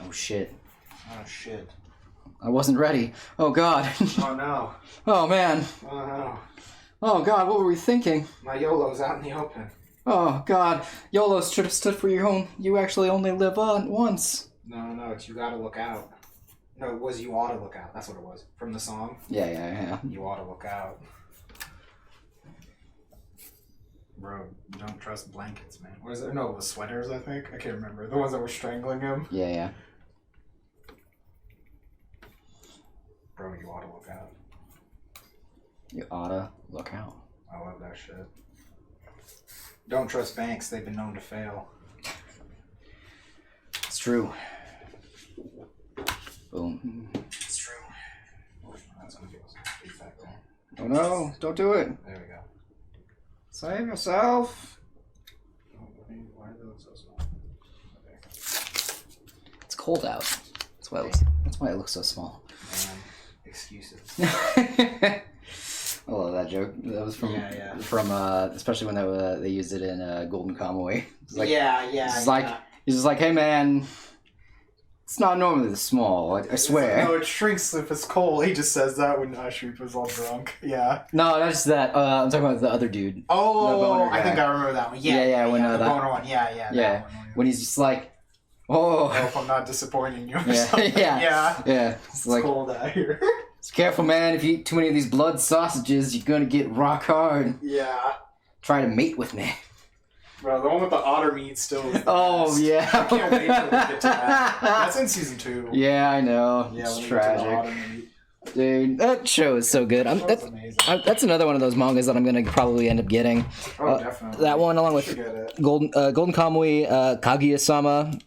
Oh shit. Oh shit. I wasn't ready. Oh god. Oh no. Oh man. Oh no. Oh god, what were we thinking? My YOLO's out in the open. Oh god. YOLO should have stood for your own. You actually only live once. No, it's you gotta look out. No, it was you ought to look out. That's what it was. From the song. Yeah. You ought to look out. Bro, don't trust blankets, man. What is it? No, it was sweaters, I think. I can't remember. The ones that were strangling him. Yeah. Bro, you ought to look out. You oughta look out. I love that shit. Don't trust banks. They've been known to fail. It's true. Boom. It's true. Oh, that's gonna give us a defect there. Oh no, don't do it. There we go. Save yourself. Why do they look so small? Okay. It's cold out. That's why it looks so small. Man, excuses. I love that joke. That was from especially when they used it in Golden Kamuy. Like, he's just like, hey man, it's not normally this small. I swear. No, it shrinks if it's cold. He just says that when Ashreef was all drunk. Yeah. No, that's just that. I'm talking about the other dude. Oh, I think I remember that one. Yeah. When the that boner one. Yeah. Yeah. When he's just like, oh. I hope I'm not disappointing you or something. Yeah. It's like, cold out here. Just careful, man. If you eat too many of these blood sausages, you're gonna get rock hard. Yeah. Try to mate with me. Bro, the one with the otter meat still is the best. Yeah. I can't wait till we get to that. That's in season 2. Yeah, I know. Yeah, it's tragic. Dude, that show is so good. That's amazing. That's another one of those mangas that I'm gonna probably end up getting. Oh, definitely. That one, along with Golden Kamuy, Kaguya-sama,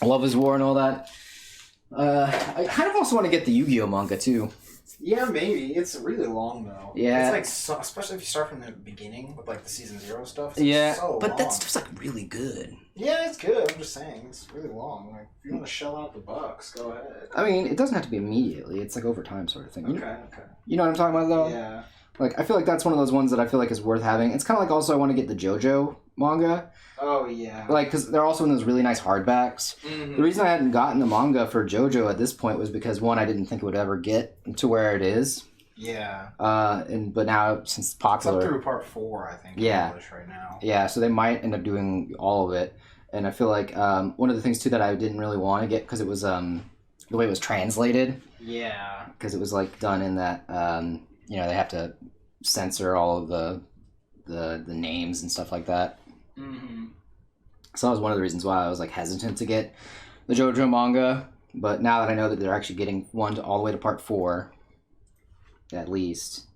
Love is War, and all that. I kind of also want to get the Yu-Gi-Oh manga too. Yeah, maybe. It's really long though. Yeah. It's like, especially if you start from the beginning with like the season 0 stuff. It's so but long. that stuff's like really good. Yeah, it's good. I'm just saying, it's really long. Like, if you want to shell out the bucks, go ahead. I mean, it doesn't have to be immediately. It's like over time sort of thing. Okay. You know what I'm talking about though? Yeah. Like, I feel like that's one of those ones that I feel like is worth having. It's kind of like also I want to get the JoJo manga. Oh, yeah. Like, because they're also in those really nice hardbacks. Mm-hmm. The reason I hadn't gotten the manga for JoJo at this point was because, one, I didn't think it would ever get to where it is. Yeah. But now, since it's popular... It's up through part 4, I think, in English right now. Yeah, so they might end up doing all of it. And I feel like one of the things, too, that I didn't really want to get, because it was the way it was translated. Yeah. Because it was, like, done in that, they have to censor all of the names and stuff like that. Mm-hmm. So that was one of the reasons why I was like hesitant to get the JoJo manga. But now that I know that they're actually getting 1 all the way to part 4, at least,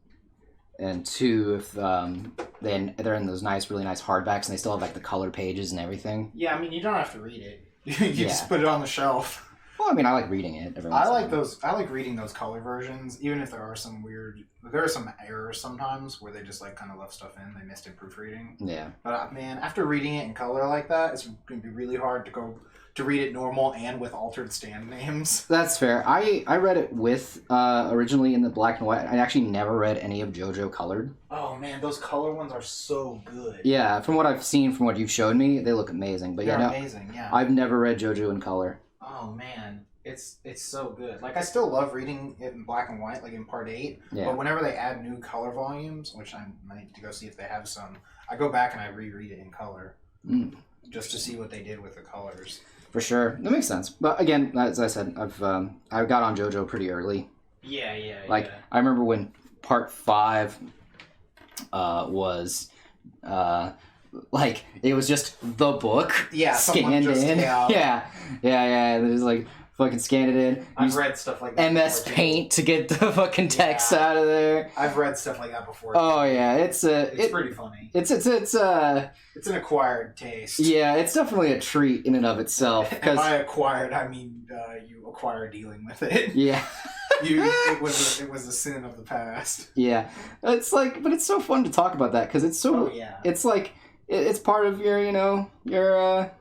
and 2 if they're in those really nice hardbacks and they still have like the color pages and everything. Yeah, I mean you don't have to read it. You just put it on the shelf. Well, I mean, I like reading it. I like reading those color versions, even if there are some errors sometimes where they just like kind of left stuff in. They missed in proofreading. Yeah. But man, after reading it in color like that, it's gonna be really hard to read it normal and with altered stand names. That's fair. I read it with originally in the black and white. I actually never read any of JoJo colored. Oh man, those color ones are so good. Yeah, from what I've seen, from what you've showed me, they look amazing. But they're amazing. Yeah. I've never read JoJo in color. Oh man, it's so good. Like I still love reading it in black and white, like in part 8. Yeah. But whenever they add new color volumes, which I might to go see if they have some, I go back and I reread it in color, just to see what they did with the colors. For sure, that makes sense. But again, as I said, I got on JoJo pretty early. Yeah. Like I remember when part 5 was. Like it was just the book scanned in. Yeah. It was like fucking scanned it in. I've read stuff like that. MS Paint to get the fucking text out of there. I've read stuff like that before. Oh yeah, it's pretty funny. It's an acquired taste. Yeah, it's definitely a treat in and of itself. And by acquired, I mean you acquire dealing with it. Yeah. It was a sin of the past. Yeah, it's like, but it's so fun to talk about that because it's so. Oh, yeah. It's like it's part of your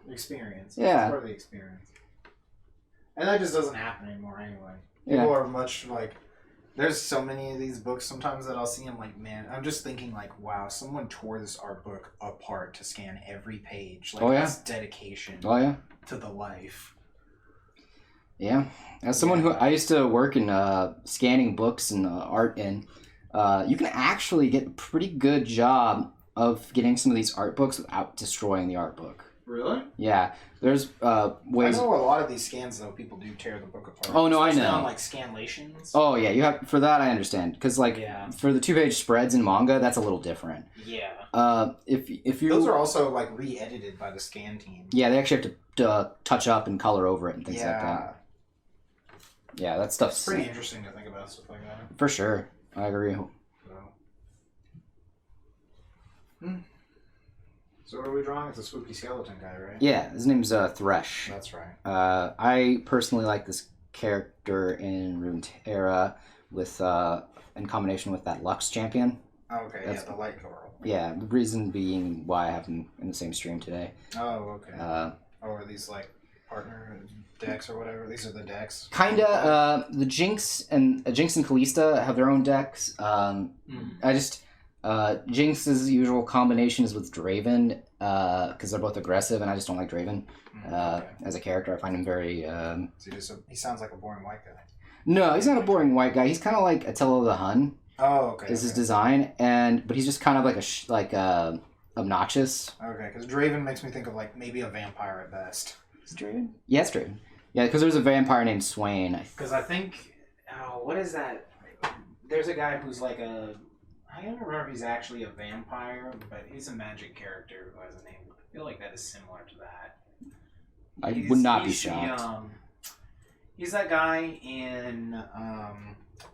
experience. Yeah, it's part of the experience. And that just doesn't happen anymore anyway. People are much like. There's so many of these books sometimes that I'll see. I'm like, man, I'm just thinking like, wow, someone tore this art book apart to scan every page. Like, that's dedication. Oh yeah. To the life. Yeah. As someone who I used to work in scanning books and art in, you can actually get a pretty good job of getting some of these art books without destroying the art book. Really? Yeah. There's ways. I know a lot of these scans though. People do tear the book apart. Oh no, I know. On, like scanlations. Oh yeah, you have for that. I understand because for the 2-page spreads in manga, that's a little different. Yeah. If you those are also like re-edited by the scan team. Yeah, they actually have to touch up and color over it and things like that. Yeah, that stuff's it's pretty interesting to think about stuff like that. For sure, I agree. So what are we drawing? It's a spooky skeleton guy, right? Yeah, his name's Thresh. That's right. I personally like this character in RuneTerra with in combination with that Lux champion. Oh, okay, that's the light girl. Yeah, the reason being why I have him in the same stream today. Oh, okay. Are these like partner decks or whatever? These are the decks. Kinda. The Jinx and Kalista have their own decks. I just Jinx's usual combination is with Draven because they're both aggressive, and I just don't like Draven as a character. I find him very. He sounds like a boring white guy. No, he's not a boring white guy. He's kind of like Attila the Hun. Oh, okay. Is his design, but he's just kind of like obnoxious. Okay, because Draven makes me think of like maybe a vampire at best. Is it Draven? Yeah, it's Draven. Yeah, because there's a vampire named Swain. Because I think, what is that? There's a guy who's like I don't remember if he's actually a vampire, but he's a magic character who has a name. I feel like that is similar to that. I would not be shocked. He's that guy in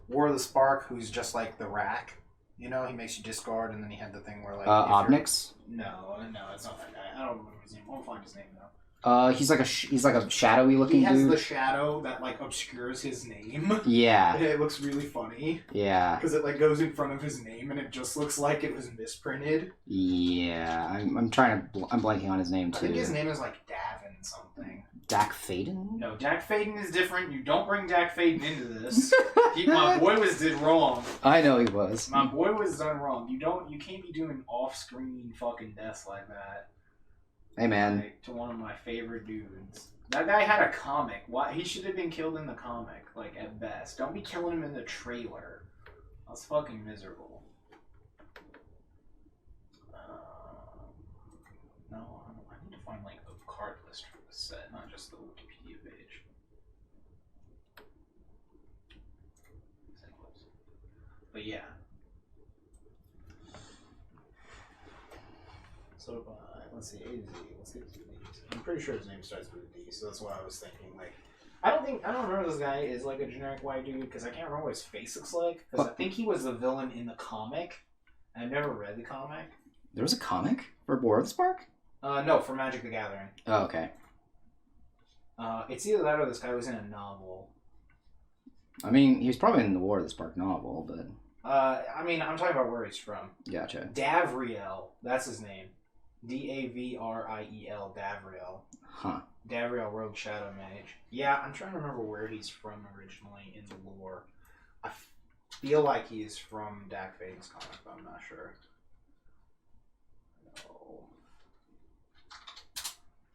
War of the Spark who's just like the rack. You know, he makes you discard, and then he had the thing where like... Obnix? No, it's not that guy. I don't remember his name. I won't find his name though. He's like a shadowy looking dude. He has the shadow that like obscures his name. Yeah. It looks really funny. Yeah. Because it like goes in front of his name and it just looks like it was misprinted. Yeah. I'm blanking on his name too. I think his name is like Davin something. Dak Faden? No, Dak Faden is different. You don't bring Dak Faden into this. My boy did wrong. I know he was. My boy was done wrong. You can't be doing off-screen fucking deaths like that. Hey man. Like, to one of my favorite dudes. That guy had a comic. Why he should have been killed in the comic, like at best. Don't be killing him in the trailer. That's fucking miserable. No, I need to find like the card list for the set, not just the Wikipedia page. But yeah. So let's see, A to Z. Let's get to these. I'm pretty sure his name starts with a D, so that's why I was thinking. Like, I don't remember this guy is like a generic white dude because I can't remember what his face looks like. Because I think he was the villain in the comic. I've never read the comic. There was a comic for War of the Spark? No, for Magic the Gathering. Oh, okay. It's either that or this guy was in a novel. I mean, he was probably in the War of the Spark novel, but... I mean, I'm talking about where he's from. Gotcha. Davriel, that's his name. Davriel, Davriel. Huh. Davriel, Rogue Shadow Mage. Yeah, I'm trying to remember where he's from originally in the lore. I feel like he is from Dak Faden's comic, but I'm not sure. No.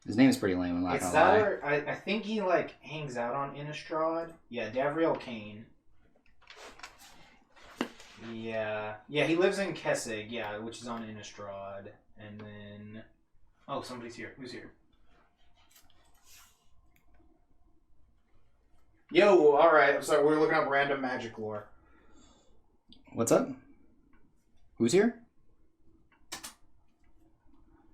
His name is pretty lame, I'm not it's gonna that lie. or, I think he like hangs out on Innistrad. Yeah, Davriel Kane. Yeah, he lives in Kessig, yeah, which is on Innistrad. And then... Oh, somebody's here. Who's here? Yo, alright. So we're looking up random magic lore. What's up? Who's here?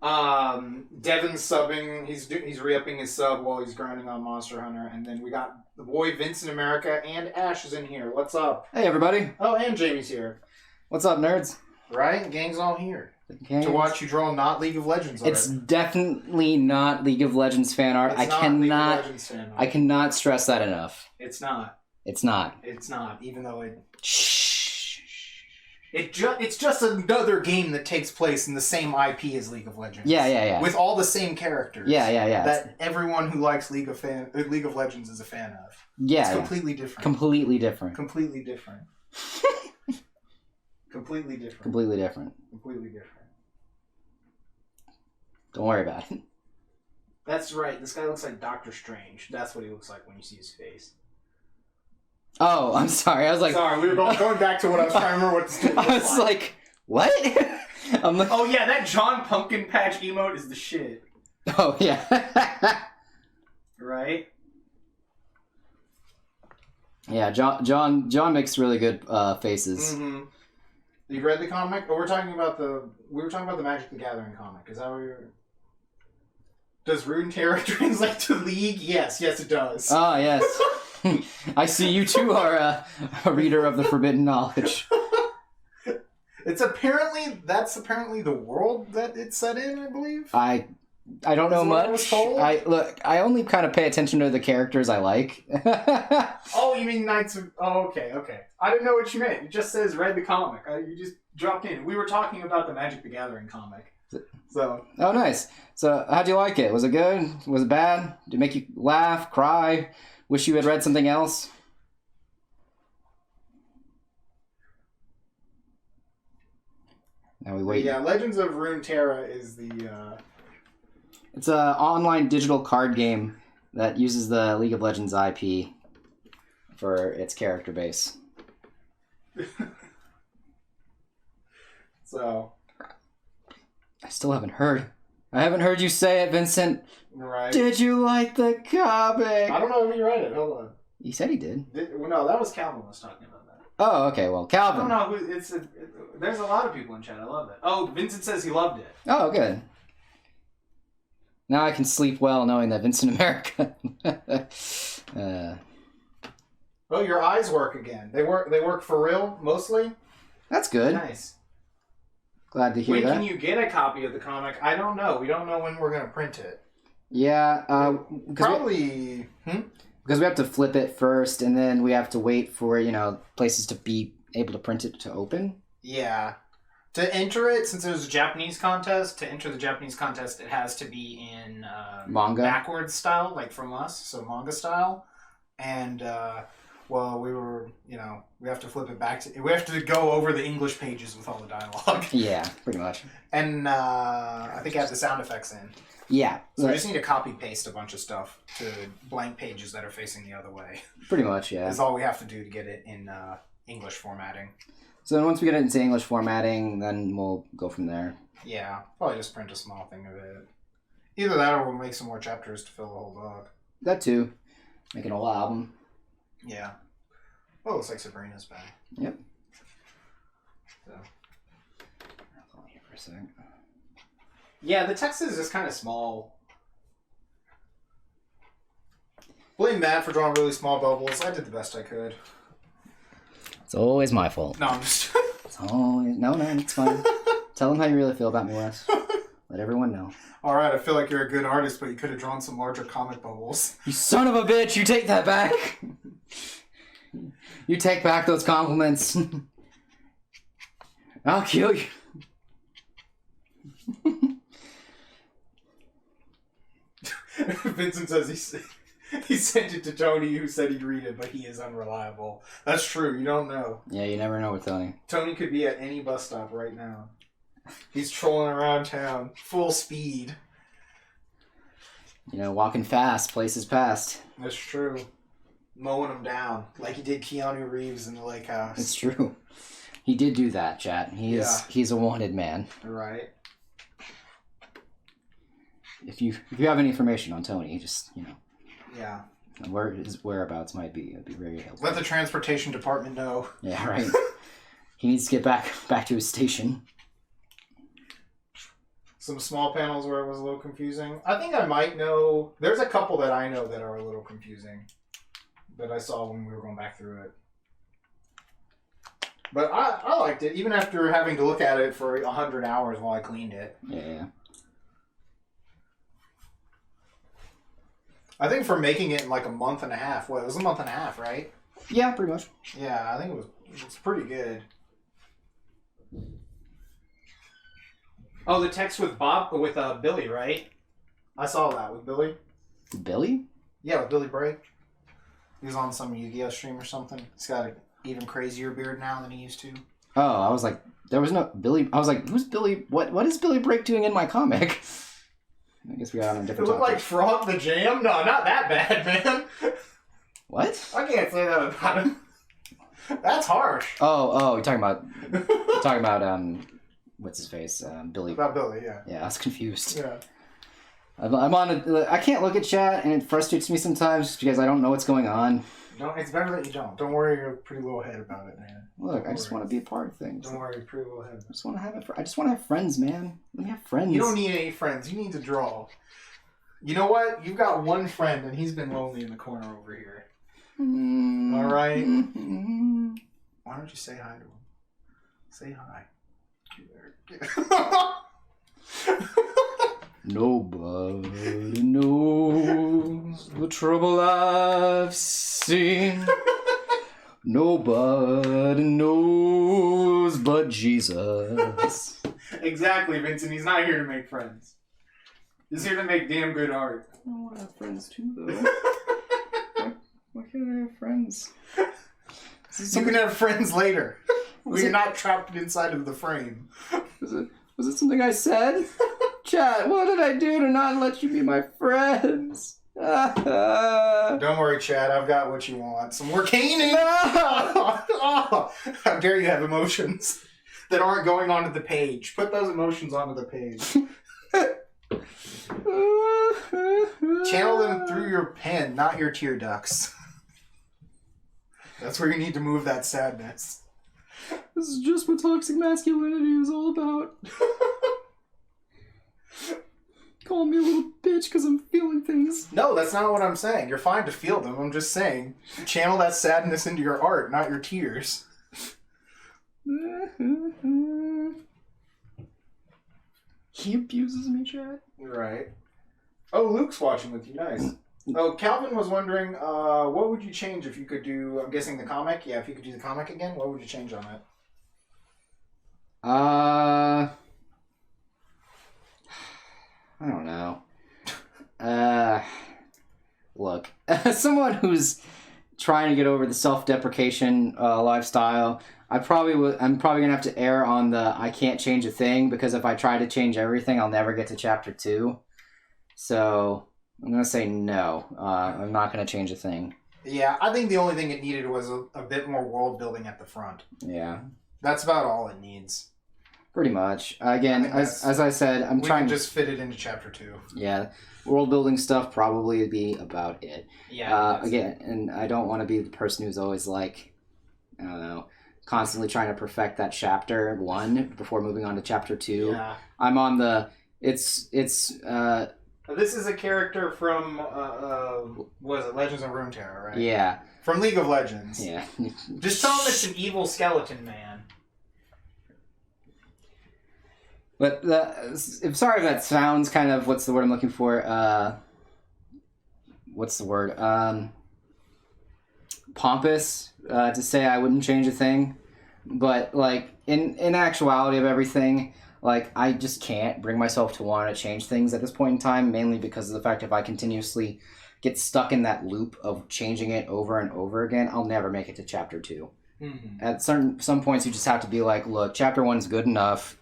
Devin's subbing. He's re-upping his sub while he's grinding on Monster Hunter. And then we got the boy Vince in America, and Ash is in here. What's up? Hey, everybody. Oh, and Jamie's here. What's up, nerds? Right? Gang's all here. To watch you draw not League of Legends art. It's definitely not League of Legends fan art. I cannot stress that enough. It's not. It's not. It's not, even though it... Shh. It's just another game that takes place in the same IP as League of Legends. Yeah. With all the same characters. Yeah. That everyone who likes League of Legends is a fan of. Yeah. It's completely different. Completely different. Completely different. Completely different. Completely different. Completely different. Don't worry about it. That's right. This guy looks like Doctor Strange. That's what he looks like when you see his face. Oh, I'm sorry. I was like... Sorry, we were going back to what I was trying to remember what this dude looks I was like, what? I'm like... Oh, yeah, that John Pumpkin Patch emote is the shit. Oh, yeah. Right? Yeah, John makes really good faces. Mm-hmm. You read the comic? Oh, we were talking about the Magic the Gathering comic. Is that what you're... Does RuneTerra translate to League? Yes, it does. Ah, yes. I see you too are a reader of the forbidden knowledge. That's apparently the world that it's set in, I believe. I don't know much. I only kind of pay attention to the characters I like. Oh, you mean Knights of... Oh, okay. I didn't know what you meant. It just says read the comic. You just dropped in. We were talking about the Magic the Gathering comic. So. Oh, nice. So, how'd you like it? Was it good? Was it bad? Did it make you laugh, cry? Wish you had read something else? Now we wait. Yeah, Legends of RuneTerra is the... It's an online digital card game that uses the League of Legends IP for its character base. So... I still haven't heard. I haven't heard you say it, Vincent. Right. Did you like the comic? I don't know if he read it. Hold on. He said he did. Well, no, that was Calvin was talking about that. Oh, okay. Well, Calvin. I don't know. There's a lot of people in chat. I love it. Oh, Vincent says he loved it. Oh, good. Now I can sleep well knowing that Vincent America. Oh, your eyes work again. They work for real, mostly? That's good. Nice. Glad to hear that. When can you get a copy of the comic? I don't know. We don't know when we're going to print it. Yeah. Probably... Because we have to flip it first, and then we have to wait for, places to be able to print it to open. Yeah. To enter it, since there's a Japanese contest, to enter the Japanese contest, it has to be in manga backwards style, like from us, so manga style. And, we have to flip it back we have to go over the English pages with all the dialogue. Yeah, pretty much. And I think I have the sound effects in. Yeah. So I just need to copy-paste a bunch of stuff to blank pages that are facing the other way. Pretty much, yeah. That's all we have to do to get it in English formatting. So then once we get it into English formatting, then we'll go from there. Yeah, probably just print a small thing of it. Either that or we'll make some more chapters to fill the whole book. That too. Make an whole album. Yeah. Oh, looks like Sabrina's back. Yep. So. Hold on here for a second. Yeah, the text is just kind of small. Blame Matt for drawing really small bubbles. I did the best I could. It's always my fault. No, I'm just... It's always... No, it's fine. Tell them how you really feel about me, Wes. Let everyone know. Alright, I feel like you're a good artist, but you could have drawn some larger comic bubbles. You son of a bitch! You take that back! You take back those compliments. I'll kill you. Vincent says he sent it to Tony, who said he'd read it, but he is unreliable. That's true. You don't know. Yeah, you never know with Tony. Tony could be at any bus stop right now. He's trolling around town, full speed. Walking fast, places past. That's true. Mowing him down, like he did Keanu Reeves in the lake house. It's true. He did do that, chat. He's a wanted man. Right. If you have any information on Tony, just Yeah. Where his whereabouts might be, it'd be very helpful. Let the transportation department know. Yeah, right. He needs to get back to his station. Some small panels where it was a little confusing. I think I might know. There's a couple that I know that are a little confusing that I saw when we were going back through it. But I liked it, even after having to look at it for 100 hours while I cleaned it. Yeah. I think for making it in like a month and a half. Well, it was a month and a half, right? Yeah, pretty much. Yeah, I think it was pretty good. Oh, the text with Billy, right? I saw that with Billy. Billy? Yeah, with Billy Bray. He was on some Yu-Gi-Oh stream or something. He's got an even crazier beard now than he used to. Oh, I was like, there was no Billy. I was like, who's Billy? What is Billy Break doing in my comic? I guess we got on a It different looked topic. like Frog the Jam? No, not that bad, man. What? I can't say that about him. That's harsh. Oh, you're talking about what's his face? Billy. About Billy, yeah. Yeah, I was confused. Yeah. I'm on I can't look at chat, and it frustrates me sometimes because I don't know what's going on. No, it's better that you don't. Don't worry your pretty little head about it, man. Look, I just want to be a part of things. Don't worry your pretty little head. I just want to have friends, man. Let me have friends. You don't need any friends. You need to draw. You know what? You've got one friend, and he's been lonely in the corner over here. All right. Why don't you say hi to him? Say hi. Nobody knows the trouble I've seen. Nobody knows but Jesus. Exactly, Vincent. He's not here to make friends. He's here to make damn good art. I want to have friends too, though. Why can't I have friends? You can have friends later. We're not trapped inside of the frame. Was it something I said? Chat, what did I do to not let you be my friends? Don't worry, Chad. I've got what you want. Some more caning. No! How dare you have emotions that aren't going onto the page? Put those emotions onto the page. Channel them through your pen, not your tear ducts. That's where you need to move that sadness. This is just what toxic masculinity is all about. Call me a little bitch because I'm feeling things. No, that's not what I'm saying. You're fine to feel them. I'm just saying, channel that sadness into your art, not your tears. He abuses me, Chad. Right. Oh, Luke's watching with you. Nice. Oh, Calvin was wondering, what would you change if you could do, I'm guessing the comic? Yeah, if you could do the comic again, what would you change on it? I don't know. Look, as someone who's trying to get over the self-deprecation lifestyle, I'm probably gonna have to err on the I can't change a thing, because if I try to change everything, I'll never get to chapter 2. So I'm gonna say no. I'm not gonna change a thing. Yeah, I think the only thing it needed was a bit more world building at the front. Yeah. That's about all it needs. Pretty much. Again, as I said, I'm trying to just fit it into chapter 2. Yeah, world building stuff probably would be about it. Yeah. Again, and I don't want to be the person who's always like, I don't know, constantly trying to perfect that chapter 1 before moving on to chapter 2. Yeah. I'm on the it's This is a character from was it Legends of RuneTerra, right? Yeah. From League of Legends. Yeah. Just tell him it's an evil skeleton man. But I'm sorry if that sounds kind of, what's the word I'm looking for? What's the word? Pompous to say I wouldn't change a thing. But like in actuality of everything, like I just can't bring myself to want to change things at this point in time, mainly because of the fact if I continuously get stuck in that loop of changing it over and over again, I'll never make it to chapter 2. Mm-hmm. At some points you just have to be like, look, chapter 1's good enough.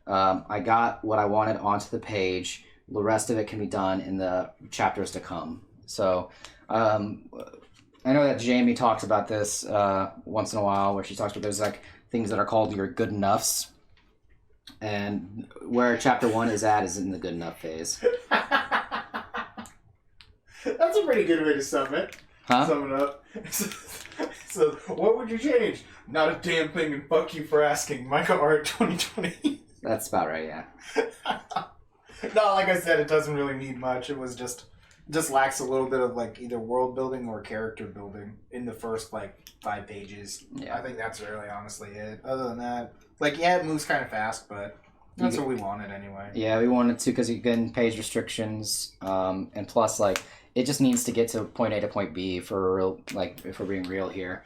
I got what I wanted onto the page. The rest of it can be done in the chapters to come. So, I know that Jamie talks about this once in a while, where she talks about there's like things that are called your good enoughs, and where chapter 1 is at is in the good enough phase. That's a pretty good way to sum it. Huh? Sum it up. So, what would you change? Not a damn thing, and fuck you for asking. Maeca Art 2020. That's about right, yeah. No, like I said, it doesn't really need much. It was just lacks a little bit of like either world building or character building in the first like 5 pages. Yeah. I think that's really honestly it. Other than that, like yeah, it moves kind of fast, but that's what we wanted anyway. Yeah, we wanted to because you get page restrictions, and plus like it just needs to get to point A to point B for real. Like if we're being real here,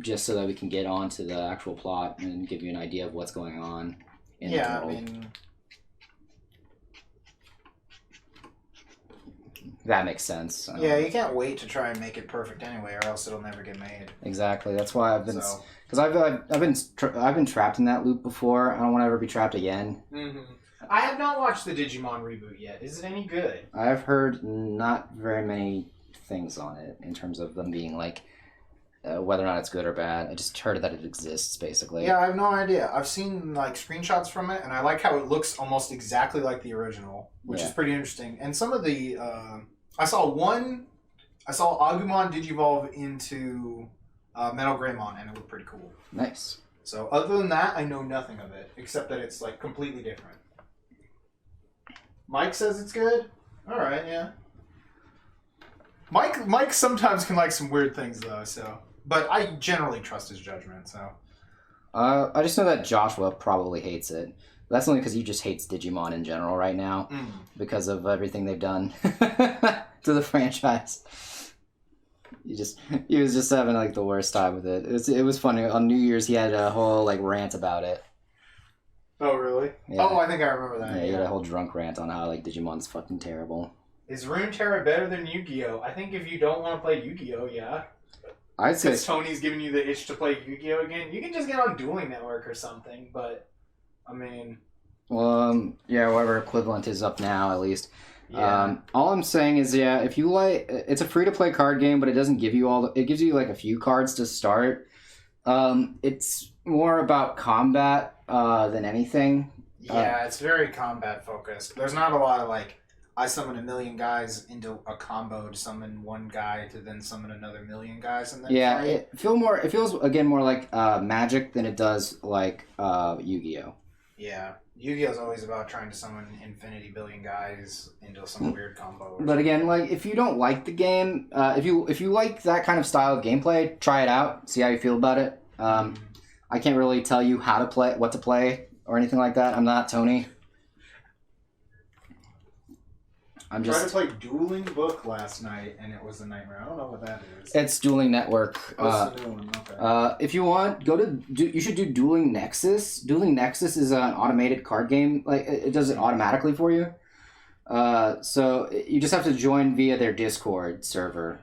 just so that we can get on to the actual plot and give you an idea of what's going on. Yeah, I mean, that makes sense. Yeah, you can't wait to try and make it perfect anyway, or else it'll never get made. Exactly. That's why I've been, because I've been trapped in that loop before. I don't want to ever be trapped again. Mm-hmm. I have not watched the Digimon reboot yet. Is it any good? I've heard not very many things on it in terms of them being like whether or not it's good or bad. I just heard that it exists, basically. Yeah, I have no idea. I've seen like screenshots from it, and I like how it looks almost exactly like the original, which is pretty interesting. And some of the I saw Agumon Digivolve into Metal Greymon, and it looked pretty cool. Nice. So other than that, I know nothing of it, except that it's like completely different. Mike says it's good. All right, yeah. Mike sometimes can like some weird things though, so. But I generally trust his judgment, so. I just know that Joshua probably hates it. That's only because he just hates Digimon in general right now because of everything they've done to the franchise. He was just having like the worst time with it. It was funny. On New Year's, he had a whole like rant about it. Oh really? Yeah. Oh, I think I remember that. Yeah, he had a whole drunk rant on how like Digimon's fucking terrible. Is RuneTerra better than Yu-Gi-Oh? I think if you don't want to play Yu-Gi-Oh, yeah. I'd say Tony's giving you the itch to play Yu-Gi-Oh again. You can just get on Dueling Network or something, but I mean. Well, yeah, whatever equivalent is up now, at least. Yeah. All I'm saying is, yeah, if you like, it's a free-to-play card game, but it doesn't give you it gives you like a few cards to start. It's more about combat than anything. Yeah, it's very combat focused. There's not a lot of like, I summon 1,000,000 guys into a combo to summon one guy to then summon another 1,000,000 guys and then fight. It feels again more like Magic than it does like Yu-Gi-Oh. Yeah. Yu-Gi-Oh's always about trying to summon infinity billion guys into some weird combo. But again, like if you don't like the game, if you like that kind of style of gameplay, try it out. See how you feel about it. I can't really tell you how to play, what to play, or anything like that. I'm not Tony. I tried to play Dueling Book last night, and it was a nightmare. I don't know what that is. It's Dueling Network. Oh, it's a new one. Okay. If you want, you should do Dueling Nexus. Dueling Nexus is an automated card game. Like it does it automatically for you. So you just have to join via their Discord server.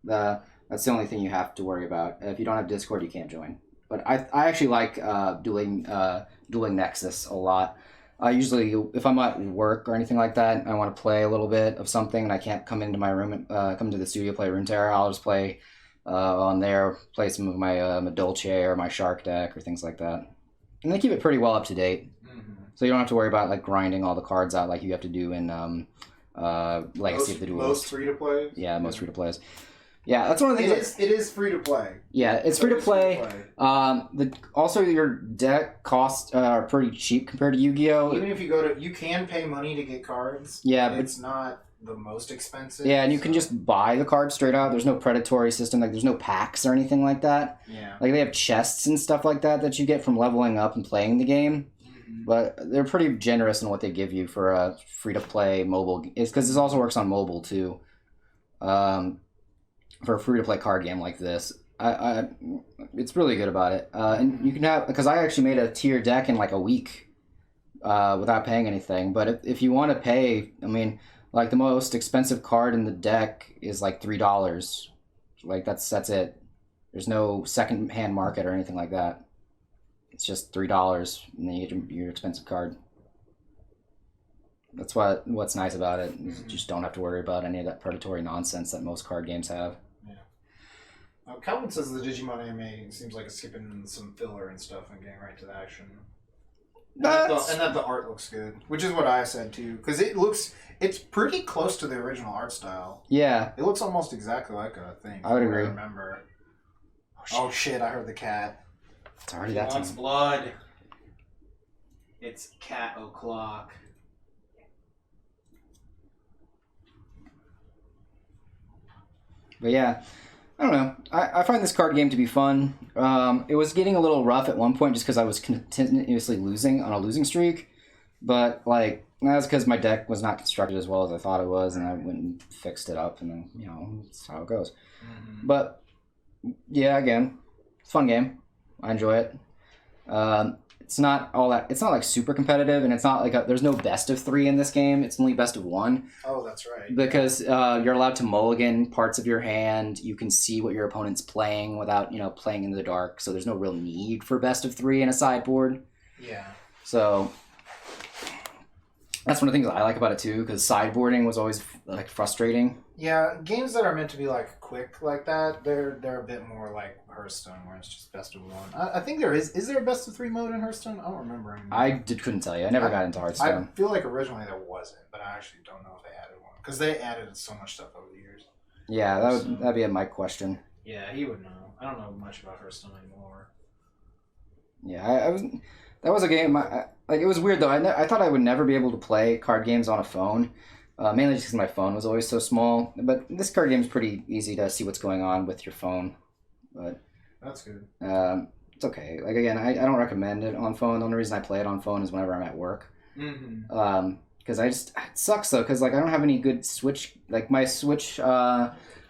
That's the only thing you have to worry about. If you don't have Discord, you can't join. But I actually like Dueling Nexus a lot. Usually, if I'm at work or anything like that, I want to play a little bit of something, and I can't come into my room and come to the studio play RuneTerra. I'll just play on there, play some of my Dolce or my Shark deck or things like that. And they keep it pretty well up to date, so you don't have to worry about like grinding all the cards out like you have to do in Legacy of the Duelist. Most free to play. Yeah, most free to plays. Yeah, that's one of the things. It is free to play. Yeah, it's free to play. Also, your deck costs are pretty cheap compared to Yu-Gi-Oh. Even if you you can pay money to get cards. Yeah, but it's not the most expensive. Yeah, and you can just buy the cards straight out. There's no predatory system. Like there's no packs or anything like that. Yeah. Like they have chests and stuff like that you get from leveling up and playing the game. But they're pretty generous in what they give you for a free to play mobile. It's because this also works on mobile too. For a free-to-play card game like this, it's really good about it. And you can have, because I actually made a tier deck in like a week without paying anything. But if you want to pay, I mean, like the most expensive card in the deck is like $3. Like that's it. There's no second-hand market or anything like that. It's just $3, and then you get your expensive card. That's what's nice about it. You just don't have to worry about any of that predatory nonsense that most card games have. Calvin says the Digimon anime seems like it's skipping some filler and stuff and getting right to the action. And that the art looks good, which is what I said too, because it's pretty close to the original art style. Yeah, it looks almost exactly like a thing. I would agree. I remember. Oh shit! I heard the cat. It's already that time. Wants blood. It's cat o'clock. But yeah, I don't know. I find this card game to be fun. It was getting a little rough at one point just because I was continuously losing on a losing streak. But like that's because my deck was not constructed as well as I thought it was, and I went and fixed it up, and then that's how it goes. But yeah, again, fun game. I enjoy it. It's not all that. It's not like super competitive, and it's not like there's no best of 3 in this game. It's only best of 1. Oh, that's right. Because you're allowed to mulligan parts of your hand. You can see what your opponent's playing without playing in the dark. So there's no real need for best of 3 in a sideboard. Yeah. So That's one of the things I like about it too, because sideboarding was always like frustrating. Yeah, games that are meant to be like quick like that, they're a bit more like Hearthstone, where it's just best of one. I think there is. Is there a best of 3 mode in Hearthstone? I don't remember anymore. Couldn't tell you. I never got into Hearthstone. I feel like originally there wasn't, but I actually don't know if they added one because they added so much stuff over the years. Yeah, that'd be a Mike question. Yeah, he would know. I don't know much about Hearthstone anymore. Yeah, that was a game. Like it was weird though. I thought I would never be able to play card games on a phone, mainly just because my phone was always so small. But this card game is pretty easy to see what's going on with your phone. But that's good. It's okay. Like again, I don't recommend it on phone. The only reason I play it on phone is whenever I'm at work. Mm-hmm. Because it sucks though. Because like I don't have any good Switch. Like my Switch.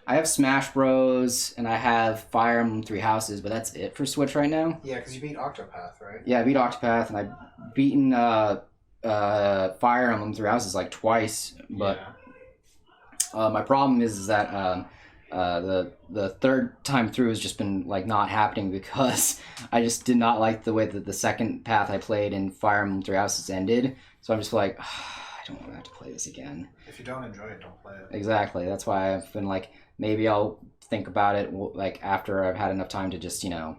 I have Smash Bros. And I have Fire Emblem Three Houses, but that's it for Switch right now. Yeah, because you beat Octopath, right? Yeah, I beat Octopath, and I've beaten Fire Emblem Three Houses like twice. But my problem is that the third time through has just been like not happening because I just did not like the way that the second path I played in Fire Emblem Three Houses ended. So I'm just like, I don't want to have to play this again. If you don't enjoy it, don't play it. Exactly. That's why I've been like, maybe I'll think about it like after I've had enough time to just yeah,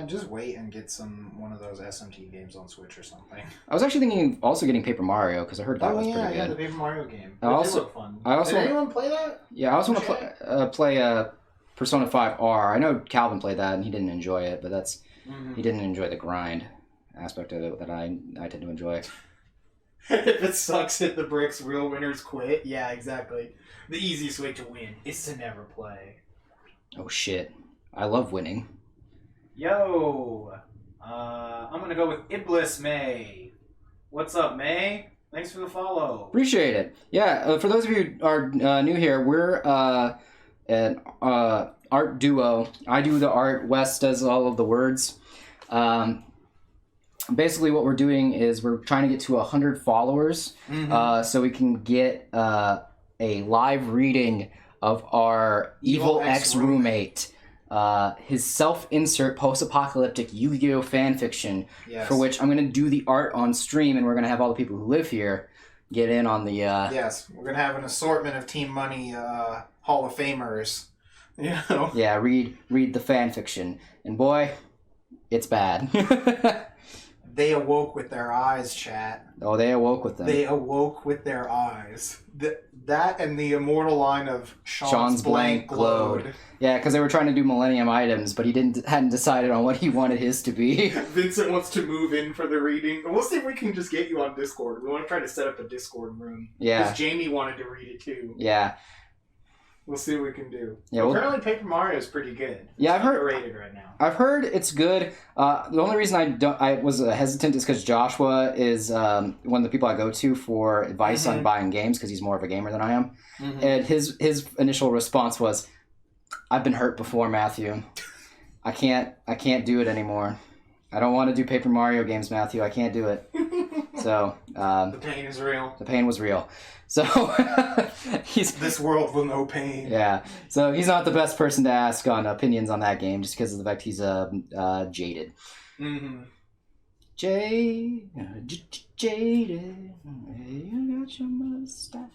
just wait and get one of those SMT games on Switch or something. I was actually thinking of also getting Paper Mario because I heard that was pretty good. Yeah, the Paper Mario game. Did anyone play that? Yeah, I also want to play Persona 5 R. I know Calvin played that and he didn't enjoy it, but he didn't enjoy the grind aspect of it that I tend to enjoy. If it sucks, hit the bricks. Real winners quit. Yeah, exactly. The easiest way to win is to never play. Oh shit! I love winning. Yo, I'm gonna go with Iblis May. What's up, May? Thanks for the follow. Appreciate it. Yeah, for those of you who are new here, we're an art duo. I do the art. Wes does all of the words. Basically, what we're doing is we're trying to get to 100 followers, so we can get a live reading of our evil ex-roommate. His self-insert post-apocalyptic Yu-Gi-Oh fan fiction, for which I'm going to do the art on stream, and we're going to have all the people who live here get in on the... Yes, we're going to have an assortment of Team Money Hall of Famers. You know? Yeah, read the fan fiction. And boy, it's bad. They awoke with their eyes, chat. Oh, they awoke with them. They awoke with their eyes. That and the immortal line of Sean's blank glowed. Yeah, because they were trying to do Millennium items, but he hadn't decided on what he wanted his to be. Vincent wants to move in for the reading. We'll see if we can just get you on Discord. We want to try to set up a Discord room. Yeah. Because Jamie wanted to read it too. Yeah. We'll see what we can do. Yeah, apparently Paper Mario is pretty good. Yeah, I've heard underrated right now. I've heard it's good. The only reason I was hesitant is because Joshua is one of the people I go to for advice on buying games because he's more of a gamer than I am. And his initial response was, "I've been hurt before, Matthew. I can't do it anymore. I don't want to do Paper Mario games, Matthew. I can't do it." So the pain is real. The pain was real. So this world will know pain. Yeah. So he's not the best person to ask on opinions on that game just because of the fact he's jaded. Jaded. You got your mustache.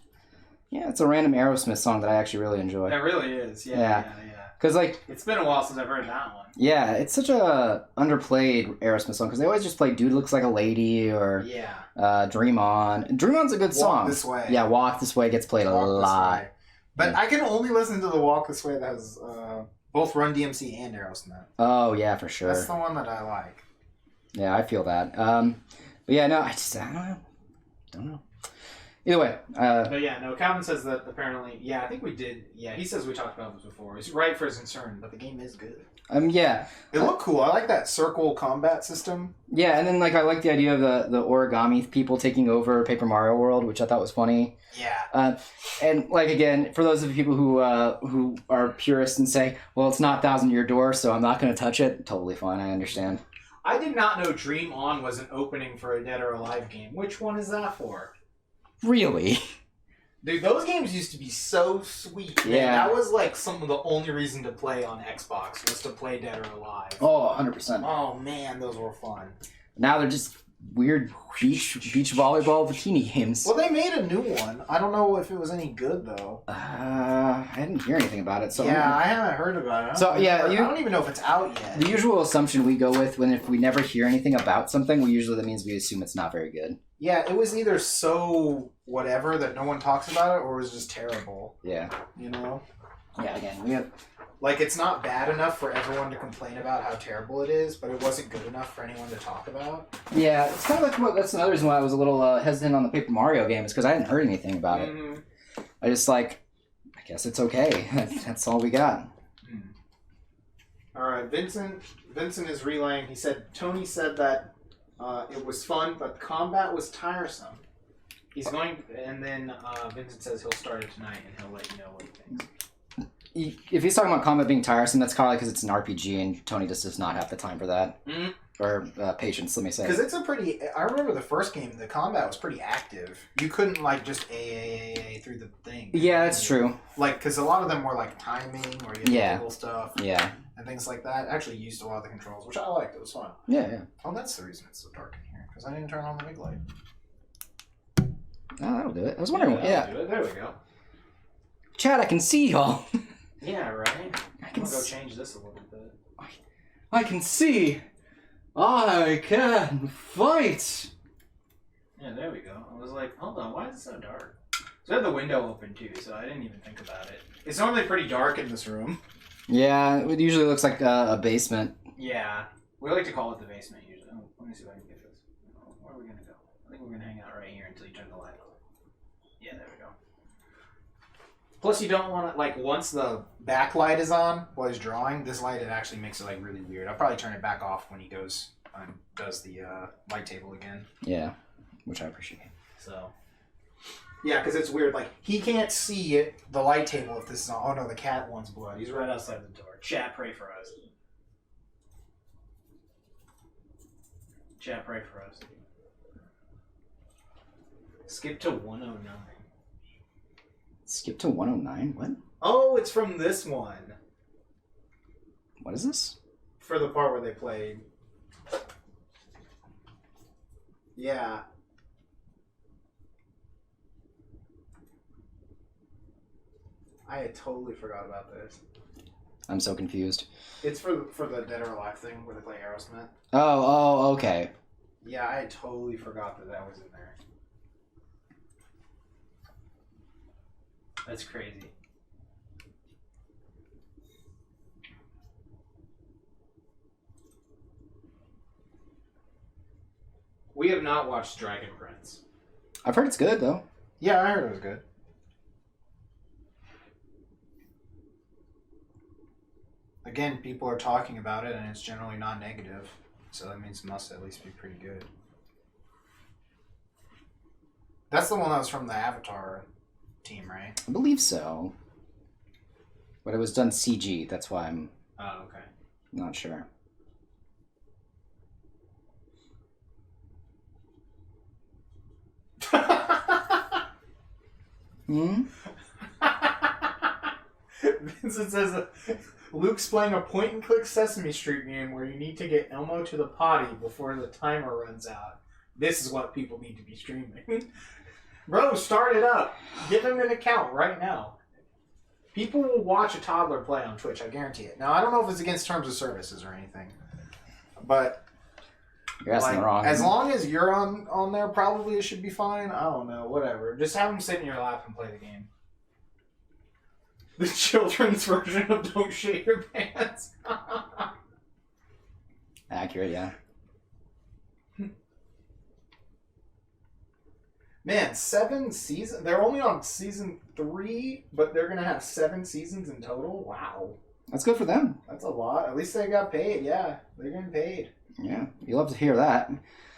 Yeah, it's a random Aerosmith song that I actually really enjoy. That really is. Yeah. Because like it's been a while since I've heard that one. Yeah, it's such a underplayed Aerosmith song because they always just play "Dude Looks Like a Lady" or "Dream On." Dream On's a good song. Walk This Way. Yeah, "Walk This Way" gets played a lot. But I can only listen to the "Walk This Way" that has both Run DMC and Aerosmith. Oh yeah, for sure. That's the one that I like. Yeah, I feel that. But yeah, no, I don't know. Either way. But yeah, no, Calvin says that apparently, I think we did. Yeah, he says we talked about this before. He's right for his concern, but the game is good. Yeah. It looked cool. I like that circle combat system. Yeah, and then like I like the idea of the origami people taking over Paper Mario World, which I thought was funny. Yeah. And like again, for those of you people who are purists and say, well, it's not Thousand Year Door, so I'm not going to touch it. Totally fine. I understand. I did not know Dream On was an opening for a Dead or Alive game. Which one is that for? Really? Dude, those games used to be so sweet. Man. Yeah. That was like some of the only reason to play on Xbox was to play Dead or Alive. Oh, 100%. Oh, man, those were fun. Now they're just weird beach volleyball bikini games. Well, they made a new one. I don't know if it was any good though. I didn't hear anything about it. So yeah, I haven't heard about it. So yeah, I don't even know if it's out yet. The usual assumption we go with if we never hear anything about something, that means we assume it's not very good. Yeah, it was either so whatever that no one talks about it, or it was just terrible. Yeah. You know. Yeah. Again, we have. Like, it's not bad enough for everyone to complain about how terrible it is, but it wasn't good enough for anyone to talk about. Yeah, it's kind of like that's another reason why I was a little hesitant on the Paper Mario game, is because I hadn't heard anything about it. I just I guess it's okay. That's all we got. All right, Vincent is relaying. He said, Tony said that it was fun, but combat was tiresome. He's going, and then Vincent says he'll start it tonight, and he'll let you know what he thinks. If he's talking about combat being tiresome, that's probably because it's an RPG and Tony just does not have the time for that. Mm-hmm. Or patience, let me say. Because it's a pretty... I remember the first game, the combat was pretty active. You couldn't, just A through the thing. Yeah, that's true. Because a lot of them were, timing, or you had little stuff. Yeah. And things like that. I actually used a lot of the controls, which I liked. It was fun. Yeah. Oh, that's the reason it's so dark in here. Because I didn't turn on the big light. Oh, that'll do it. I was wondering... Yeah. Do it. There we go. Chad, I can see y'all. Yeah, right? I'm going to go change this a little bit. I can see. I can fight. Yeah, there we go. I was like, hold on, why is it so dark? So I had the window open too, so I didn't even think about it. It's normally pretty dark in this room. Yeah, it usually looks like a basement. Yeah. We like to call it the basement usually. Oh, let me see if I can get this. Where are we going to go? I think we're going to hang out right here until you turn the light on. Yeah, there we go. Plus, you don't want to, once the backlight is on while he's drawing, this light, it actually makes it, really weird. I'll probably turn it back off when he goes and does the light table again. Yeah, which I appreciate. So, yeah, because it's weird. He can't see the light table if this is on. Oh, no, the cat wants blood. He's right outside the door. Chat, pray for us. Chat, pray for us. Skip to 109. Skip to 109? What? Oh, it's from this one. What is this? For the part where they played. Yeah. I had totally forgot about this. I'm so confused. It's for the Dead or Alive thing where they play Aerosmith. Oh, okay. Yeah, I had totally forgot that was in there. That's crazy. We have not watched Dragon Prince. I've heard it's good, though. Yeah, I heard it was good. Again, people are talking about it, and it's generally not negative. So that means it must at least be pretty good. That's the one that was from the Avatar team, right? I believe so. But it was done CG, that's why I'm okay. Not sure. Vincent says Luke's playing a point-and-click Sesame Street game where you need to get Elmo to the potty before the timer runs out. This is what people need to be streaming. Bro, start it up. Give him an account right now. People will watch a toddler play on Twitch, I guarantee it. Now, I don't know if it's against terms of services or anything, but you're asking wrong. As long as you're on there, probably it should be fine. I don't know, whatever. Just have them sit in your lap and play the game. The children's version of Don't Shake Your Pants. Accurate, yeah. Man, 7 seasons? They're only on season 3, but they're going to have 7 seasons in total? Wow. That's good for them. That's a lot. At least they got paid, yeah. They're getting paid. Yeah, you love to hear that.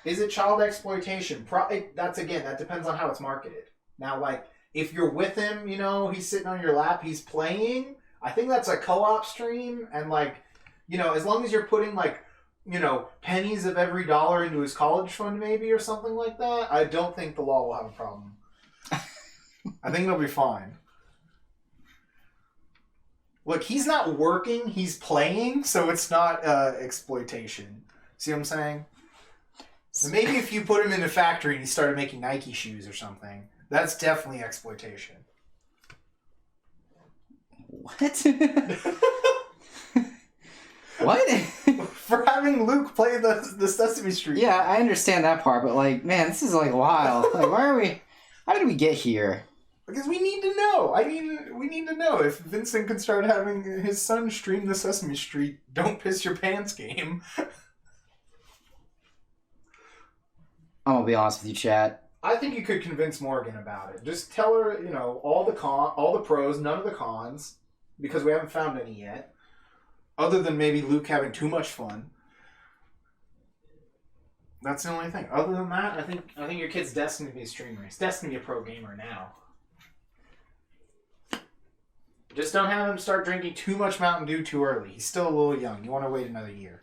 Is it child exploitation? That depends on how it's marketed. Now, if you're with him, he's sitting on your lap, he's playing, I think that's a co-op stream, and as long as you're putting pennies of every dollar into his college fund maybe or something like that, I don't think the law will have a problem. I think it'll be fine. Look, he's not working, he's playing, so it's not exploitation. See what I'm saying? Maybe if you put him in a factory and he started making Nike shoes or something, that's definitely exploitation. What? What? For having Luke play the Sesame Street. Yeah, I understand that part, but like, man, this is like wild. Like, why are we? How did we get here? Because we need to know. We need to know if Vincent can start having his son stream the Sesame Street "Don't Piss Your Pants" game. I'm gonna be honest with you, chat. I think you could convince Morgan about it. Just tell her, all the pros, none of the cons, because we haven't found any yet. Other than maybe Luke having too much fun. That's the only thing. Other than that, I think your kid's destined to be a streamer. He's destined to be a pro gamer now. Just don't have him start drinking too much Mountain Dew too early. He's still a little young. You want to wait another year.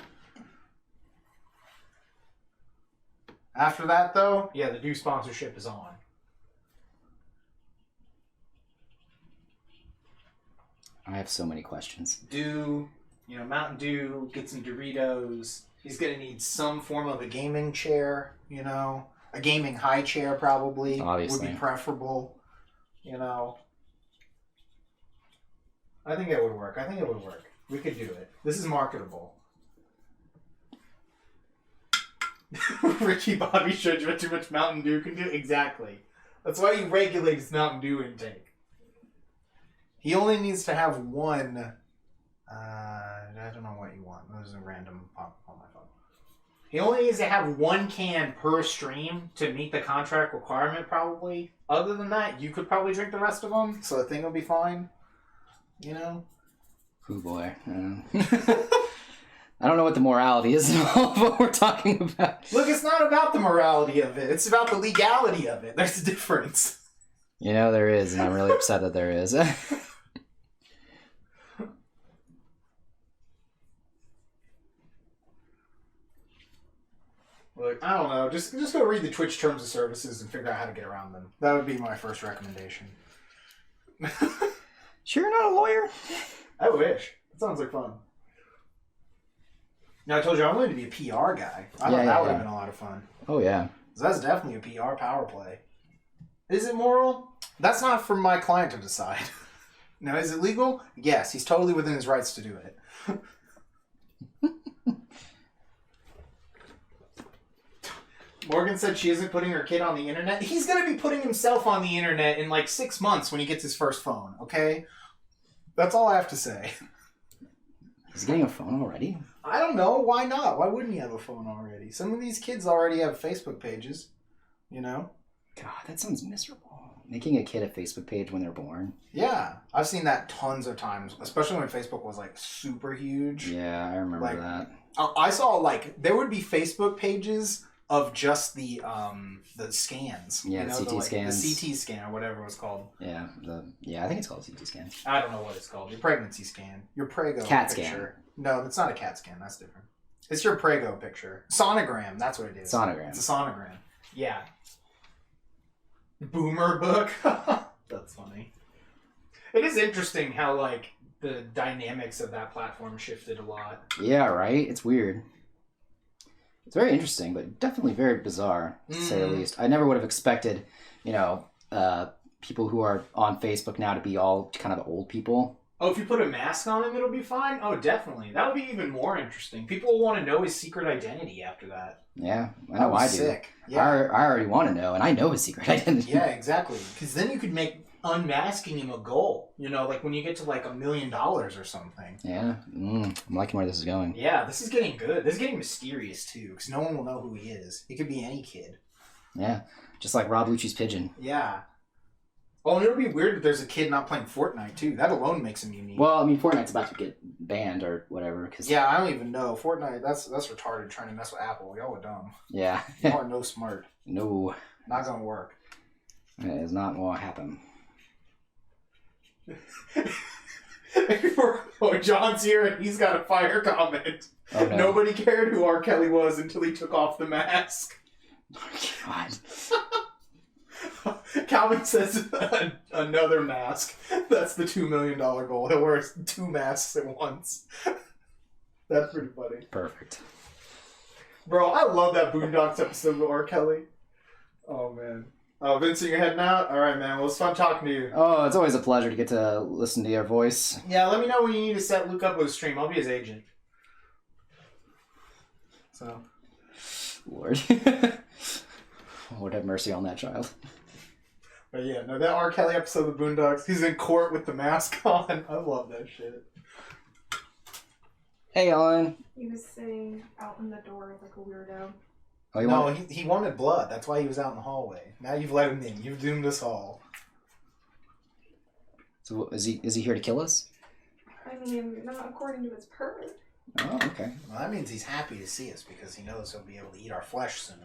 After that, though, yeah, the Dew sponsorship is on. I have so many questions. Dew, Mountain Dew, get some Doritos. He's going to need some form of a gaming chair, A gaming high chair, probably. Obviously. Would be preferable, I think it would work. We could do it. This is marketable. Ricky Bobby showed you what too much Mountain Dew can do? Exactly. That's why he regulates his Mountain Dew intake. He only needs to have one... I don't know what you want. There's a random pop on my phone. He only needs to have one can per stream to meet the contract requirement, probably. Other than that, you could probably drink the rest of them, so the thing will be fine. Oh boy. I don't know what the morality is of all of what we're talking about. Look, it's not about the morality of it. It's about the legality of it. There's a difference. There is, and I'm really upset that there is. Look, I don't know. Just go read the Twitch terms of services and figure out how to get around them. That would be my first recommendation. Sure you're not a lawyer? I wish. That sounds like fun. Now, I told you I'm going to be a PR guy. I thought that would have been a lot of fun. Oh, yeah. That's definitely a PR power play. Is it moral? That's not for my client to decide. Now, is it legal? Yes, he's totally within his rights to do it. Morgan said she isn't putting her kid on the internet. He's going to be putting himself on the internet in like 6 months when he gets his first phone, okay? That's all I have to say. He's getting a phone already? I don't know. Why not? Why wouldn't he have a phone already? Some of these kids already have Facebook pages, God, that sounds miserable. Making a kid a Facebook page when they're born. Yeah. I've seen that tons of times, especially when Facebook was like super huge. Yeah, I remember that. I saw there would be Facebook pages of just the scans. Yeah, the CT scans. The CT scan or whatever it was called. Yeah, I think it's called a CT scan. I don't know what it's called. Your pregnancy scan. Your Prego CAT picture. scan. No, it's not a CAT scan. That's different. It's your Prego picture. Sonogram. That's what it is. Sonogram. It's a sonogram. Yeah. Boomer book. That's funny. It is interesting how the dynamics of that platform shifted a lot. Yeah, right? It's weird. It's very interesting, but definitely very bizarre, to say the least. I never would have expected, people who are on Facebook now to be all kind of the old people. Oh, if you put a mask on him, it'll be fine? Oh, definitely. That would be even more interesting. People will want to know his secret identity after that. Yeah, I know I do. Sick. Yeah. I already want to know, and I know his secret identity. Yeah, exactly. Because then you could make unmasking him a goal. When you get to $1 million or something. Yeah, I'm liking where this is going. Yeah, this is getting good. This is getting mysterious too, because no one will know who he is. He could be any kid. Yeah, just like Rob Lucci's pigeon. Yeah. Oh, and it would be weird if there's a kid not playing Fortnite too. That alone makes him unique. Well, I mean, Fortnite's about to get banned or whatever. Yeah, I don't even know. Fortnite, that's retarded trying to mess with Apple. Y'all are dumb. Yeah. Y'all are no smart. No. Not gonna work. It is not going to happen. Oh, John's here and he's got a fire comment. Oh, no. Nobody cared who R. Kelly was until he took off the mask. Oh, God. Calvin says another mask. That's the $2 million goal. He'll wear 2 masks at once. That's pretty funny. Perfect. Bro, I love that Boondocks episode with R. Kelly. Oh, man. Oh, Vincent, you're heading out? All right, man. Well, it's fun talking to you. Oh, it's always a pleasure to get to listen to your voice. Yeah, let me know when you need to set Luke up with a stream. I'll be his agent. So. Lord. Lord have mercy on that child. But yeah, no, that R. Kelly episode of Boondocks, he's in court with the mask on. I love that shit. Hey, Ellen. He was sitting out in the door like a weirdo. Oh, No, he wanted blood. That's why he was out in the hallway. Now you've let him in. You've doomed us all. So is he here to kill us? I mean, not according to his purr. Oh, okay. Well, that means he's happy to see us because he knows he'll be able to eat our flesh soon.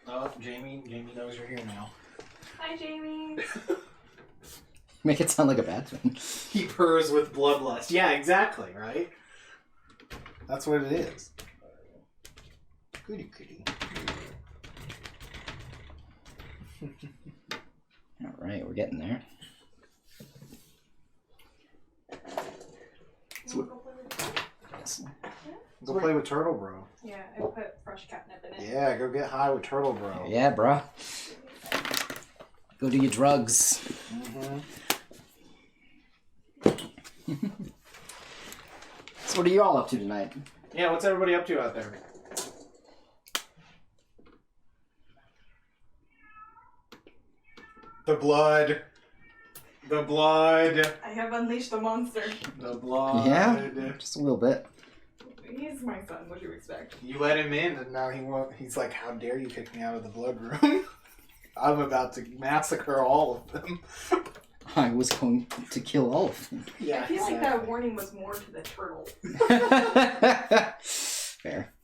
Oh, Jamie knows you're here now. Hi, Jamie. Make it sound like a bad thing. He purrs with bloodlust. Yeah, exactly, right? That's what it is. Goody goody. All right, we're getting there. Go play with Turtle Bro. Yeah, I put fresh catnip in it. Yeah, go get high with Turtle Bro. Yeah, bruh. Go do your drugs. Mm-hmm. So what are you all up to tonight? Yeah, what's everybody up to out there? The blood. The blood. I have unleashed the monster. The blood. Yeah, just a little bit. He's my son. What do you expect? You let him in, and now he's like, "How dare you kick me out of the blood room? I'm about to massacre all of them." I was going to kill all of them. Yeah, I feel like that warning was more to the turtle. Fair.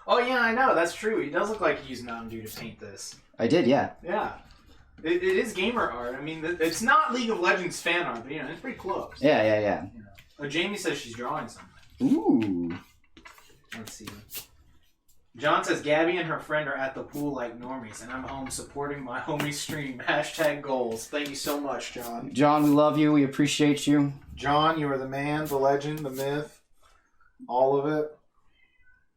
Oh yeah, I know. That's true. He does look like he used Mountain Dew to paint this. I did, yeah. Yeah. It is gamer art. I mean, it's not League of Legends fan art, but it's pretty close. Yeah. Jamie says she's drawing something. Ooh. Let's see. John says Gabby and her friend are at the pool like normies, and I'm home supporting my homie stream. # goals. Thank you so much, John. John, we love you. We appreciate you. John, you are the man, the legend, the myth, all of it.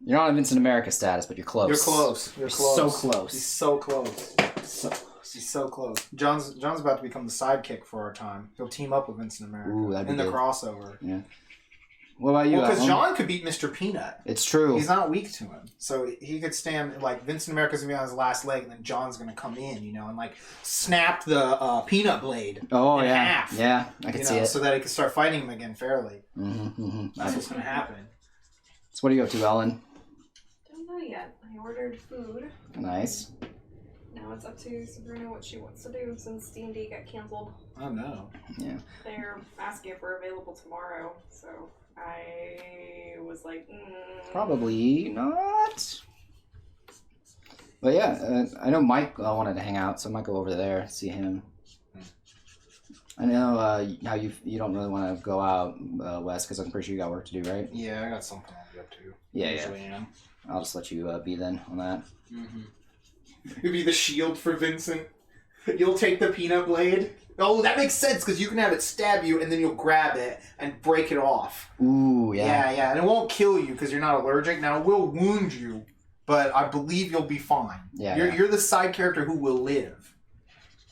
You're not in Vincent America status, but you're close. You're close. You're close. So close. He's so close. So close. He's so close. John's about to become the sidekick for our time. He'll team up with Vincent America. Ooh, that'd be in the good. crossover. Yeah. What about you? Well, because Alan? John could beat Mr. Peanut. It's true. He's not weak to him. So he could stand, like, Vincent America's going to be on his last leg, and then John's going to come in, and, like, snap the peanut blade in half. Yeah, I can see it. So that he can start fighting him again fairly. Mm-hmm. That's what's going to happen. So what are you up to, Ellen? Don't know yet. I ordered food. Nice. Now it's up to Sabrina what she wants to do since D&D got canceled. Oh, no. Yeah. They're asking if we're available tomorrow, so I was like, Probably not. But yeah, I know Mike wanted to hang out, so I might go over there, see him. I know how you don't really want to go out west because I'm pretty sure you got work to do, right? Yeah, I got something I'll be up to. Yeah, Usually am. I'll just let you be then on that. Mm-hmm. You'll be the shield for Vincent. You'll take the peanut blade. Oh, that makes sense because you can have it stab you and then you'll grab it and break it off. Ooh, yeah. Yeah, and it won't kill you because you're not allergic. Now, it will wound you, but I believe you'll be fine. Yeah, You're the side character who will live.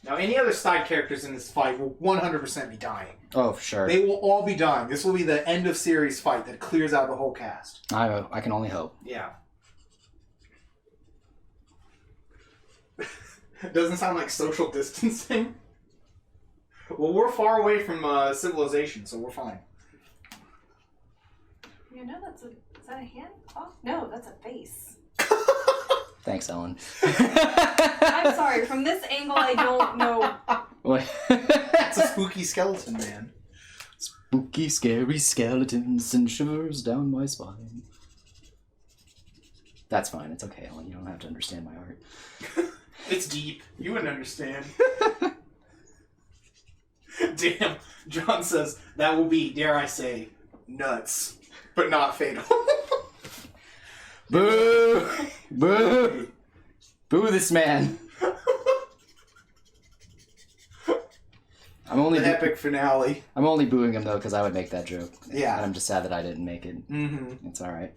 Now, any other side characters in this fight will 100% be dying. Oh, for sure. They will all be dying. This will be the end of series fight that clears out the whole cast. I can only hope. Yeah. Doesn't sound like social distancing. Well, we're far away from civilization, so we're fine. you know, is that a hand? Oh, no, that's a face. Thanks, Ellen. I'm sorry, from this angle I don't know. What? It's a spooky skeleton man. Spooky, scary skeletons and shivers down my spine. That's fine. It's okay, Ellen. You don't have to understand my art. It's deep. You wouldn't understand. Damn. John says, that will be, dare I say, nuts. But not fatal. Boo! Boo! Boo this man. I'm only An epic finale. I'm only booing him though because I would make that joke. Yeah. And I'm just sad that I didn't make it. Mm-hmm. It's all right.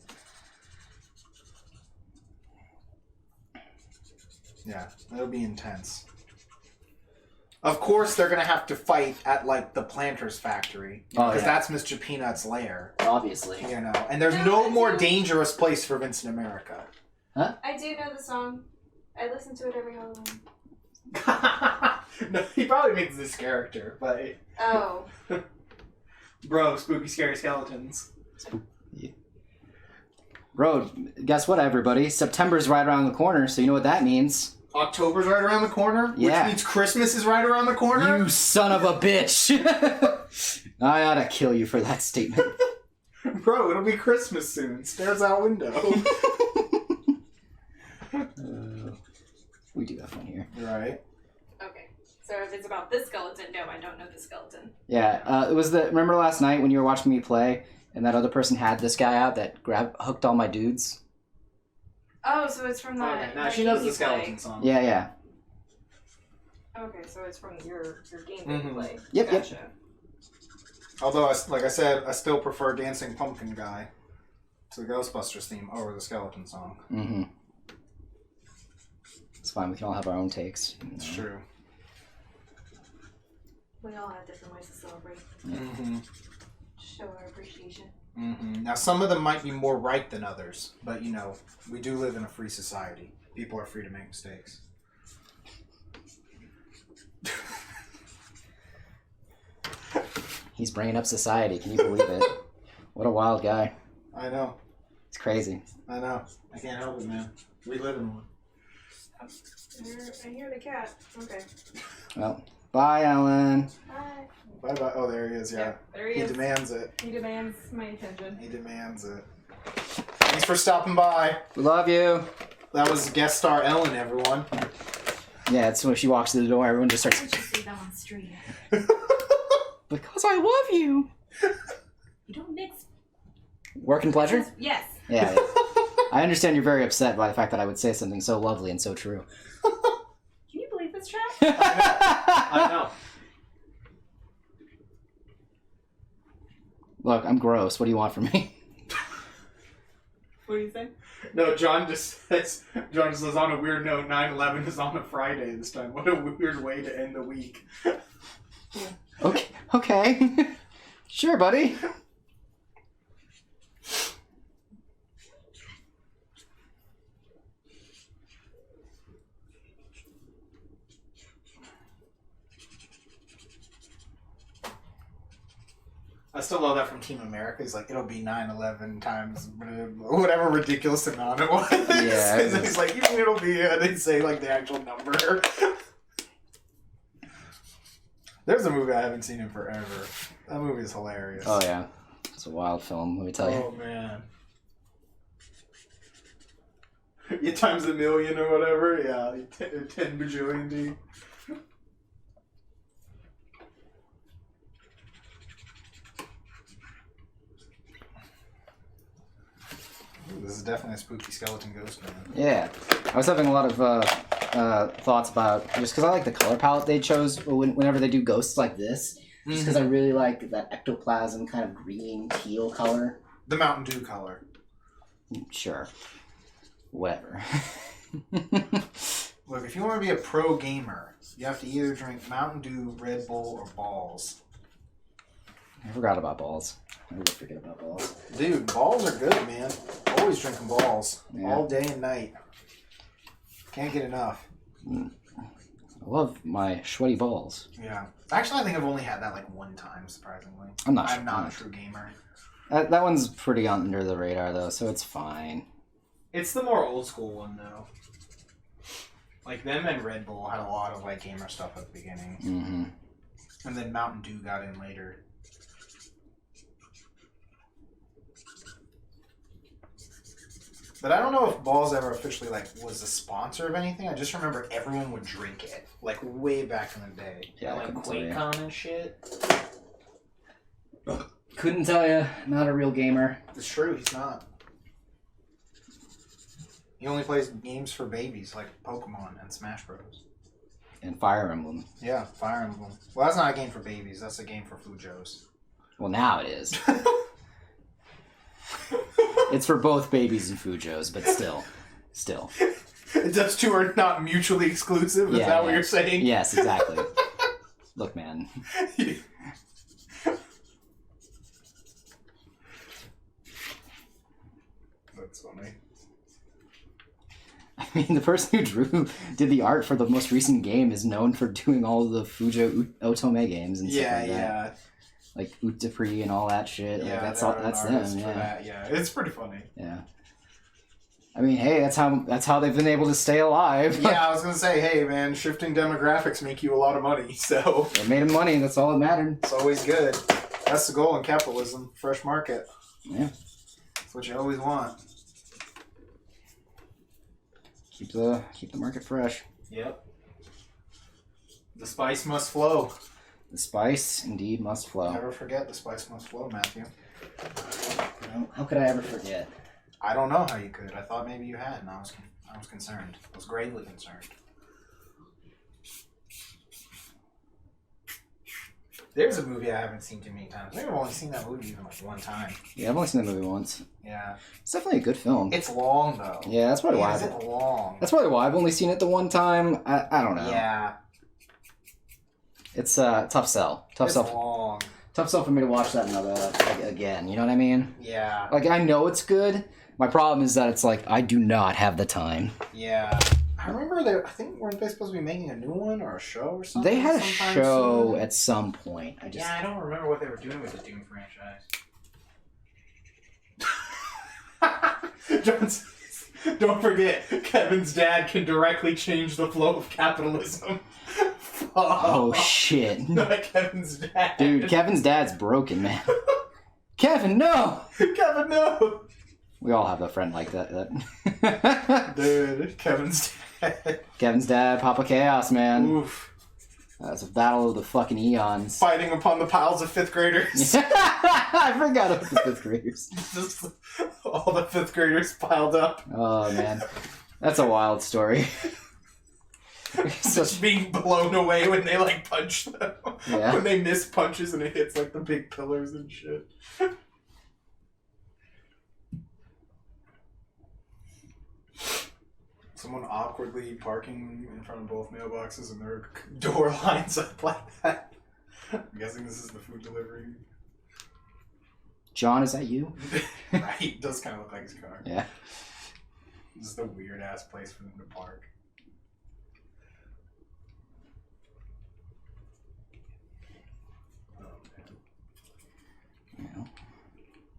Yeah, it'll be intense. Of course, they're gonna have to fight at like the Planters factory because that's Mr. Peanut's lair. Obviously. You know, and there's no more dangerous place for Vincent America. Huh? I do know the song. I listen to it every Halloween. No, he probably means this character, but Oh. bro, spooky, scary skeletons. Bro, guess what, everybody? September's right around the corner, so you know what that means. October's right around the corner, Yeah. which means Christmas is right around the corner. You son of a bitch! I ought to kill you for that statement. Bro, it'll be Christmas soon. Stares out window. We do have fun here. Right. Okay. So if it's about this skeleton, no, I don't know the skeleton. Yeah, it was the. Remember last night when you were watching me play, and that other person had this guy out that hooked all my dudes? Oh, so it's from that. Okay, now that she knows game the you play. skeleton song. Yeah. Okay, so it's from your game that you play. Yep, Gotcha. Although, like I said, I still prefer Dancing Pumpkin Guy to the Ghostbusters theme over the skeleton song. Mm-hmm. It's fine. We can all have our own takes. It's true. We all have different ways to celebrate. Mm-hmm. Show our appreciation. Mm-hmm. Now, some of them might be more right than others, but, you know, we do live in a free society. People are free to make mistakes. He's bringing up society. Can you believe it? What a wild guy. I know. It's crazy. I know. I can't help it, man. We live in one. I hear the cat. Okay. Well, bye, Alan. Bye. Bye-bye. Oh, there he is, yeah. Yep, there he He is. demands it. He demands my attention. He demands it. Thanks for stopping by. We love you. That was guest star Ellen, everyone. Yeah, it's when she walks through the door, everyone just starts... Why don't you say that on stream? Because I love you. You don't mix. Work and pleasure? Yes. Yeah. I understand you're very upset by the fact that I would say something so lovely and so true. Can you believe this, chat? I know. Look, I'm gross. What do you want from me? What do you say? No, John just says, on a weird note, 9/11 is on a Friday this time. What a weird way to end the week. Okay. Sure, buddy. I still love that from Team America. He's like, it'll be 9/11 times whatever ridiculous amount it was. Yeah. And he's like, you think it'll be, they say like the actual number. There's a movie I haven't seen in forever. That movie is hilarious. Oh, yeah. It's a wild film, let me tell you. Oh, man. You times a million or whatever? Yeah, 10 bajillion D. This is definitely a spooky skeleton ghost, man. Yeah. I was having a lot of thoughts about, just because I like the color palette they chose whenever they do ghosts like this. Just because I really like that ectoplasm kind of green teal color. The Mountain Dew color. Sure. Whatever. Look, if you want to be a pro gamer, you have to either drink Mountain Dew, Red Bull, or Balls. I forgot about balls. I would forget about balls. Dude, balls are good, man. Always drinking balls. Yeah. All day and night. Can't get enough. I love my sweaty balls. Yeah. Actually, I think I've only had that like one time, surprisingly. I'm not I'm not a true gamer. That one's pretty under the radar, though, so it's fine. It's the more old school one, though. Like, them and Red Bull had a lot of like gamer stuff at the beginning. Mm-hmm. And then Mountain Dew got in later. But I don't know if Balls ever officially like was a sponsor of anything. I just remember everyone would drink it, like way back in the day. Yeah, I like couldn't tell you. QuakeCon and shit. Couldn't tell you. Not a real gamer. It's true, he's not. He only plays games for babies like Pokemon and Smash Bros. And Fire Emblem. Yeah, Fire Emblem. Well, that's not a game for babies. That's a game for Fujos. Well, now it is. It's for both babies and Fujos, but still. Those two are not mutually exclusive? Is that what you're saying? Yes, exactly. Look, man. That's funny. I mean, the person who did the art for the most recent game is known for doing all the Fujo Otome games and stuff like that. Like Utapri and all that shit. Yeah, like, that's them. Yeah, it's pretty funny. Yeah. I mean, hey, that's how they've been able to stay alive. Yeah, I was gonna say, hey man, shifting demographics make you a lot of money, so They made them money, that's all that mattered. it's always good. That's the goal in capitalism. Fresh market. Yeah. That's what you always want. Keep the market fresh. Yep. The spice must flow. The spice indeed must flow. Never forget the spice must flow, Matthew. No, how could I ever forget? I don't know how you could. I thought maybe you had, and I was concerned. I was gravely concerned. There's a movie I haven't seen too many times. I think I've only seen that movie even like one time. Yeah, I've only seen the movie once. Yeah. It's definitely a good film. It's long though. Yeah, that's probably why. Is it long? That's probably why I've only seen it the one time. I don't know. Yeah. It's tough sell. It's long. Tough sell for me to watch that again. You know what I mean? Yeah. Like, I know it's good. My problem is that it's like I do not have the time. Yeah. I remember weren't they supposed to be making a new one or a show or something? They had a show at some point. Yeah, I don't remember what they were doing with the Doom franchise. Don't forget, Kevin's dad can directly change the flow of capitalism. Oh shit. Not Kevin's dad. Dude, Kevin's dad's broken, man. Kevin, no! Kevin, no! We all have a friend like that. Dude, Kevin's dad. Kevin's dad, Papa Chaos, man. Oof. It's a battle of the fucking eons. Fighting upon the piles of 5th graders. I forgot about the 5th graders. Just all the 5th graders piled up. Oh, man. That's a wild story. Just being blown away when they like punch them. Yeah. When they miss punches and it hits like the big pillars and shit. Someone awkwardly parking in front of both mailboxes and their door lines up like that. I'm guessing this is the food delivery. John, is that you? Right, it does kind of look like his car. Yeah. This is the weird ass place for them to park. Oh man. Yeah.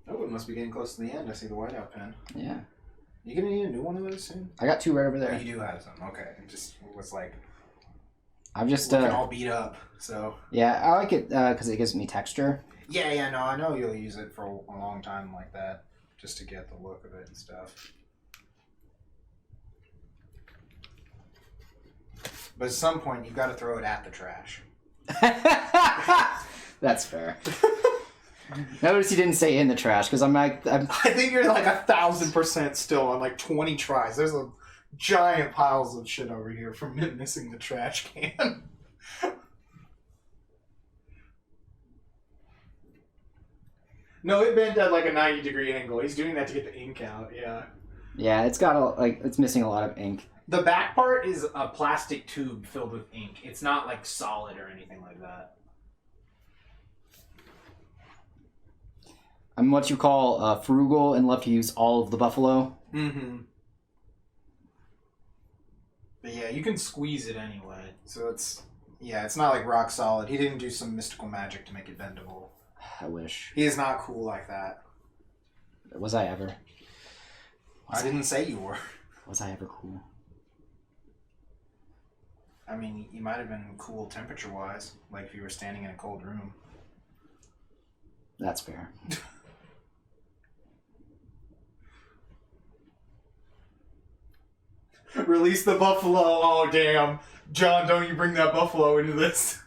Oh, it must be getting close to the end. I see the whiteout pen. Yeah. You gonna need a new one of those soon? I got 2 right over Oh, there. you do have some. Okay. It just was like I've just looking all beat up. So yeah, I like it because it gives me texture. yeah, no, I know you'll use it for a long time like that, just to get the look of it and stuff. But at some point, you've got to throw it at the trash. That's fair. Notice you didn't say in the trash because I think you're like 1,000% still on like 20 tries. There's a giant piles of shit over here from missing the trash can. No, it bent at like a 90-degree angle. He's doing that to get the ink out. Yeah. Yeah, it's got it's missing a lot of ink. The back part is a plastic tube filled with ink. It's not like solid or anything like that. I'm what you call frugal and love to use all of the buffalo. Mm-hmm. But yeah, you can squeeze it anyway. So it's not like rock solid. He didn't do some mystical magic to make it bendable. I wish. He is not cool like that. Was I ever? I didn't say you were. Was I ever cool? I mean, you might have been cool temperature-wise, like if you were standing in a cold room. That's fair. Release the buffalo. Oh, damn. John, don't you bring that buffalo into this.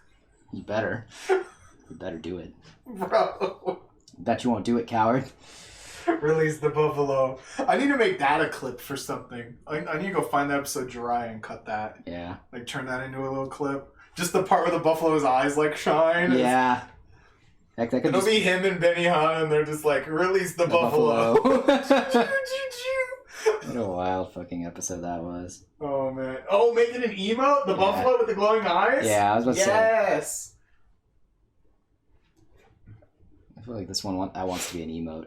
You better. You better do it. Bro. Bet you won't do it, coward. Release the buffalo. I need to make that a clip for something. I need to go find the episode Jiraiya and cut that. Yeah. Like turn that into a little clip. Just the part where the buffalo's eyes like shine. Yeah. Heck, that could It'll be him and Benihana, and they're just like, release the buffalo. What a wild fucking episode that was. Oh man. Oh, make it an emote? The buffalo with the glowing eyes? Yeah, I was about to say. Yes. I feel like this one that wants to be an emote.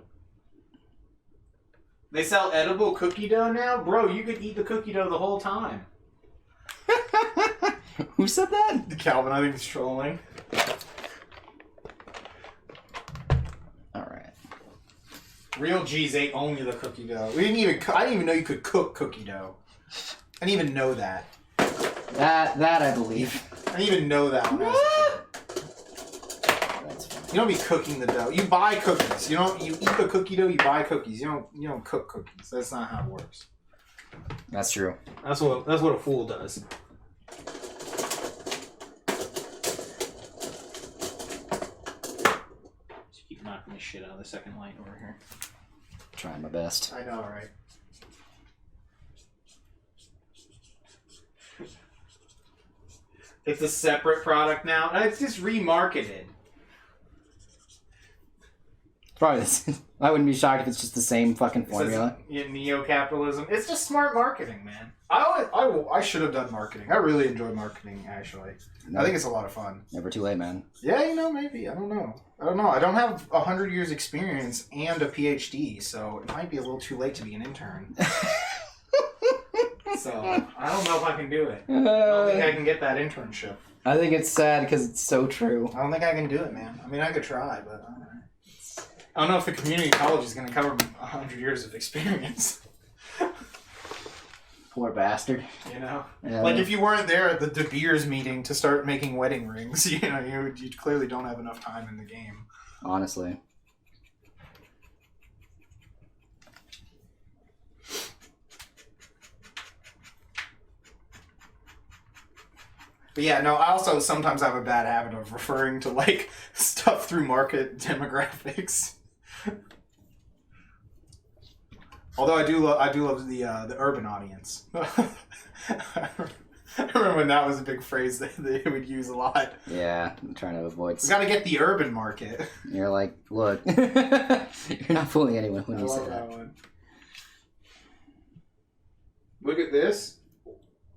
They sell edible cookie dough now? Bro, you could eat the cookie dough the whole time. Who said that? Calvin, I think he's trolling. Alright. Real G's ate only the cookie dough. I didn't even know you could cook cookie dough. I didn't even know that. That I believe. I didn't even know that when I was a kid. That's funny. You don't be cooking the dough. You buy cookies. You eat the cookie dough, you buy cookies. You don't cook cookies. That's not how it works. That's true. That's what a fool does. Just keep knocking the shit out of the second light over here. Trying my best. I know, right? It's a separate product now. It's just remarketed. Probably this. I wouldn't be shocked if it's just the same fucking formula. Neo-capitalism. It's just smart marketing, man. I should have done marketing. I really enjoy marketing, actually. I think it's a lot of fun. Never too late, man. Yeah, maybe. I don't know. I don't have 100 years experience and a PhD, so it might be a little too late to be an intern. So, I don't know if I can do it. I don't think I can get that internship. I think it's sad because it's so true. I don't think I can do it, man. I mean, I could try, but I don't know if the community college is going to cover 100 years of experience. Poor bastard. You know? Like, if you weren't there at the De Beers meeting to start making wedding rings, you clearly don't have enough time in the game. Honestly. But yeah, no, I also sometimes have a bad habit of referring to, like, stuff through market demographics. Although I do love the urban audience. I remember when that was a big phrase that they would use a lot. Yeah, I'm trying to avoid. We got to get the urban market. You're like, look, you're not fooling anyone when you say that. One. Look at this.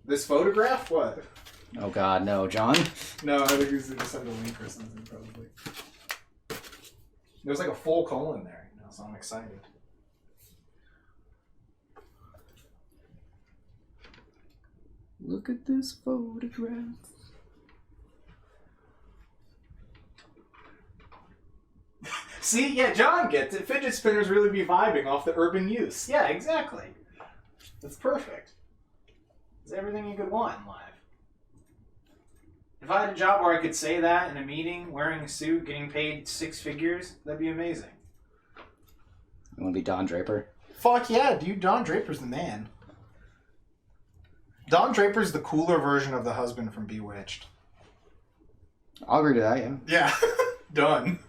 This photograph. What? Oh God, no, John. No, I think he was going to send a link or something, probably. There's like a full colon there, so I'm excited. Look at this photograph. See, yeah, John gets it. Fidget spinners really be vibing off the urban use. Yeah, exactly. That's perfect. It's everything you could want in life. If I had a job where I could say that in a meeting, wearing a suit, getting paid 6 figures, that'd be amazing. You want to be Don Draper? Fuck yeah, dude. Don Draper's the man. Don Draper's the cooler version of the husband from Bewitched. I'll agree to that, yeah. Yeah. Done.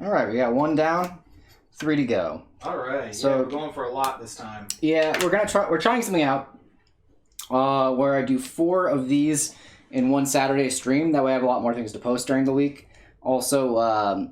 Alright, we got 1 down, 3 to go. Alright, so, yeah, we're going for a lot this time. Yeah, we're trying something out where I do 4 of these in one Saturday stream. That way I have a lot more things to post during the week. Also,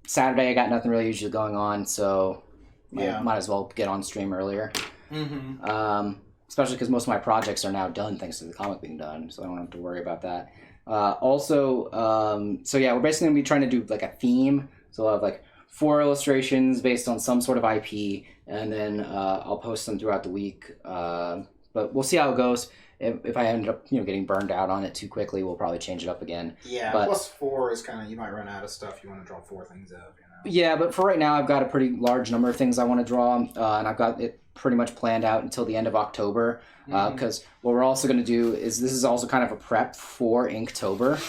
Saturday I got nothing really usually going on, so might as well get on stream earlier. Mm-hmm. Especially because most of my projects are now done thanks to the comic being done, so I don't have to worry about that. So yeah, we're basically going to be trying to do like a theme. So I'll have like 4 illustrations based on some sort of IP, and then I'll post them throughout the week. But we'll see how it goes. If I end up, getting burned out on it too quickly, we'll probably change it up again. Yeah, but plus 4 is kind of, you might run out of stuff you want to draw 4 things of, Yeah, but for right now, I've got a pretty large number of things I want to draw, and I've got it pretty much planned out until the end of October. Because what we're also going to do is this is also kind of a prep for Inktober,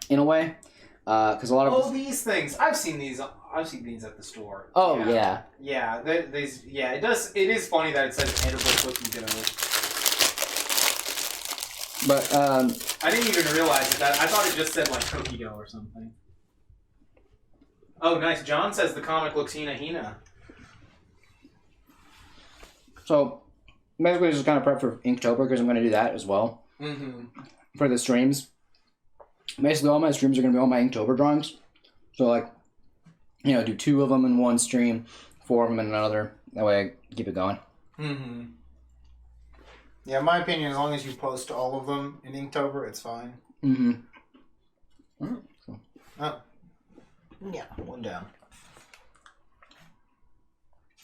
in a way. Because a lot of these things I've seen these at the store. Oh yeah. Yeah, it is funny that it says edible cookie dough. But I didn't even realize that. I thought it just said like cookie dough or something. Oh, nice. John says the comic looks Hina. So, basically just kind of prep for Inktober because I'm going to do that as well. Mm-hmm. For the streams. Basically, all my streams are going to be all my Inktober drawings. So, like, you know, do 2 of them in one stream, 4 of them in another. That way I keep it going. Mm-hmm. Yeah, in my opinion, as long as you post all of them in Inktober, it's fine. Mm-hmm. All right. Cool. Oh. Yeah, 1 down.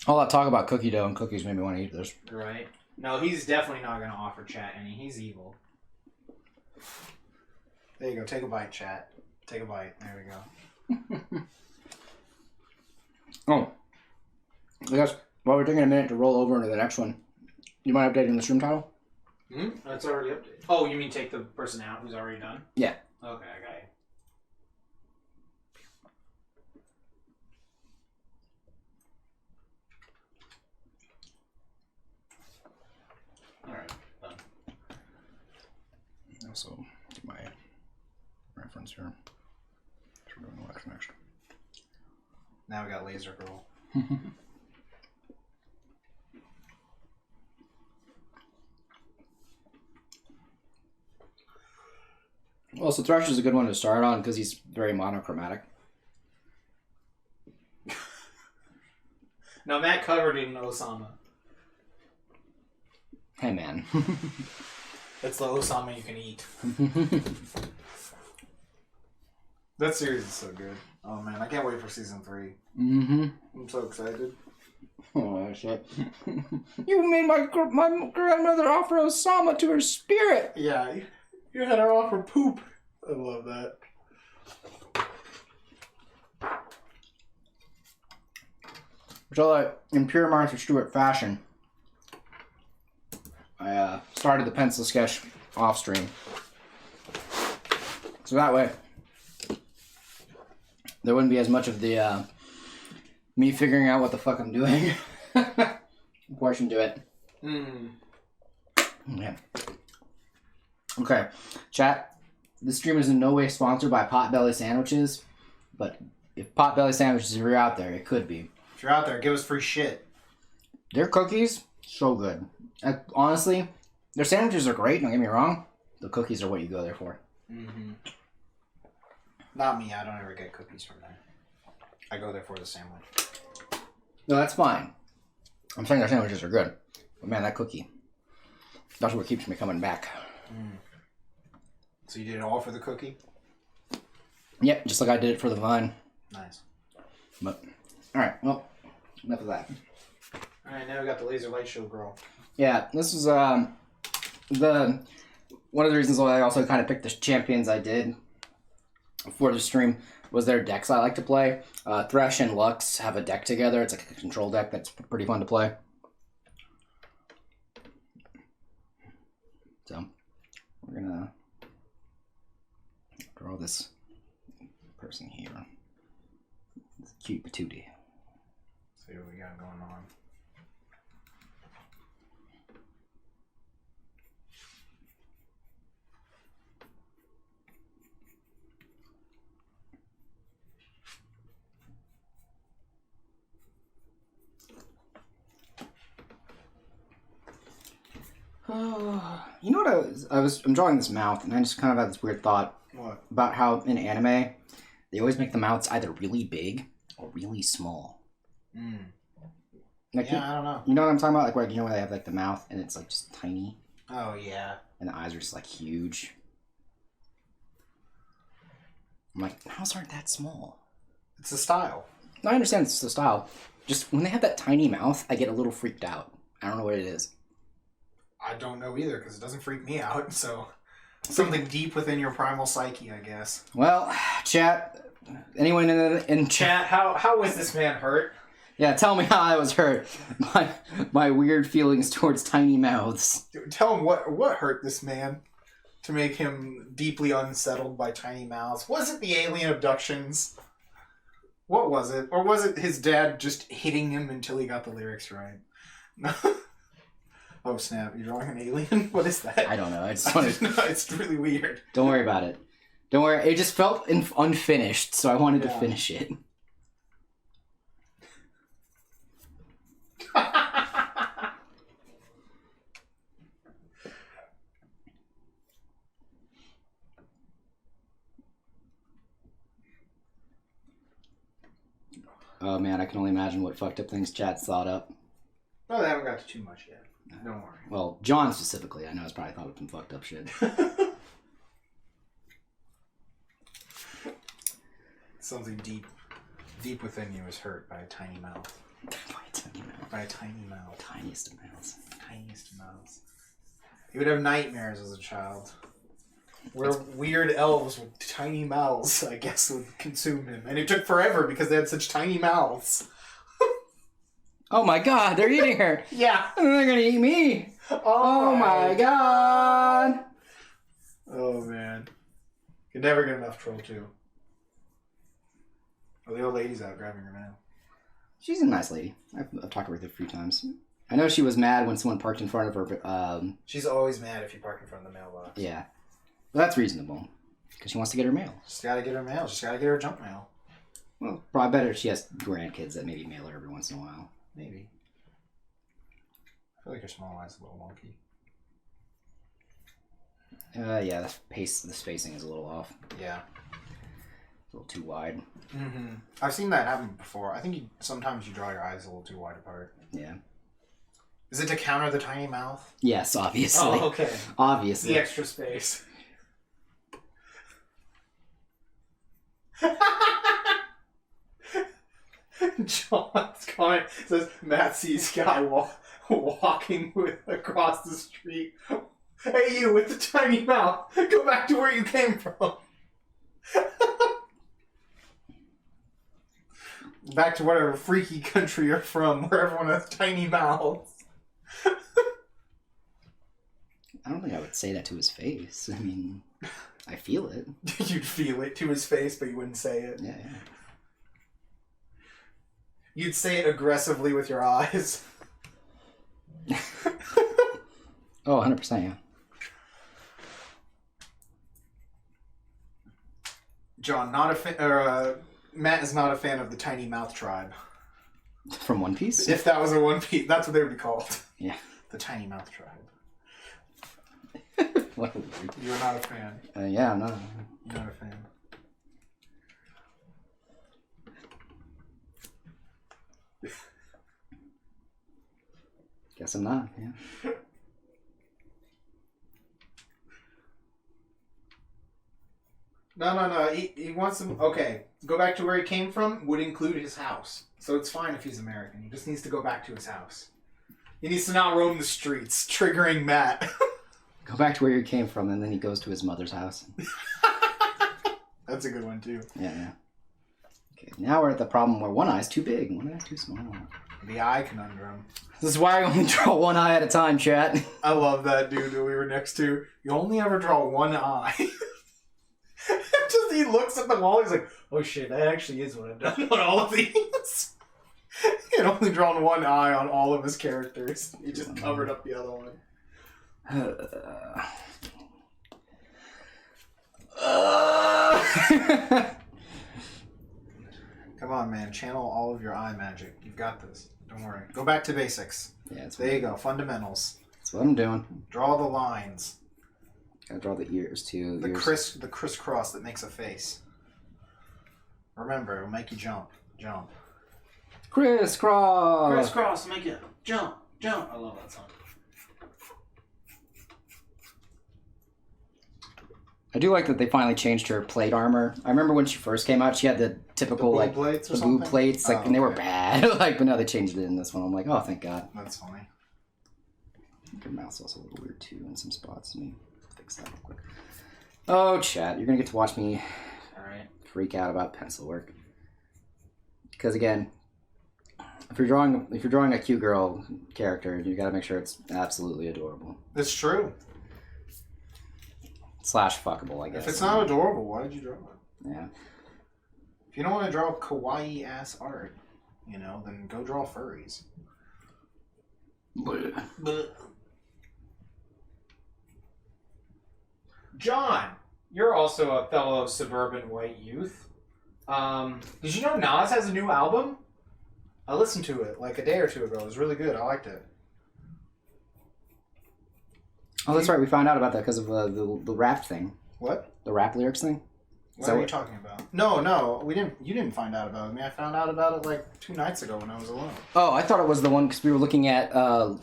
All that talk about cookie dough and cookies made me want to eat this. Right. No, he's definitely not going to offer chat any. He's evil. There you go. Take a bite, chat. Take a bite. There we go. Oh. I guess while we're taking a minute to roll over into the next one, you mind updating the stream title? That's already updated. Oh, you mean take the person out who's already done? Yeah. Okay, I got you. Alright, done. Also, get my reference here. So we're doing Lux next. Now we got Laser Girl. Well, so Thresh is a good one to start on because he's very monochromatic. Now Matt covered in Osama. Hey, man. It's the Osama you can eat. That series is so good. Oh man, I can't wait for season 3. Mm-hmm. I'm so excited. Oh, shit. You made my grandmother offer Osama to her spirit. Yeah, you had her offer poop. I love that. So, in pure Martha Stewart fashion, I started the pencil sketch off stream. So that way, there wouldn't be as much of the me figuring out what the fuck I'm doing portion to it. Yeah. Okay, chat. This stream is in no way sponsored by Potbelly Sandwiches, but if Potbelly Sandwiches are out there, it could be. If you're out there, give us free shit. Their cookies, so good. Honestly, their sandwiches are great, don't get me wrong. The cookies are what you go there for. Mm-hmm. Not me, I don't ever get cookies from there. I go there for the sandwich. No, that's fine. I'm saying their sandwiches are good. But man, that cookie, that's what keeps me coming back. So you did it all for the cookie? Yep, just like I did it for the vine. Nice. But, alright, well, enough of that. Alright, now we got the Laser Light Show girl. Yeah, this is one of the reasons why I also kind of picked the champions I did for the stream was their decks I like to play. Thresh and Lux have a deck together. It's like a control deck that's pretty fun to play. So, we're gonna draw this person here. It's cute patootie. See what we got going on. You know what I'm drawing this mouth, and I just kind of had this weird thought. What? About how in anime, they always make the mouths either really big or really small. Like, yeah, I don't know. You know what I'm talking about? Like, where, you know, where they have like the mouth and it's like just tiny? Oh, yeah. And the eyes are just like huge. I'm like, how's aren't that small? It's the style. No, I understand it's the style. Just when they have that tiny mouth, I get a little freaked out. I don't know what it is. I don't know either, because it doesn't freak me out, so... Something deep within your primal psyche, I guess. Well, chat, anyone in Chat, how was this man hurt? Yeah, tell me how I was hurt by my weird feelings towards tiny mouths. Tell him what hurt this man to make him deeply unsettled by tiny mouths. Was it the alien abductions? What was it? Or was it his dad just hitting him until he got the lyrics right? Oh snap, you're drawing an alien? What is that? I don't know. I just wanted... It's really weird. Don't worry about it. Don't worry. It just felt unfinished, so I wanted to finish it. Oh man, I can only imagine what fucked up things chat's thought up. No, they haven't got to too much yet. Don't worry. Well, John specifically, I know has probably thought of some fucked up shit. Something deep within you is hurt by a tiny mouth. By a tiny mouth. Tiniest of mouths. Tiniest mouths. He would have nightmares as a child. Where weird elves with tiny mouths, I guess, would consume him. And it took forever because they had such tiny mouths. Oh my god, they're eating her! Yeah! They're gonna eat me! Oh my god! Oh man. Could never get enough Troll 2. Oh, the old lady's out grabbing her mail. She's a nice lady. I've talked with her a few times. I know she was mad when someone parked in front of her. She's always mad if you park in front of the mailbox. Yeah. Well, that's reasonable. Because she wants to get her mail. She's gotta get her mail. She's gotta get her junk mail. Well, probably better if she has grandkids that maybe mail her every once in a while. Maybe. I feel like your small eye's a little wonky. Yeah, the spacing is a little off. Yeah. A little too wide. Mm-hmm. I've seen that happen before. I think sometimes you draw your eyes a little too wide apart. Yeah. Is it to counter the tiny mouth? Yes, obviously. Oh, okay. Obviously. The extra space. John's comment says Matt sees guy walking across the street. Hey, you with the tiny mouth, go back to where you came from. Back to whatever freaky country you're from, where everyone has tiny mouths. I don't think I would say that to his face. I mean, I feel it. You'd feel it to his face, but you wouldn't say it. Yeah. You'd say it aggressively with your eyes. Oh, 100%, yeah. John, Matt is not a fan of the tiny mouth tribe. From One Piece? If that was a One Piece, that's what they would be called. Yeah. The tiny mouth tribe. What a weird. You're not a fan. Yeah, I'm not. You're not a fan. Guess I'm not, yeah. No. He wants him. Okay, go back to where he came from would include his house. So it's fine if he's American. He just needs to go back to his house. He needs to not roam the streets, triggering Matt. Go back to where you came from, and then he goes to his mother's house. That's a good one, too. Yeah. Okay, now we're at the problem where one eye's too big and one eye's too small. The eye conundrum. This is why I only draw one eye at a time, chat. I love that dude that we were next to. You only ever draw one eye. Just he looks at the wall, he's like, oh shit, that actually is what I've done on all of these. He had only drawn one eye on all of his characters. He just covered up the other one. Come on, man. Channel all of your eye magic. You've got this. Don't worry. Go back to basics. Yeah, there you go. Fundamentals. That's what I'm doing. Draw the lines. Gotta draw the ears too. The crisscross that makes a face. Remember, it'll make you jump. Jump. Crisscross! Crisscross, make it jump. Jump. I love that song. I do like that they finally changed her plate armor. I remember when she first came out, she had the typical the boob plates, like, and they were bad. But now they changed it in this one. I'm like, oh, thank God. That's funny. Her mouth's also a little weird too in some spots. Let me fix that real quick. Oh, chat, you're gonna get to watch me freak out about pencil work. Because again, if you're drawing a cute girl character, you gotta make sure it's absolutely adorable. It's true. / fuckable, I guess. If it's not adorable, why did you draw it? Yeah. If you don't want to draw kawaii ass art, then go draw furries. But John, you're also a fellow suburban white youth. Did you know Nas has a new album? I listened to it like a day or two ago. It was really good. I liked it. Oh, that's right. We found out about that because of the rap thing. What? The rap lyrics thing. What are you talking about? No, we didn't. You didn't find out about me. I found out about it like 2 nights ago when I was alone. Oh, I thought it was the one because we were looking at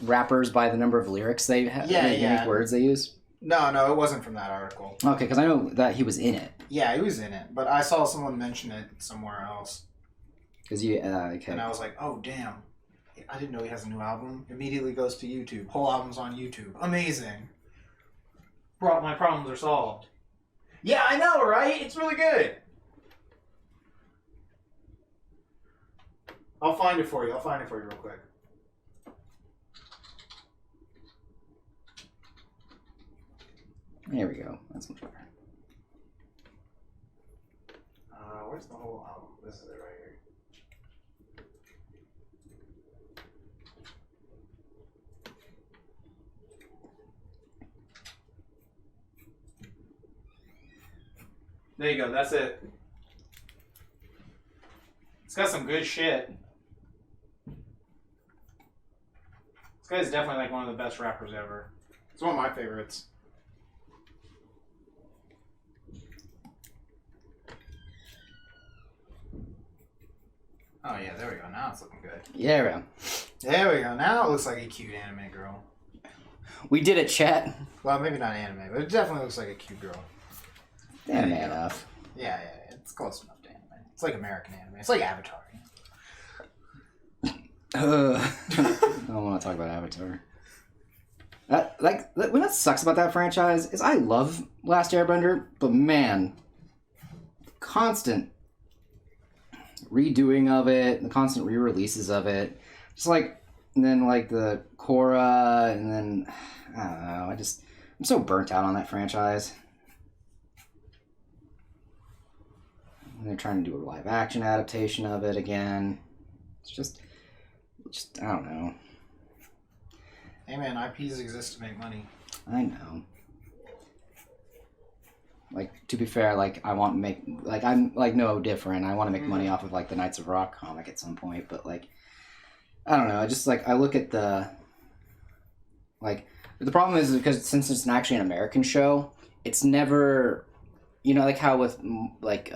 rappers by the number of lyrics they have. Yeah. Unique words they use. No, it wasn't from that article. Okay, because I know that he was in it. Yeah, he was in it, but I saw someone mention it somewhere else. Because you, okay. And I was like, oh damn, I didn't know he has a new album. Immediately goes to YouTube. Whole album's on YouTube. Amazing. My problems are solved. Yeah, I know, right? It's really good. I'll find it for you. Real quick. There we go. That's much better. Where's the whole album? This is it right here. There you go. That's it. It's got some good shit. This guy's definitely like one of the best rappers ever. It's one of my favorites. Oh yeah, there we go. Now it's looking good. Yeah, we go. There we go. Now it looks like a cute anime girl. We did it, chat. Well, maybe not anime, but it definitely looks like a cute girl. Anime enough. Yeah. It's close enough to anime. It's like American anime. It's like Avatar. I don't want to talk about Avatar. What sucks about that franchise is I love Last Airbender, but man, constant redoing of it, the constant re-releases of it, just like, and then like the Korra, and then I don't know. I'm so burnt out on that franchise. And they're trying to do a live action adaptation of it again. It's just I don't know. Hey man, IPs exist to make money. I know. Like, to be fair, like, I want to make, like, I'm, like, no different. I want to make money off of, like, the Knights of Rock comic at some point, but, like, I don't know. I just, like, I look at the, like, the problem is because since it's actually an American show, it's never, you know, like how with, like,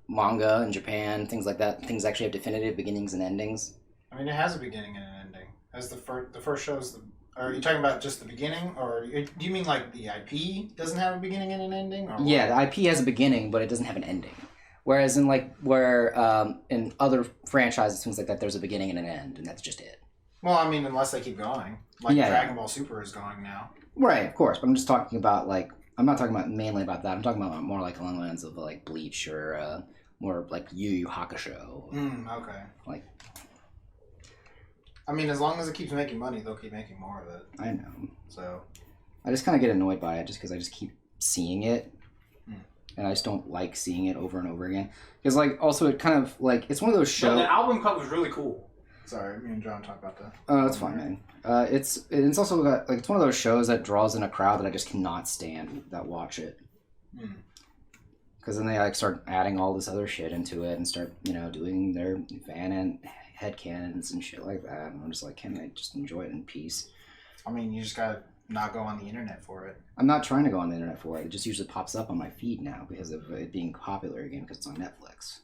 manga in Japan, things like that, things actually have definitive beginnings and endings. I mean, it has a beginning and an ending. As the first show's are you talking about just the beginning, or do you mean like the IP doesn't have a beginning and an ending? Or yeah, the IP has a beginning, but it doesn't have an ending. Whereas in like in other franchises, things like that, there's a beginning and an end, and that's just it. Well, I mean, unless they keep going, like Dragon Ball Super is going now. Right, of course, but I'm just talking about like I'm not talking about mainly about that. I'm talking about more like along the lines of like Bleach or more like Yu Yu Hakusho. Okay. Like. I mean, as long as it keeps making money, they'll keep making more of it. I know. So, I just kind of get annoyed by it just because I just keep seeing it. And I just don't like seeing it over and over again. Because, like, also it kind of, like, it's one of those shows... the album cover is really cool. Sorry, me and John talked about that. Oh, that's fine, man. It's also got, like, it's one of those shows that draws in a crowd that I just cannot stand that watch it. Because then they, like, start adding all this other shit into it and start, you know, doing their fan and headcanons and shit like that. And I'm just like, can I just enjoy it in peace? I mean, you just gotta not go on the internet for it. I'm not trying to go on the internet for it. It just usually pops up on my feed now because of it being popular again because it's on Netflix.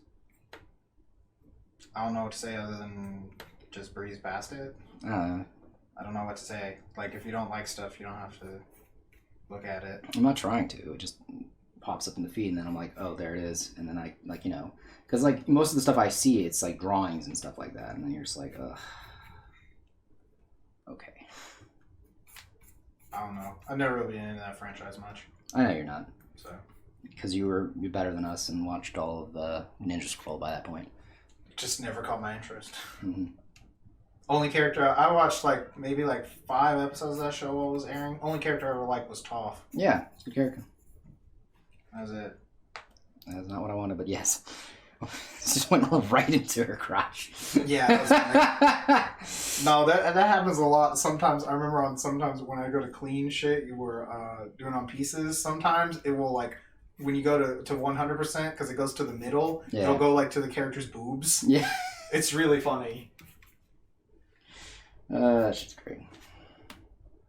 I don't know what to say other than just breeze past it. I don't know what to say. Like, if you don't like stuff, you don't have to look at it. I'm not trying to. It just pops up in the feed and then I'm like, oh, there it is. And then I, like, you know, because, like, most of the stuff I see, it's, like, drawings and stuff like that. And then you're just like, ugh. Okay. I don't know. I've never really been into that franchise much. I know you're not. So. Because you're better than us and watched all of the Ninja Scroll by that point. Just never caught my interest. Mm-hmm. Only character I watched maybe 5 episodes of that show while it was airing. Only character I ever liked was Toph. Yeah, it's a good character. That was it. That's not what I wanted, but yes. Just went right into her crotch. Yeah. No, that happens a lot. Sometimes I remember sometimes when I go to clean shit, you were doing on pieces. Sometimes it will when you go to 100% because it goes to the middle. Yeah. It'll go to the character's boobs. Yeah. It's really funny. That shit's great.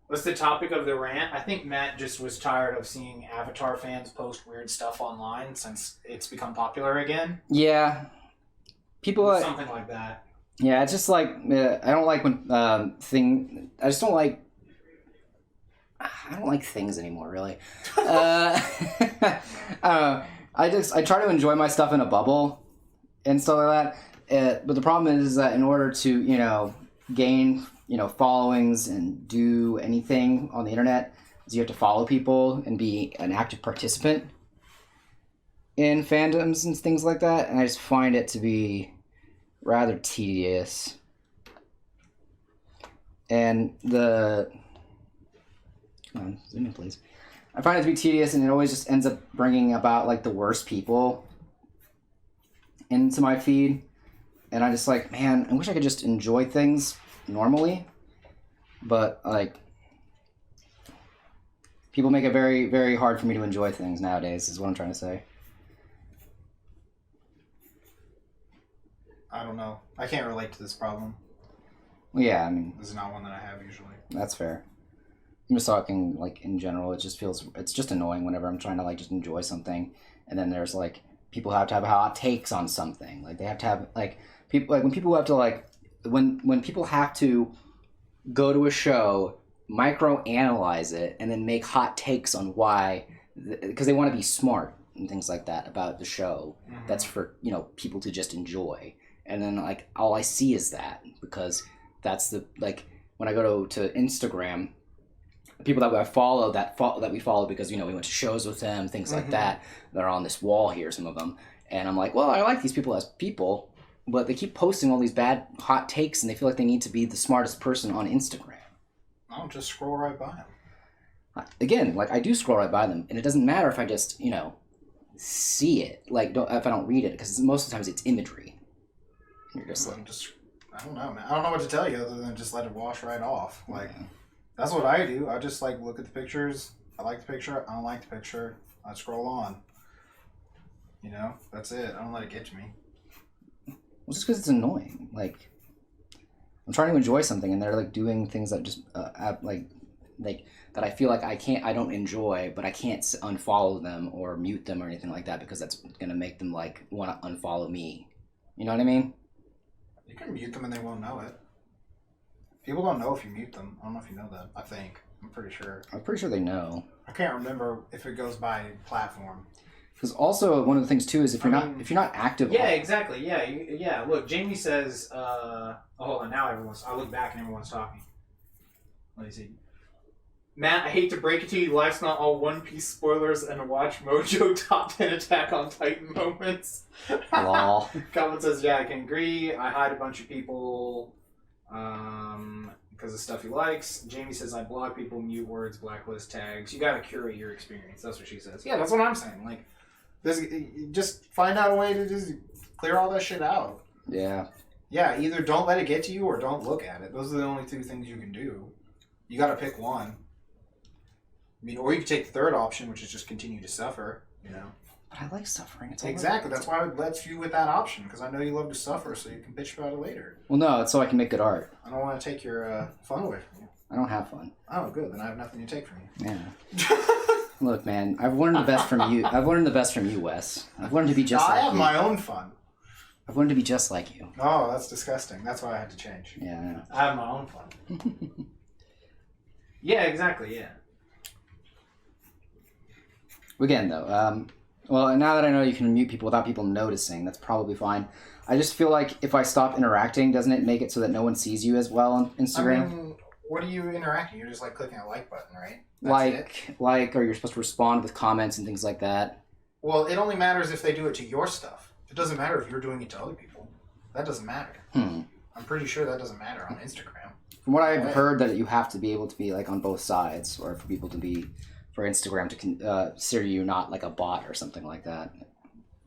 What's the topic of the rant? I think Matt just was tired of seeing Avatar fans post weird stuff online since it's become popular again. Yeah. People something like that. Yeah, it's just like I don't like when I just don't like. I don't like things anymore, really. I try to enjoy my stuff in a bubble and stuff like that. But the problem is that in order to gain followings and do anything on the internet, is you have to follow people and be an active participant in fandoms and things like that. And I just find it to be rather tedious. And come on, zoom in, please. I find it to be tedious, and it always just ends up bringing about like the worst people into my feed. And I just like, man, I wish I could just enjoy things normally, but like people make it very, very hard for me to enjoy things nowadays. Is what I'm trying to say. I don't know. I can't relate to this problem. Well, yeah, I mean, this is not one that I have usually. That's fair. I'm just talking like in general. It's just annoying whenever I'm trying to like just enjoy something, and then there's like people have to have hot takes on something. Like they have to have like people like when people have to like when people have to go to a show, micro-analyze it, and then make hot takes on why, because they want to be smart and things like that about the show. Mm-hmm. That's for people to just enjoy, and then like all I see is that, because that's the like when I go to Instagram. People that I follow that we follow because we went to shows with them, things like that. They're on this wall here, some of them, and I'm like, well, I like these people as people, but they keep posting all these bad hot takes, and they feel like they need to be the smartest person on Instagram. I'll just scroll right by them. Again, like I do scroll right by them, and it doesn't matter if I just see it, like if I don't read it, because most of the times it's imagery. And you're just like, I don't know, man. I don't know what to tell you other than just let it wash right off. Like. Yeah. That's what I do. I just like look at the pictures. I like the picture. I don't like the picture. I scroll on. That's it. I don't let it get to me. Well, just because it's annoying. Like, I'm trying to enjoy something, and they're like doing things that just like that I feel like I don't enjoy, but I can't unfollow them or mute them or anything like that because that's gonna make them like want to unfollow me. You know what I mean? You can mute them and they won't know it. People don't know if you mute them. I don't know if you know that. I think. I'm pretty sure. I'm pretty sure they know. I can't remember if it goes by platform. Because also one of the things too is if you're not active. Yeah, exactly. Yeah. Look, Jamie says. Hold on. Now I look back and everyone's talking. Let me see. Matt, I hate to break it to you, life's not all One Piece spoilers and watch Mojo top 10 Attack on Titan moments. Lol. Calvin says, yeah, I can agree. I hide a bunch of people. Because of stuff he likes. Jamie says, I block people, mute words, blacklist tags. You gotta curate your experience. That's what she says. Yeah, that's what I'm saying. Like, just find out a way to just clear all that shit out. Yeah. Yeah, either don't let it get to you or don't look at it. Those are the only two things you can do. You gotta pick one. I mean, or you can take the third option, which is just continue to suffer, But I like suffering. Exactly. That's why I let you with that option, because I know you love to suffer, so you can bitch about it later. Well, no, it's so I can make good art. I don't want to take your fun away from you. I don't have fun. Oh, good. Then I have nothing to take from you. Yeah. Look, man, I've learned the best from you. I've learned the best from you, Wes. I've learned to be just like you. I have my own fun. I've learned to be just like you. Oh, that's disgusting. That's why I had to change. Yeah, I know. I have my own fun. Yeah, exactly, yeah. Again, though, well, now that I know you can mute people without people noticing, that's probably fine. I just feel like if I stop interacting, doesn't it make it so that no one sees you as well on Instagram? I mean, what are you interacting? You're just like clicking a like button, right? Or you're supposed to respond with comments and things like that. Well, it only matters if they do it to your stuff. It doesn't matter if you're doing it to other people. That doesn't matter. I'm pretty sure that doesn't matter on Instagram. From what I've heard, that you have to be able to be like on both sides, or for people to be, for Instagram to consider you not like a bot or something like that.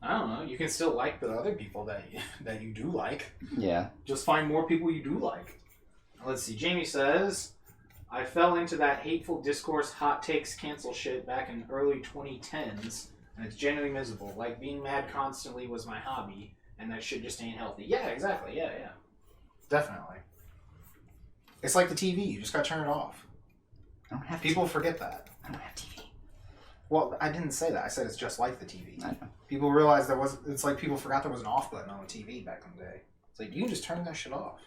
I don't know. You can still like the other people that you do like. Yeah. Just find more people you do like. Let's see. Jamie says, I fell into that hateful discourse, hot takes, cancel shit back in early 2010s, and it's genuinely miserable. Like, being mad constantly was my hobby, and that shit just ain't healthy. Yeah, exactly. Yeah. Definitely. It's like the TV. You just gotta turn it off. don't have People forget that. I don't have TV. Well, I didn't say that. I said it's just like the TV. I know. People realize it's like people forgot there was an off button on the TV back in the day. It's like, you can just turn that shit off.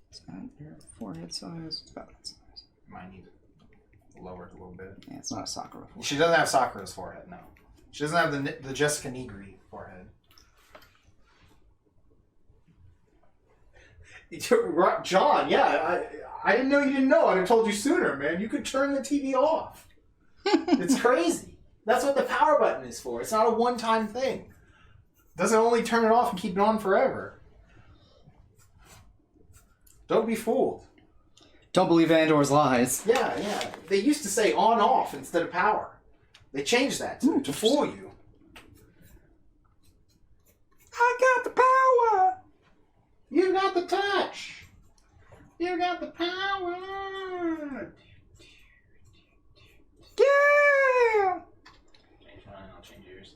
It's not your forehead size. It's about that size. Might need it lowered a little bit. Yeah, it's not a Sakura forehead. She doesn't have Sakura's forehead, no. She doesn't have the Jessica Nigri forehead. John, yeah, I didn't know you didn't know. I'd have told you sooner, man. You could turn the TV off. It's crazy. That's what the power button is for. It's not a one-time thing. It doesn't only turn it off and keep it on forever. Don't be fooled. Don't believe Andor's lies. Yeah. They used to say on-off instead of power. They changed that to fool you. I got the power. You got the touch. You got the power. Yeah. Change mine, I'll change yours.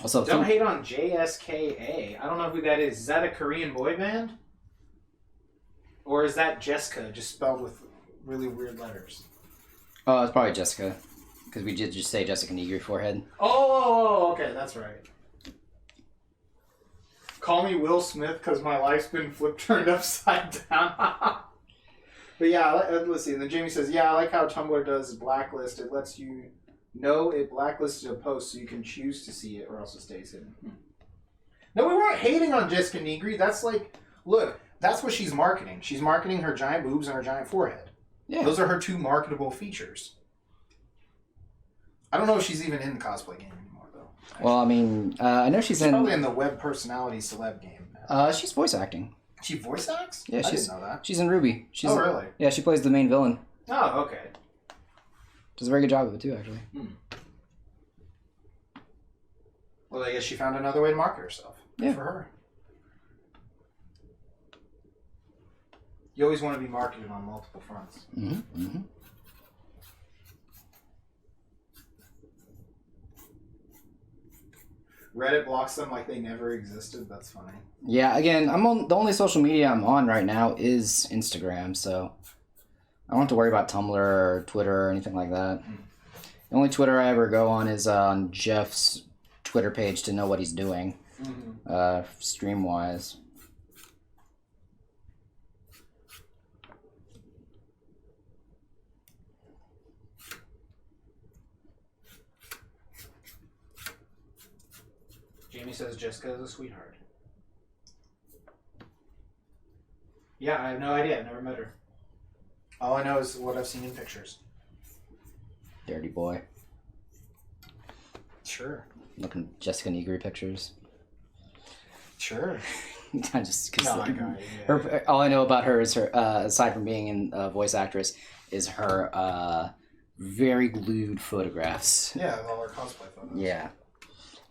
Also, don't hate on JSKA. I don't know who that is. Is that a Korean boy band? Or is that Jessica, just spelled with really weird letters? Oh, it's probably Jessica. Because we did just say Jessica Nigri forehead. Oh, okay, that's right. Call me Will Smith because my life's been turned upside down. But yeah, let's see. And then Jamie says, yeah, I like how Tumblr does blacklist. It lets you know it blacklisted a post so you can choose to see it or else it stays hidden. No, we weren't hating on Jessica Nigri. That's like, look, that's what she's marketing. She's marketing her giant boobs and her giant forehead. Yeah. Those are her two marketable features. I don't know if she's even in the cosplay game anymore, though. Actually. Well, I mean, I know she's probably in the web personality celeb game now. She's voice acting. She voice acts? Yeah, I didn't know that. She's in Ruby. Really? Yeah, she plays the main villain. Oh, okay. Does a very good job of it, too, actually. Well, I guess she found another way to market herself. Good for her. You always want to be marketed on multiple fronts. Reddit blocks them like they never existed. That's funny. Yeah, again, the only social media I'm on right now is Instagram, so I don't have to worry about Tumblr or Twitter or anything like that. The only Twitter I ever go on is on Jeff's Twitter page to know what he's doing, stream-wise. Jamie says Jessica is a sweetheart. Yeah, I have no idea. I've never met her. All I know is what I've seen in pictures. Dirty boy. Sure. Looking at Jessica Nigri pictures. Sure. Just because all I know about her is her, aside from being a voice actress, is her very lewd photographs. Yeah, all her cosplay photos. Yeah.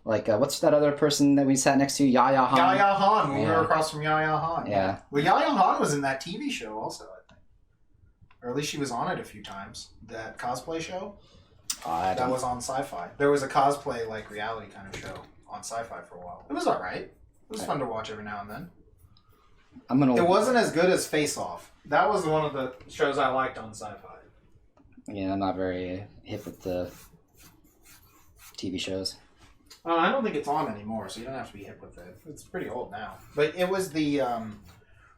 Like, what's that other person that we sat next to? Yaya Han? Yaya Han. We were across from Yaya Han. Yeah. Well, Yaya Han was in that TV show also, I think. Or at least she was on it a few times. That cosplay show. That was on Sci-Fi. There was a cosplay, like, reality kind of show on Sci-Fi for a while. It was alright. It was fun to watch every now and then. It wasn't as good as Face Off. That was one of the shows I liked on Sci-Fi. Yeah, I'm not very hip with the TV shows. I don't think it's on anymore, so you don't have to be hip with it. It's pretty old now. But it was the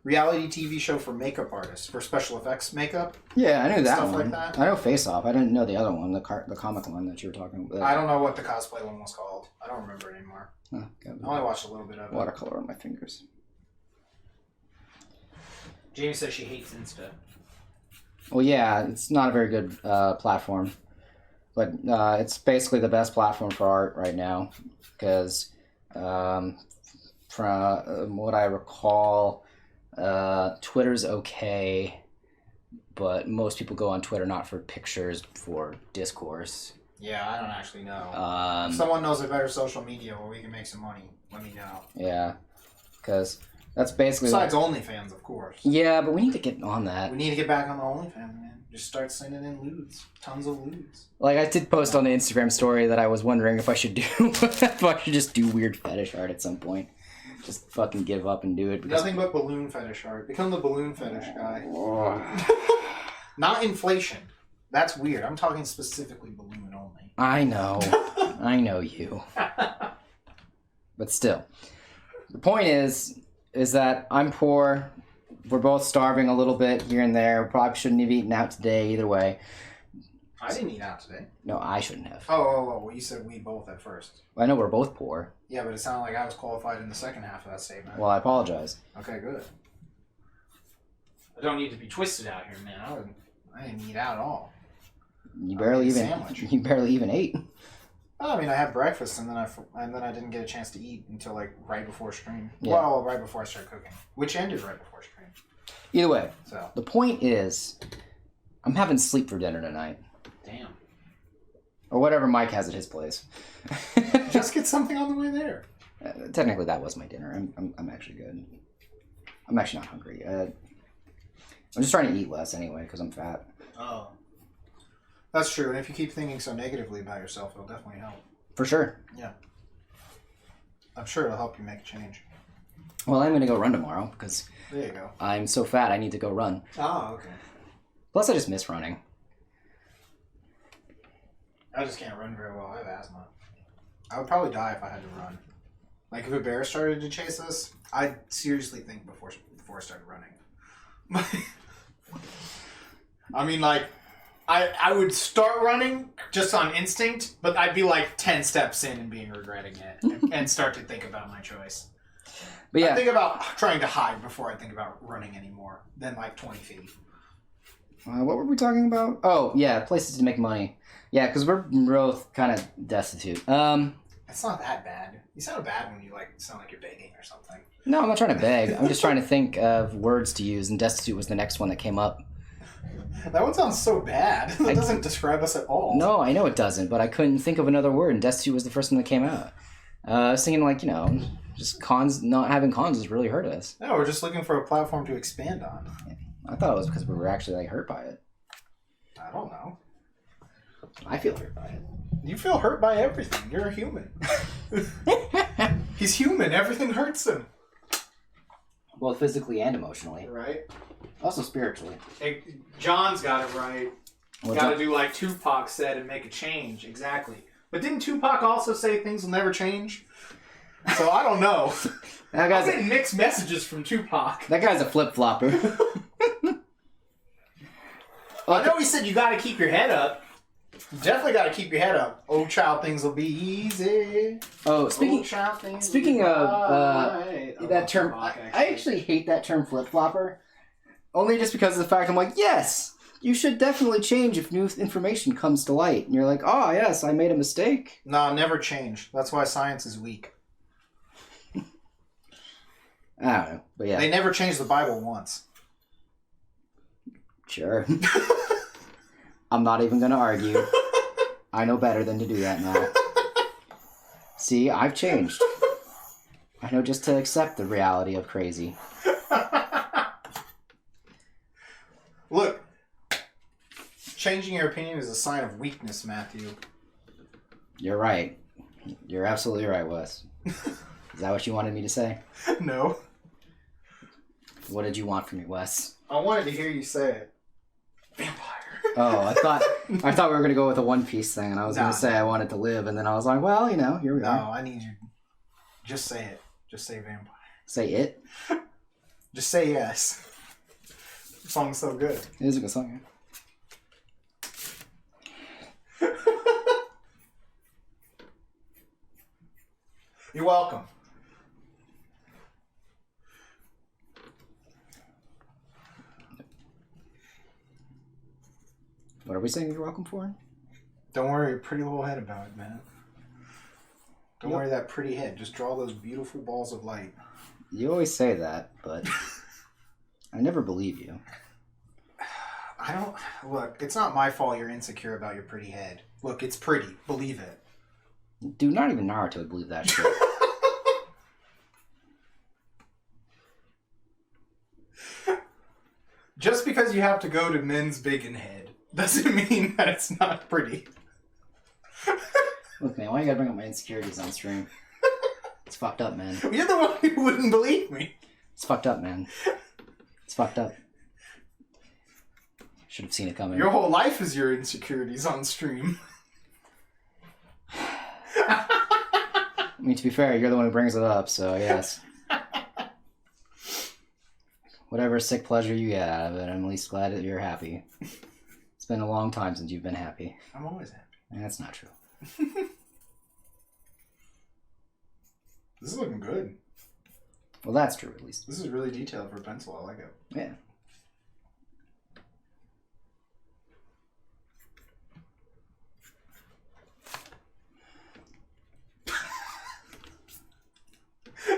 reality TV show for makeup artists, for special effects makeup. Yeah, I knew that stuff one. Like that. I know Face Off. I didn't know the other one, the comic one that you were talking about. I don't know what the cosplay one was called. I don't remember it anymore. I only watched a little bit of it. Watercolor on my fingers. Jamie says she hates Insta. Well, yeah, it's not a very good platform. But it's basically the best platform for art right now because from what I recall, Twitter's okay, but most people go on Twitter not for pictures, for discourse. Yeah, I don't actually know. If someone knows a better social media where we can make some money, let me know. Yeah, because That's basically. Besides OnlyFans, of course. Yeah, but we need to get on that. We need to get back on the OnlyFans, man. Just start sending in lewds. Tons of lewds. Like, I did post on the Instagram story that I was wondering if I should do, if I should just do weird fetish art at some point. Just fucking give up and do it. Because... Nothing but balloon fetish art. Become the balloon fetish guy. Not inflation. That's weird. I'm talking specifically balloon only. I know. I know you. But still. The point is that I'm poor. We're both starving a little bit here and there. Probably shouldn't have eaten out today either way. I didn't eat out today. No, I shouldn't have. Oh, well, you said we both at first. I know we're both poor. Yeah, but it sounded like I was qualified in the second half of that statement. Well, I apologize. Okay, good. I don't need to be twisted out here, man. I didn't eat out at all. You barely even ate. I mean, I had breakfast and then I didn't get a chance to eat until like right before stream. Yeah. Well, right before I started cooking, which ended right before stream. Either way, so the point is, I'm having sleep for dinner tonight. Damn. Or whatever Mike has at his place. Just get something on the way there. Technically, that was my dinner. I'm actually good. I'm actually not hungry. I'm just trying to eat less anyway because I'm fat. Oh. That's true, and if you keep thinking so negatively about yourself, it'll definitely help. For sure. Yeah. I'm sure it'll help you make a change. Well, I'm going to go run tomorrow because there you go. I'm so fat I need to go run. Oh, okay. Plus, I just miss running. I just can't run very well. I have asthma. I would probably die if I had to run. Like, if a bear started to chase us, I'd seriously think before I started running. I mean, like... I would start running just on instinct, but I'd be like 10 steps in and being regretting it and start to think about my choice. But yeah. I think about trying to hide before I think about running anymore than like 20 feet. What were we talking about? Oh, yeah, places to make money. Yeah, because we're both kind of destitute. It's not that bad. You sound bad when you like sound like you're begging or something. No, I'm not trying to beg. I'm just trying to think of words to use, and destitute was the next one that came up. That one sounds so bad. That doesn't describe us at all. No, I know it doesn't, but I couldn't think of another word, and destitute was the first one that came out. I was thinking, like, just cons, not having cons has really hurt us. No, we're just looking for a platform to expand on. I thought it was because we were actually, like, hurt by it. I don't know. I feel hurt by it. You feel hurt by everything. You're a human. He's human. Everything hurts him. Both physically and emotionally. Right. Also spiritually. Hey, John's got it right. Got to do like Tupac said and make a change. Exactly. But didn't Tupac also say things will never change? So I don't know. I'm getting mixed messages from Tupac. That guy's a flip-flopper. I know he said you got to keep your head up. You definitely got to keep your head up. Oh, child, things will be easy. Oh, speaking of that term, Tupac, I actually hate that term flip-flopper. Only just because of the fact I'm like, yes, you should definitely change if new information comes to light. And you're like, oh, yes, I made a mistake. No, never change. That's why science is weak. I don't know, but yeah. They never changed the Bible once. Sure. I'm not even going to argue. I know better than to do that now. See, I've changed. I know just to accept the reality of crazy. Look, changing your opinion is a sign of weakness, Matthew. You're right. You're absolutely right, Wes. Is that what you wanted me to say? No. What did you want from me, Wes? I wanted to hear you say it. Vampire. Oh, I thought we were gonna go with a One Piece thing, and I was gonna say I wanted to live, and then I was like, well, here we are. No, I need you. Just say it. Just say vampire. Say it. Just say yes. The song's so good. It is a good song. Yeah. You're welcome. What are we saying you're welcome for? Don't worry your pretty little head about it, man. Don't worry that pretty head. Just draw those beautiful balls of light. You always say that, but I never believe you. I don't... Look, it's not my fault you're insecure about your pretty head. Look, it's pretty. Believe it. Dude, not even Naruto would believe that shit. Just because you have to go to men's big and head doesn't mean that it's not pretty. Look, man, why you gotta bring up my insecurities on stream? It's fucked up, man. You're the one who wouldn't believe me. It's fucked up, man. It's fucked up. Should have seen it coming. Your whole life is your insecurities on stream. I mean, to be fair, you're the one who brings it up, so yes. Whatever sick pleasure you get out of it, I'm at least glad that you're happy. It's been a long time since you've been happy. I'm always happy. And that's not true. This is looking good. Well, that's true, at least. This is really detailed for a pencil. I like it. Yeah.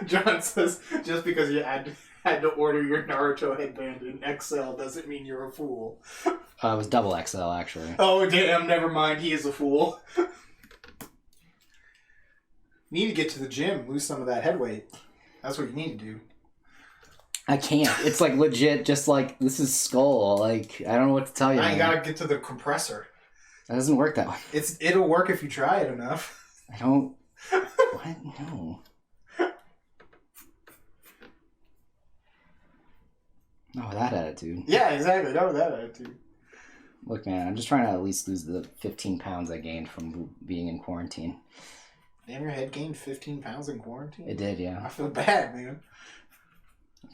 John says, just because you had to order your Naruto headband in XL doesn't mean you're a fool. It was double XL, actually. Oh, damn, never mind. He is a fool. Need to get to the gym, lose some of that head weight. That's what you need to do. I can't. It's like legit, just like, this is skull. Like, I don't know what to tell you. Now you gotta get to the compressor. That doesn't work that way. It'll work if you try it enough. I don't... What? No. Not with that attitude. Yeah, exactly. Not with that attitude. Look, man, I'm just trying to at least lose the 15 pounds I gained from being in quarantine. Damn, your head gained 15 pounds in quarantine? It did, yeah. I feel bad, man.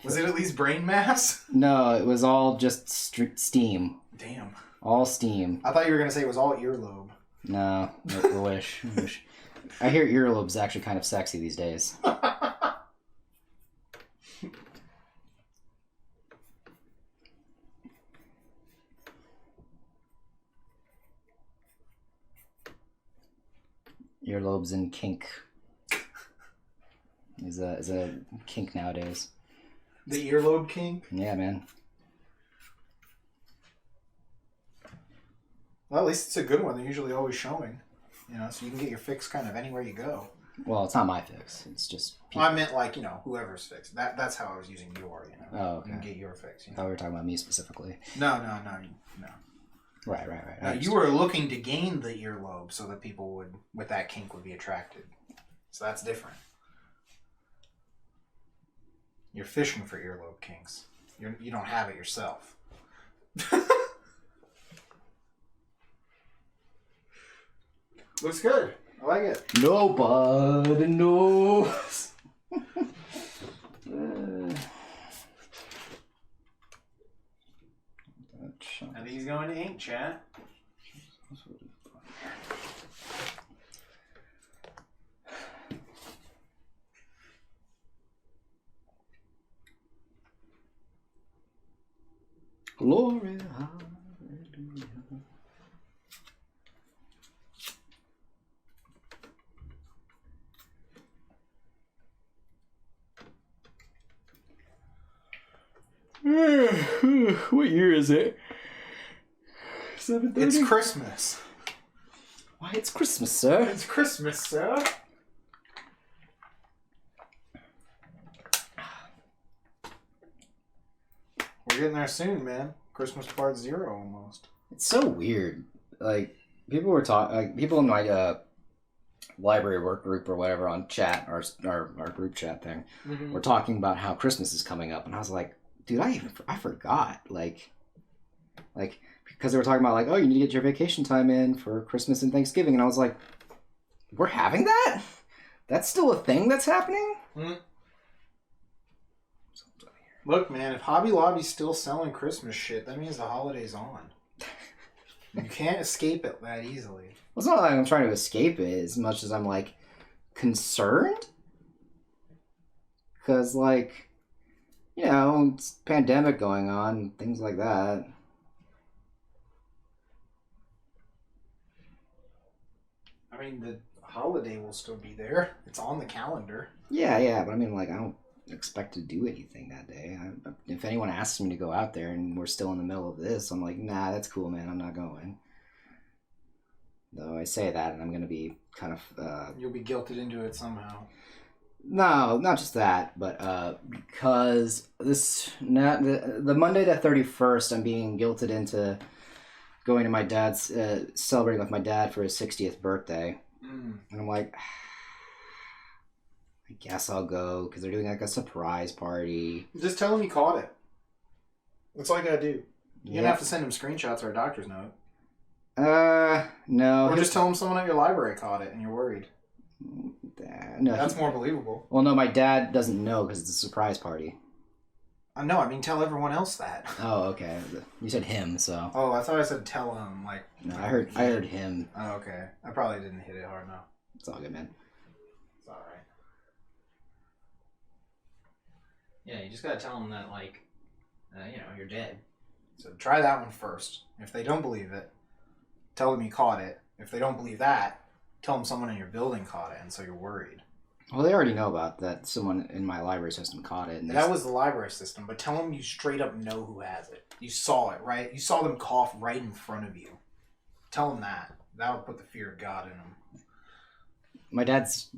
Was it at least brain mass? No, it was all just steam. Damn. All steam. I thought you were going to say it was all earlobe. No, I wish. I wish. I hear earlobe's actually kind of sexy these days. Earlobes and kink is a kink nowadays. The earlobe kink? Yeah, man. Well, at least it's a good one. They're usually always showing. You know, so you can get your fix kind of anywhere you go. Well, it's not my fix. It's just people. Well, I meant like, you know, whoever's fix. That's how I was using your, you know. Oh, okay. You can get your fix. You know? I thought we were talking about me specifically. No. Right. No, you were looking to gain the earlobe so that people would, with that kink, would be attracted. So that's different. You're fishing for earlobe kinks. You don't have it yourself. Looks good. I like it. Nobody knows. I think he's going to ink, chat. Glory, hallelujah. What year is it? 7:30? It's Christmas. Why, it's Christmas, sir. It's Christmas, sir. We're getting there soon, man. Christmas part 0 almost. It's so weird. Like, people were talking, like, people in my library work group or whatever on chat, our group chat thing, were talking about how Christmas is coming up, and I was like, dude, I forgot. Like, because they were talking about, like, oh, you need to get your vacation time in for Christmas and Thanksgiving, and I was like, we're having that? That's still a thing that's happening? Mm-hmm. Look, man, if Hobby Lobby's still selling Christmas shit, that means the holiday's on. You can't escape it that easily. Well, it's not like I'm trying to escape it as much as I'm, like, concerned. Because, like, you know, it's a pandemic going on, things like that. I mean, the holiday will still be there. It's on the calendar. Yeah, but I mean, like, I don't expect to do anything that day. If anyone asks me to go out there and we're still in the middle of this, I'm like, nah, that's cool, man, I'm not going. Though I say that and I'm going to be kind of... You'll be guilted into it somehow. No, not just that, but because the Monday the 31st, I'm being guilted into going to my dad's, celebrating with my dad for his 60th birthday. And I'm like, I guess I'll go because they're doing like a surprise party. Just tell him you caught it. That's all you gotta do. You don't have to send him screenshots or a doctor's note. No. Or just tell him someone at your library caught it and you're worried. No, that's more believable. Well, no, my dad doesn't know because it's a surprise party. No, I mean tell everyone else that. Oh, okay. You said him, so. Oh, I thought I said tell him. Like. No, I heard him. Oh, okay. I probably didn't hit it hard enough. It's all good, man. It's all right. Yeah, you just gotta tell them that, like, you're dead. So try that one first. If they don't believe it, tell them you caught it. If they don't believe that, tell them someone in your building caught it, and so you're worried. Well, they already know about that. Someone in my library system caught it. And that was the library system, but tell them you straight up know who has it. You saw it, right? You saw them cough right in front of you. Tell them that. That would put the fear of God in them. My dad's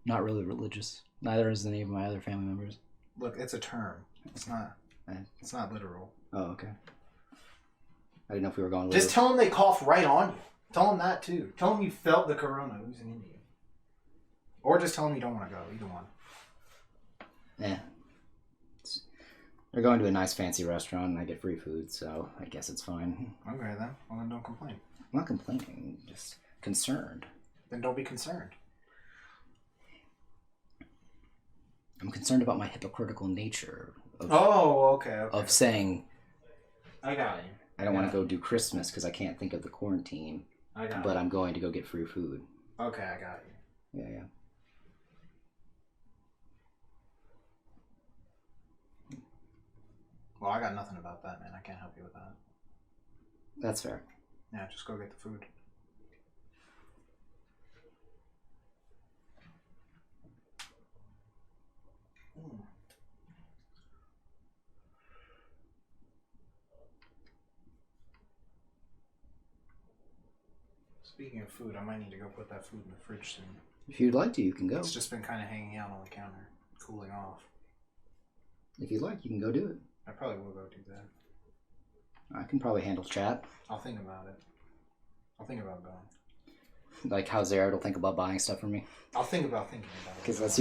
not really religious. Neither is any of my other family members. Look, it's a term. It's not literal. Oh, okay. I didn't know if we were going. Just tell them they cough right on you. Tell them that too. Tell them you felt the corona oozing into you. Or just tell them you don't want to go. Either one. Yeah. They're going to a nice fancy restaurant and I get free food, so I guess it's fine. Okay then. Well then don't complain. I'm not complaining. I'm just concerned. Then don't be concerned. I'm concerned about my hypocritical nature. Okay. Of saying, I got you. I don't want to go do Christmas because I can't think of the quarantine. But I'm going to go get free food. Okay, I got you. Yeah. Well, I got nothing about that, man. I can't help you with that. That's fair. Yeah, just go get the food. Speaking of food, I might need to go put that food in the fridge soon. If you'd like to, you can go. It's just been kind of hanging out on the counter, cooling off. If you'd like, you can go do it. I probably will go do that. I can probably handle chat. I'll think about it. I'll think about going. Like how Zara will think about buying stuff from me. I'll think about thinking about it. Because that's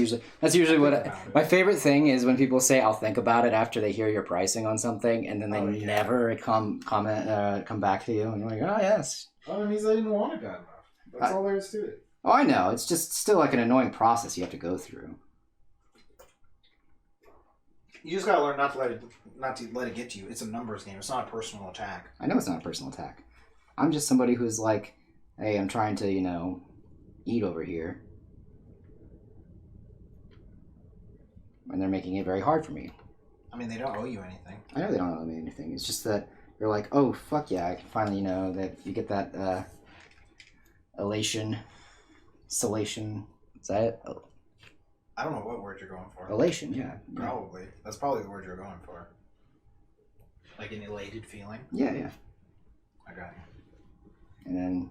usually what my favorite thing is when people say I'll think about it after they hear your pricing on something and then they never come back to you and you're like, oh yes. Oh, it means I didn't want it bad enough. That's all there is to it. Oh, I know. It's just still like an annoying process you have to go through. You just gotta learn not to let it get to you. It's a numbers game. It's not a personal attack. I know it's not a personal attack. I'm just somebody who's like, hey, I'm trying to, eat over here. And they're making it very hard for me. I mean, they don't owe you anything. I know they don't owe me anything. It's just that you're like, oh, fuck yeah, I can finally, that you get that elation. Salation. Is that it? Oh. I don't know what word you're going for. Elation, yeah. Probably. That's probably the word you're going for. Like an elated feeling? Yeah. I got you. And then...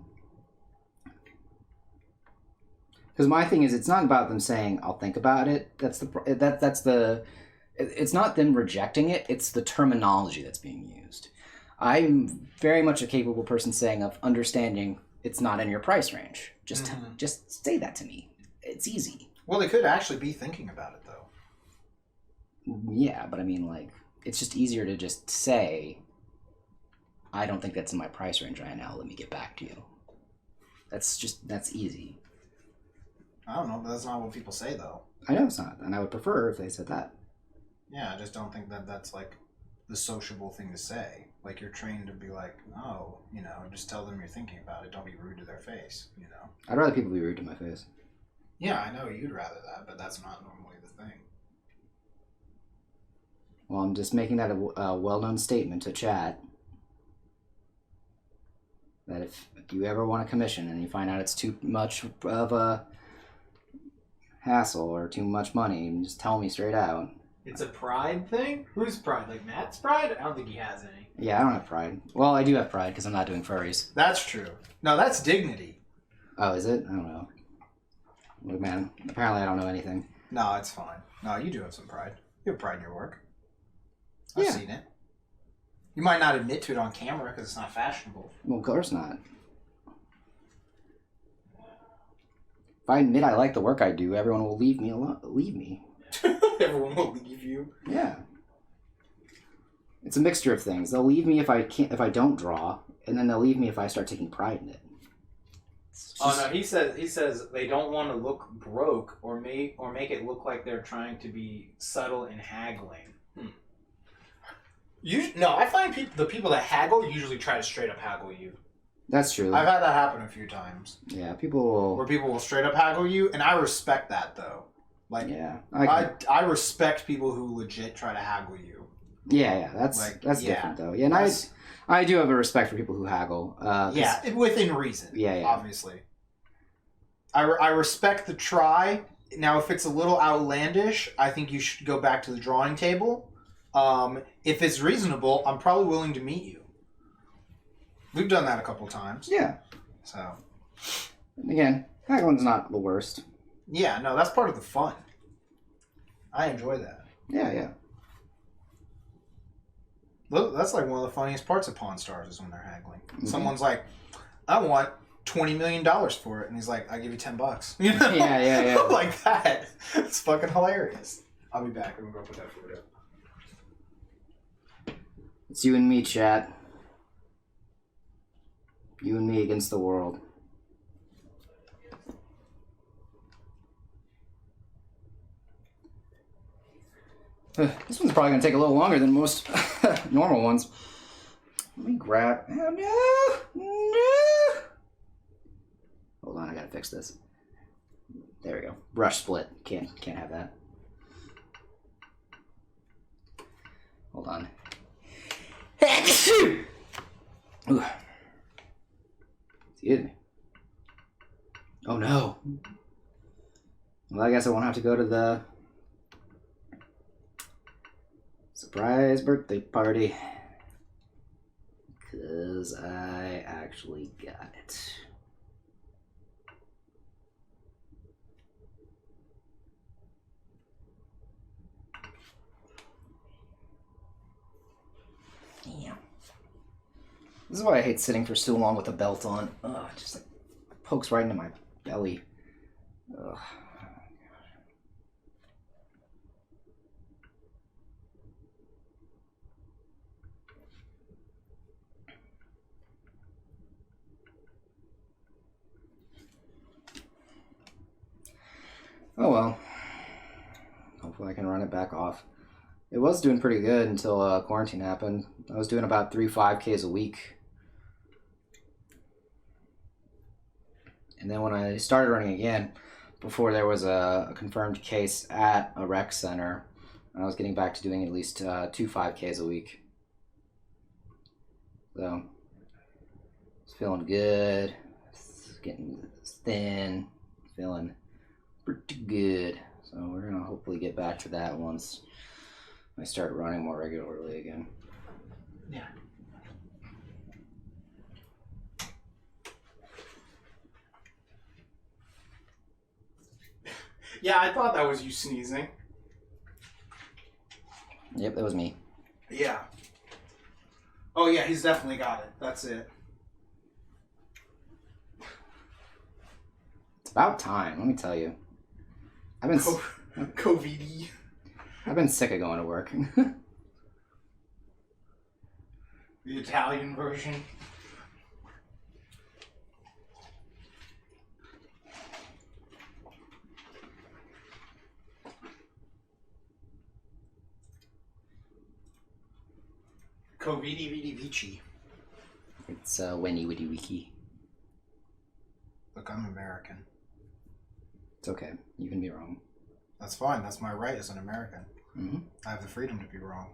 Because my thing is, it's not about them saying, I'll think about it. It's not them rejecting it. It's the terminology that's being used. I'm very much a capable person saying of understanding it's not in your price range. Just say that to me. It's easy. Well, they could actually be thinking about it, though. Yeah, but I mean, like, it's just easier to just say, I don't think that's in my price range right now. Let me get back to you. That's easy. I don't know, but that's not what people say, though. I know it's not, and I would prefer if they said that. Yeah, I just don't think that that's, like, the sociable thing to say. Like, you're trained to be like, oh, just tell them you're thinking about it. Don't be rude to their face, I'd rather people be rude to my face. Yeah, I know you'd rather that, but that's not normally the thing. Well, I'm just making that a well-known statement to chat. That if you ever want a commission and you find out it's too much of a hassle or too much money, just tell me straight out. It's a pride thing? Who's pride? Like Matt's pride? I don't think he has any. Yeah, I don't have pride. Well, I do have pride because I'm not doing furries. That's true. No, that's dignity. Oh, is it? I don't know. Look, man, apparently I don't know anything. No, it's fine. No, you do have some pride. You have pride in your work. I've seen it. You might not admit to it on camera because it's not fashionable. Well, of course not. If I admit I like the work I do, everyone will leave me alone. Leave me. Everyone will leave you. Yeah. It's a mixture of things. They'll leave me if I don't draw, and then they'll leave me if I start taking pride in it. Oh no, he says they don't want to look broke or make it look like they're trying to be subtle in haggling. I find the people that haggle usually try to straight up haggle you. That's true. I've had that happen a few times. Yeah, people will straight up haggle you, and I respect that though. Like, yeah, I respect people who legit try to haggle you. Yeah, that's different though. Yeah, and I do have a respect for people who haggle. Within reason. Yeah, obviously. I respect the try. Now, if it's a little outlandish, I think you should go back to the drawing table. If it's reasonable, I'm probably willing to meet you. We've done that a couple times. Yeah. So. Again, haggling's not the worst. Yeah, no, that's part of the fun. I enjoy that. Yeah. Look, that's like one of the funniest parts of Pawn Stars is when they're haggling. Mm-hmm. Someone's like, I want $20 million for it. And he's like, I'll give you $10. You know? Yeah. Like that. It's fucking hilarious. I'll be back. I'm going to go put that food up. It's you and me, chat. You and me against the world. This one's probably going to take a little longer than most normal ones. Let me grab... Oh, no! Hold on, I gotta fix this. There we go. Brush split. Can't have that. Hold on. Ooh. Excuse me. Oh no. Well, I guess I won't have to go to the surprise birthday party. Because I actually got it. Damn. This is why I hate sitting for so long with a belt on. Ugh, it just like pokes right into my belly. Ugh. Oh well. Hopefully I can run it back off. It was doing pretty good until quarantine happened. I was doing about 3 5Ks a week. And then when I started running again, before there was a confirmed case at a rec center, I was getting back to doing at least 2 5Ks a week. So, it's feeling good. It's getting thin. Feeling pretty good. So we're going to hopefully get back to that once I start running more regularly again. Yeah. Yeah, I thought that was you sneezing. Yep, that was me. Yeah. Oh yeah, he's definitely got it. That's it. It's about time, let me tell you. I've been COVID. I've been sick of going to work. The Italian version. Covidi Vidi Vici. It's Winnie Witty Wiki. Look, I'm American. It's okay. You can be wrong. That's fine. That's my right as an American. Mm-hmm. I have the freedom to be wrong.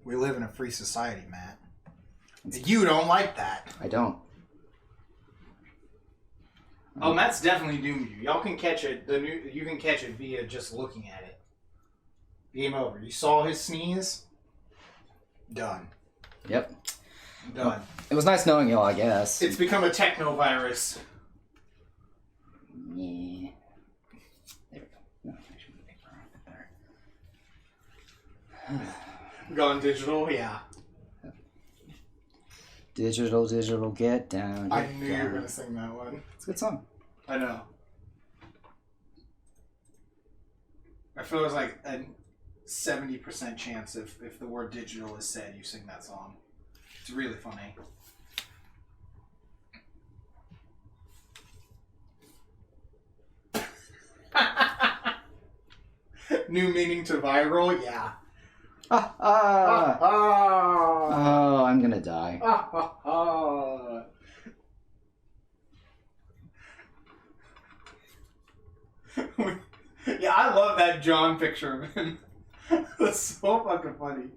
We live in a free society, Matt. You don't like that. I don't. Oh, Matt's definitely doomed you. Y'all can catch it. You can catch it via just looking at it. Game over. You saw his sneeze? Done. Yep. Done. Well, it was nice knowing y'all, I guess. It's become a techno-virus. Yeah. There we go. No, I shouldn't make Gone digital, yeah. Digital, get down. I knew you were gonna sing that one. It's a good song. I know. I feel there's like a 70% chance if the word digital is said, you sing that song. It's really funny. New meaning to viral? Yeah. Oh, I'm gonna die. Yeah, I love that John picture of him. That's so fucking funny.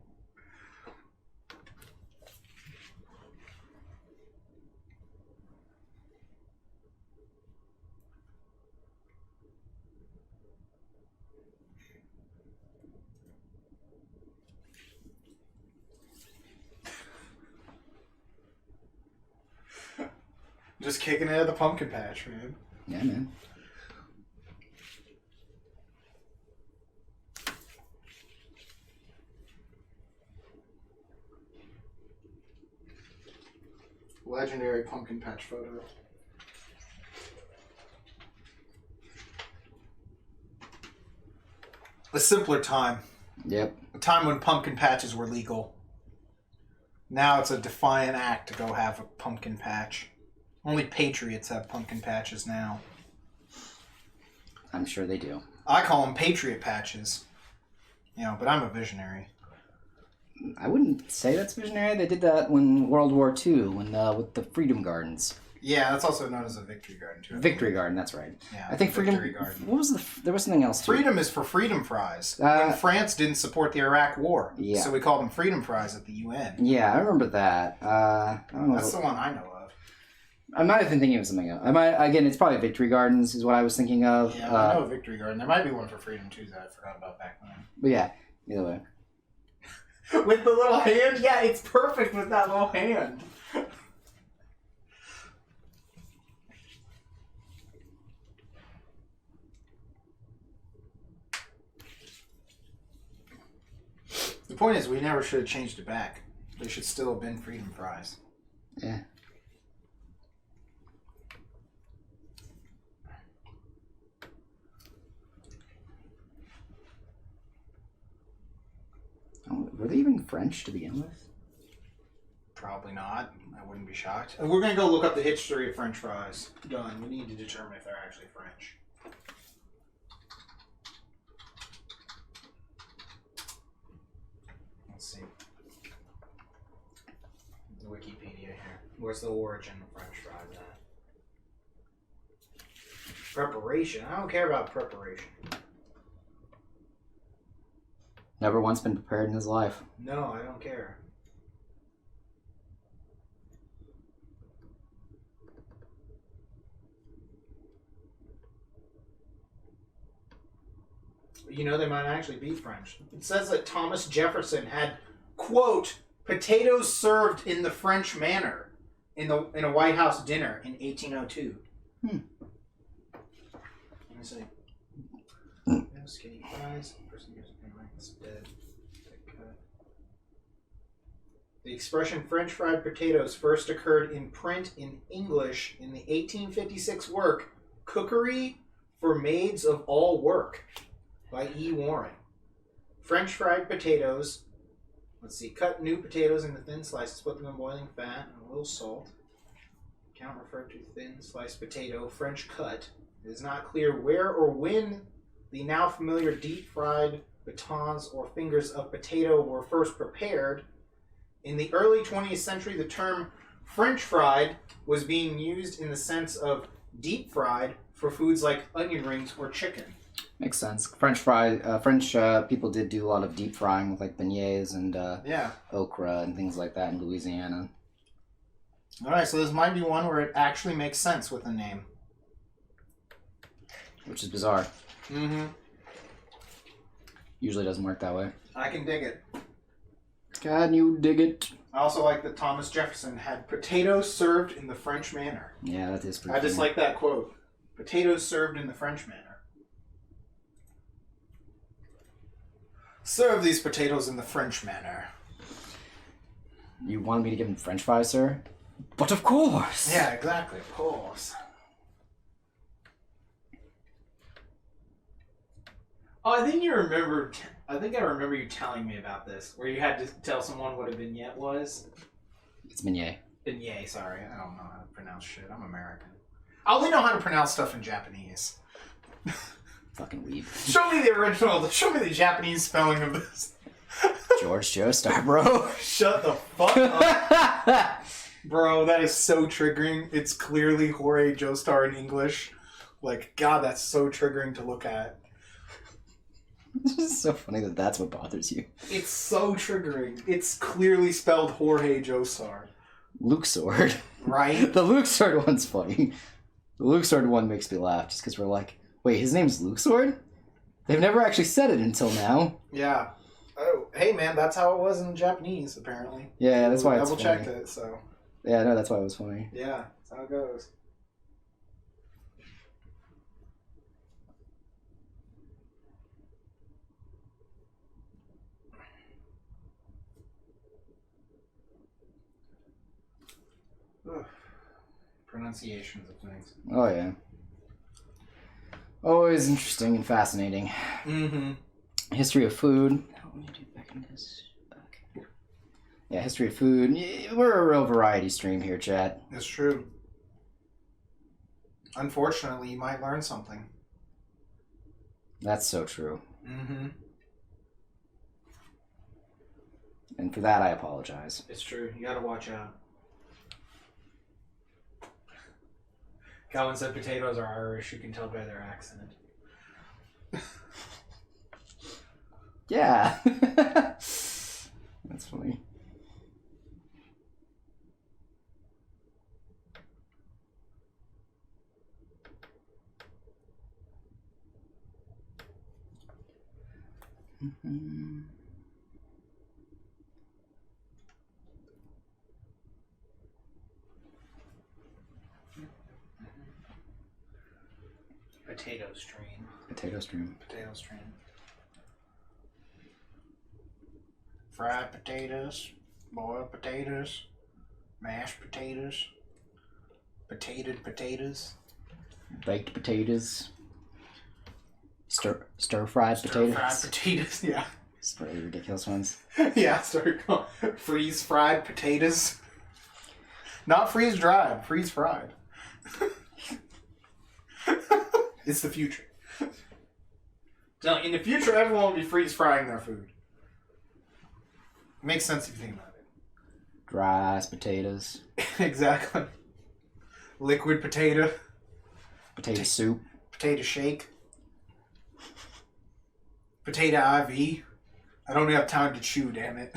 Just kicking it at the pumpkin patch, man. Yeah, man. Legendary pumpkin patch photo. A simpler time. Yep. A time when pumpkin patches were legal. Now it's a defiant act to go have a pumpkin patch. Only patriots have pumpkin patches now. I'm sure they do. I call them patriot patches. You know, but I'm a visionary. I wouldn't say that's visionary. They did that when World War II, with the Freedom Gardens. Yeah, that's also known as a victory garden too. Victory Garden, that's right. Yeah, I think Freedom. Garden. What was there was something else too. Freedom is for freedom fries. When France didn't support the Iraq War, yeah. So we called them freedom fries at the UN. Yeah, I remember that. I don't know. That's the one I know of. I might have been thinking of something else. Again, it's probably Victory Gardens is what I was thinking of. Yeah, I know Victory Garden. There might be one for Freedom too that I forgot about back then. But yeah, either way. With the little hand? Yeah, it's perfect with that little hand. The point is, we never should have changed it back. They should still have been freedom fries. Yeah. Oh, were they even French to begin with? Probably not. I wouldn't be shocked. We're going to go look up the history of French fries. Done. We need to determine if they're actually French. Let's see. The Wikipedia here. Where's the origin of French fries at? Preparation. I don't care about preparation. Never once been prepared in his life. No, I don't care. You know, they might actually be French. It says that Thomas Jefferson had, quote, potatoes served in the French manner in a White House dinner in 1802. Let me see. No skinny fries. Person gives dead. The expression French fried potatoes first occurred in print in English in the 1856 work Cookery for Maids of All Work by E. Warren. French fried potatoes. Let's see. Cut new potatoes into thin slices. Put them in boiling fat and a little salt. Count referred to thin sliced potato. French cut. It is not clear where or when the now familiar deep fried batons or fingers of potato were first prepared. In the early 20th century, the term French fried was being used in the sense of deep fried for foods like onion rings or chicken. Makes sense. French people did do a lot of deep frying with like beignets and okra and things like that in Louisiana. All right, so this might be one where it actually makes sense with the name. Which is bizarre. Mm-hmm. Usually doesn't work that way. I can dig it. Can you dig it? I also like that Thomas Jefferson had potatoes served in the French manner. Yeah, that is pretty I just like that quote. Potatoes served in the French manner. Serve these potatoes in the French manner. You wanted me to give him French fries, sir? But of course! Yeah, exactly, of course. Oh, I think I remember you telling me about this, where you had to tell someone what a vignette was. It's beignet. Beignet, sorry. I don't know how to pronounce shit. I'm American. I only know how to pronounce stuff in Japanese. Fucking weeb. Show me the original. Show me the Japanese spelling of this. George Joestar, bro. Shut the fuck up. Bro, that is so triggering. It's clearly Jorge Joestar in English. Like, God, that's so triggering to look at. It's just so funny that that's what bothers you. It's so triggering. It's clearly spelled Jorge Joestar. Luxord. Right? The Luxord one's funny. The Luxord one makes me laugh just because we're like, wait, his name's Luxord? They've never actually said it until now. Yeah. Oh, hey man, that's how it was in Japanese, apparently. Yeah, that's why it's funny. Double checked it, so. Yeah, no, that's why it was funny. Yeah, that's how it goes. Ugh. Pronunciations of things. Oh, yeah. Always interesting and fascinating. Mm-hmm. History of food. How do we do back in this? Okay. Yeah, history of food. We're a real variety stream here, chat. It's true. Unfortunately, you might learn something. That's so true. Mm-hmm. And for that, I apologize. It's true. You gotta watch out. Calvin said potatoes are Irish. You can tell by their accent. Yeah. That's funny. Mm-hmm. Potato stream. Potato stream. Potato stream. Fried potatoes, boiled potatoes, mashed potatoes, potatoed potatoes, Baked potatoes. Stir-fried potatoes. stir-fried potatoes, yeah. It's really ridiculous ones. Yeah, freeze-fried potatoes. Not freeze-dried, freeze-fried. It's the future. Now, in the future, everyone will be freeze-frying their food. Makes sense if you think about it. Dry as potatoes. Exactly. Liquid potato. Potato soup. Potato shake. Potato IV. I don't have time to chew, damn it.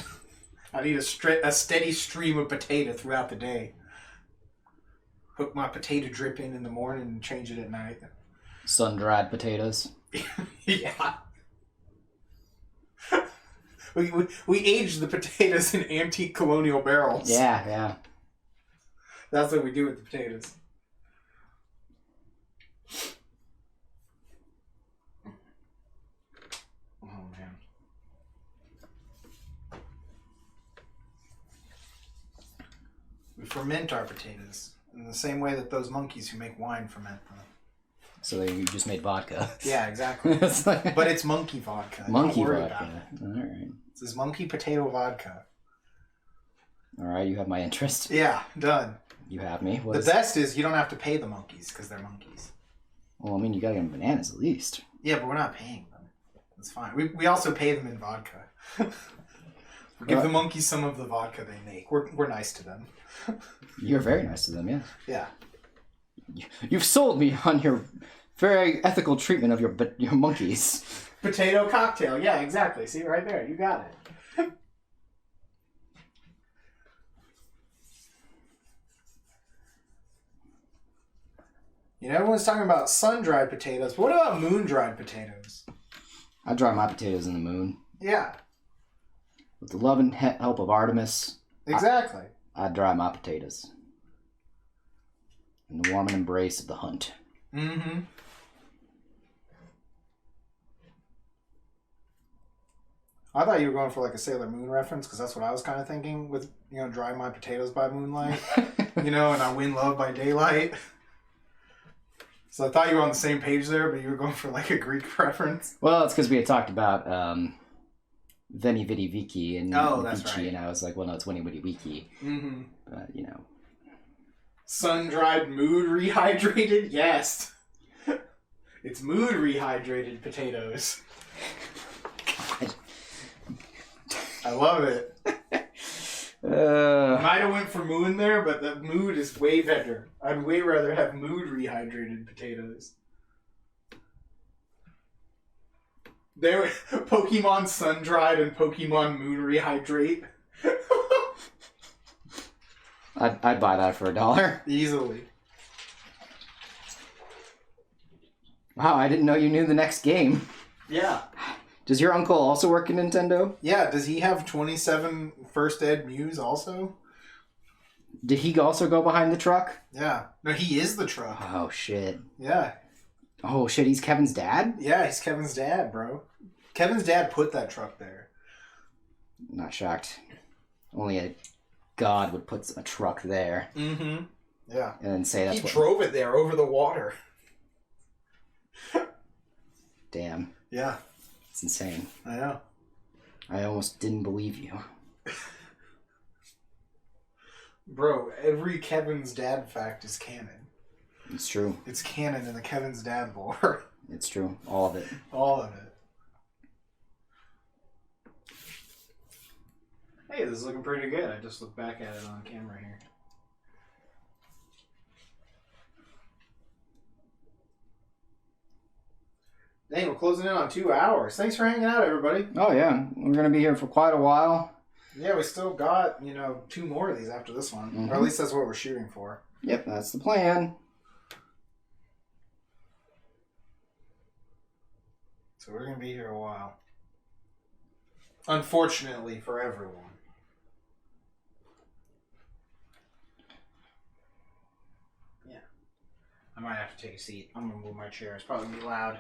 I need a steady stream of potato throughout the day. Hook my potato drip in the morning and change it at night. Sun-dried potatoes. Yeah. We aged the potatoes in antique colonial barrels. Yeah, yeah. That's what we do with the potatoes. Oh, man. We ferment our potatoes in the same way that those monkeys who make wine ferment them. So you just made vodka. Yeah, exactly. But it's monkey vodka. Monkey Don't worry vodka. about it. All right. This is monkey potato vodka. All right, you have my interest. Yeah, done. You have me. The best is you don't have to pay the monkeys because they're monkeys. Well, I mean, you gotta give them bananas at least. Yeah, but we're not paying them. It's fine. We also pay them in vodka. We give the monkeys some of the vodka they make. We're nice to them. You're very nice to them, yeah. Yeah. You've sold me on your very ethical treatment of your monkeys. Potato cocktail. Yeah, exactly. See, right there. You got it. You know, everyone's talking about sun-dried potatoes, but what about moon-dried potatoes? I dry my potatoes in the moon. Yeah. With the love and help of Artemis. Exactly. I dry my potatoes. In the warm embrace of the hunt. I thought you were going for like a Sailor Moon reference because that's what I was kind of thinking with, drying my potatoes by moonlight, and I win love by daylight. So I thought you were on the same page there, but you were going for like a Greek reference. Well, it's because we had talked about Veni Vidi Vici and that's Vici, right. and I was like, well, no, it's Veni Vidi Vici. Mm-hmm. But, Sun-dried, mood rehydrated? Yes. It's mood rehydrated potatoes. God. I love it. Might have went for moon there, but the mood is way better. I'd way rather have mood rehydrated potatoes. They were Pokemon sun-dried and Pokemon moon rehydrate. I'd buy that for $1. Easily. Wow, I didn't know you knew the next game. Yeah. Does your uncle also work at Nintendo? Yeah, does he have 27 First Ed Mews also? Did he also go behind the truck? Yeah. No, he is the truck. Oh, shit. Yeah. Oh, shit, he's Kevin's dad? Yeah, he's Kevin's dad, bro. Kevin's dad put that truck there. Not shocked. Only a god would put a truck there. Mm-hmm. Yeah. And then say that's he drove it there over the water. Damn. Yeah. It's insane. I know. I almost didn't believe you. Bro, every Kevin's dad fact is canon. It's true. It's canon in the Kevin's dad lore. It's true. All of it. All of it. Hey, this is looking pretty good. I just looked back at it on camera here. Dang, we're closing in on 2 hours. Thanks for hanging out, everybody. Oh, yeah. We're going to be here for quite a while. Yeah, we still got, 2 more of these after this one. Mm-hmm. Or at least that's what we're shooting for. Yep, that's the plan. So we're going to be here a while. Unfortunately for everyone. Yeah. I might have to take a seat. I'm going to move my chair. It's probably going to be loud.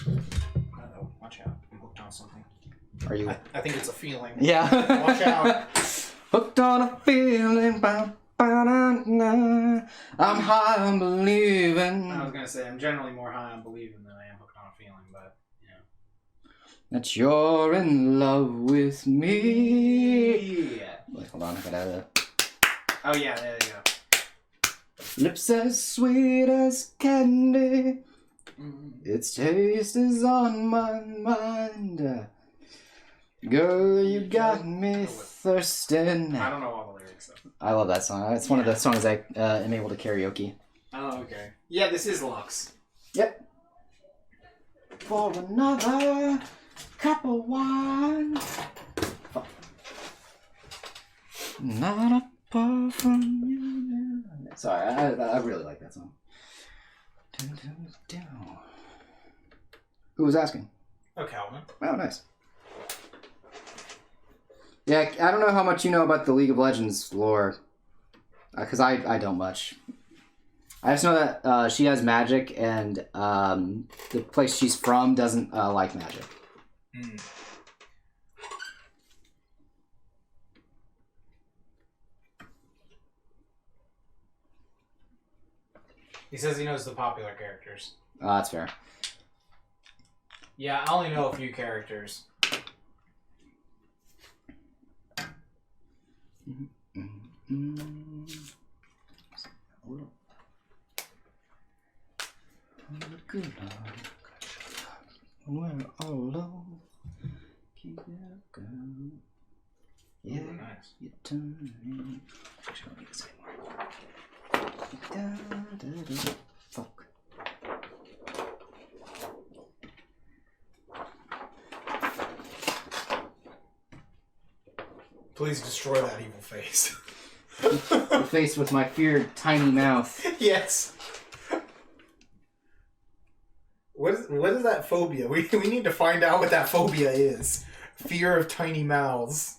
Uh-oh. Watch out. I'm hooked on something. Are you? I think it's a feeling. Yeah. Watch out. Hooked on a feeling. I'm high on believing. I was going to say, I'm generally more high on believing than I am hooked on a feeling, but, That you're in love with me. Yeah. Wait, hold on, I gotta... Oh, yeah, there you go. Lips as sweet as candy. Its taste is on my mind. Girl, you got me thirsting. I don't know all the lyrics, though. I love that song. It's one of the songs I am able to karaoke. Oh, okay. Yeah, this is Lux. Yep. For another cup of wine. Fuck. Not a puff from you. Sorry, I really like that song. Who was asking? Oh, Calvin. Oh, nice. Yeah, I don't know how much you know about the League of Legends lore. Because I don't much. I just know that she has magic, and the place she's from doesn't like magic. Mm. He says he knows the popular characters. That's fair. Yeah, I only know a few characters. We're all alone. Keep it going. Yeah, Ooh, nice. you turn me. Actually, I need to say more. Fuck. Please destroy that evil face. The face with my feared tiny mouth. Yes. What is that phobia? We need to find out what that phobia is. Fear of tiny mouths.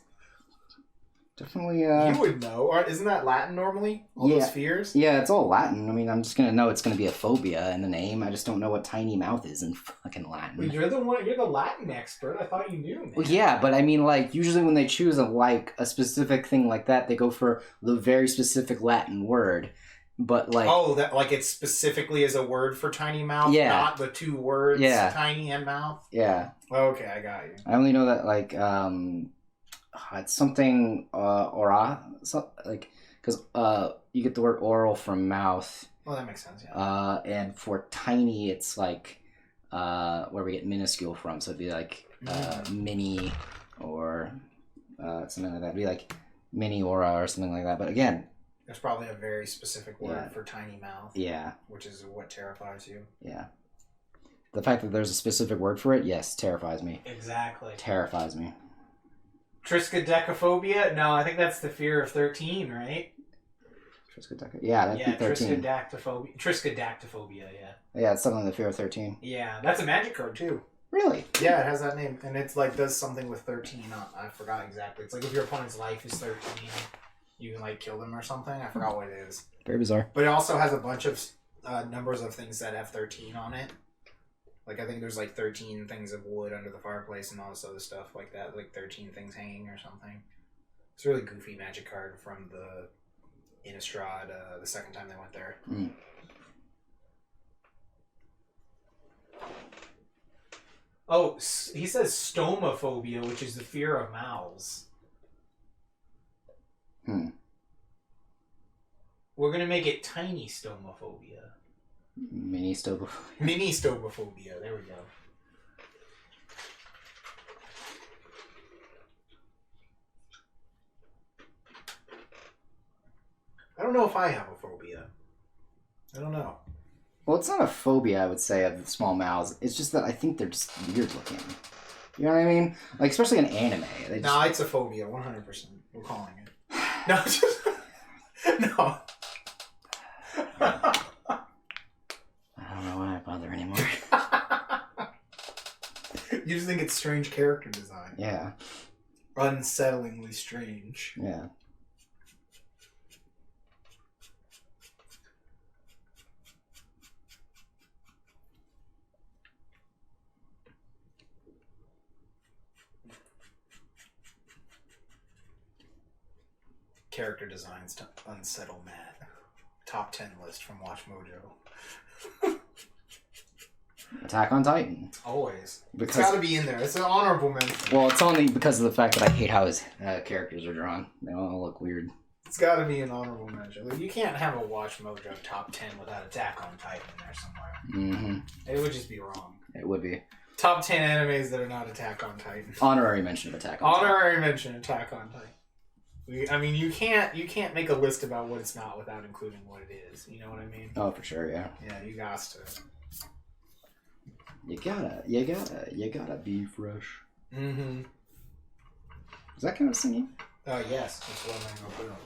Definitely. You would know. Or isn't that Latin normally? All those fears? Yeah, it's all Latin. I mean, I'm just gonna know it's gonna be a phobia in the name. I just don't know what tiny mouth is in fucking Latin. Well, you're the Latin expert. I thought you knew, man. Well, yeah, but I mean, like, usually when they choose a specific thing like that, they go for the very specific Latin word. But like, that like it specifically is a word for tiny mouth, not the two words, tiny and mouth. Yeah. Okay, I got you. I only know that like it's something ora, like because you get the word oral from mouth. Well, that makes sense. Yeah. And for tiny, it's like where we get minuscule from, so it'd be like mini or something like that. It'd be like mini aura or something like that. But again. There's probably a very specific word for tiny mouth. Yeah. Which is what terrifies you. Yeah. The fact that there's a specific word for it, yes, terrifies me. Exactly. Terrifies me. Triskaidekaphobia? No, I think that's the fear of 13, right? Yeah, that'd be 13. Triskaidekaphobia, yeah. Yeah, it's something the fear of 13. Yeah, that's a magic card, too. Really? Yeah, it has that name. And it's like, does something with 13. I forgot exactly. It's like if your opponent's life is 13... you can like kill them or something. I forgot what it is. Very bizarre. But it also has a bunch of numbers of things that have 13 on it. Like I think there's like 13 things of wood under the fireplace and all this other stuff like that. Like 13 things hanging or something. It's a really goofy magic card from the Innistrad the second time they went there. Mm. Oh, he says stomaphobia, which is the fear of mouths. We're going to make it tiny stomaphobia. Mini stomaphobia. Mini stomaphobia. There we go. I don't know if I have a phobia. I don't know. Well, it's not a phobia, I would say, of small mouths. It's just that I think they're just weird looking. You know what I mean? Like, especially in anime. No, it's a phobia, 100%. We're calling it. No, just... No. I don't know why I bother anymore. You just think it's strange character design. Yeah. Unsettlingly strange. Yeah. Character designs to unsettle Matt. Top 10 list from Watch Mojo. Attack on Titan. Always. Because, it's gotta be in there. It's an honorable mention. Well, it's only because of the fact that I hate how his characters are drawn. They all look weird. It's gotta be an honorable mention. Like, you can't have a Watch Mojo top 10 without Attack on Titan in there somewhere. Mm-hmm. It would just be wrong. It would be. Top 10 animes that are not Attack on Titan. Honorary mention of Attack on Titan. Honorary mention Attack on Titan. I mean, you can't make a list about what it's not without including what it is. You know what I mean? Oh, for sure, yeah. Yeah, you got to. You gotta be fresh. Mm-hmm. Is that kind of singing? Oh, yes. That's what I'm going to go put on.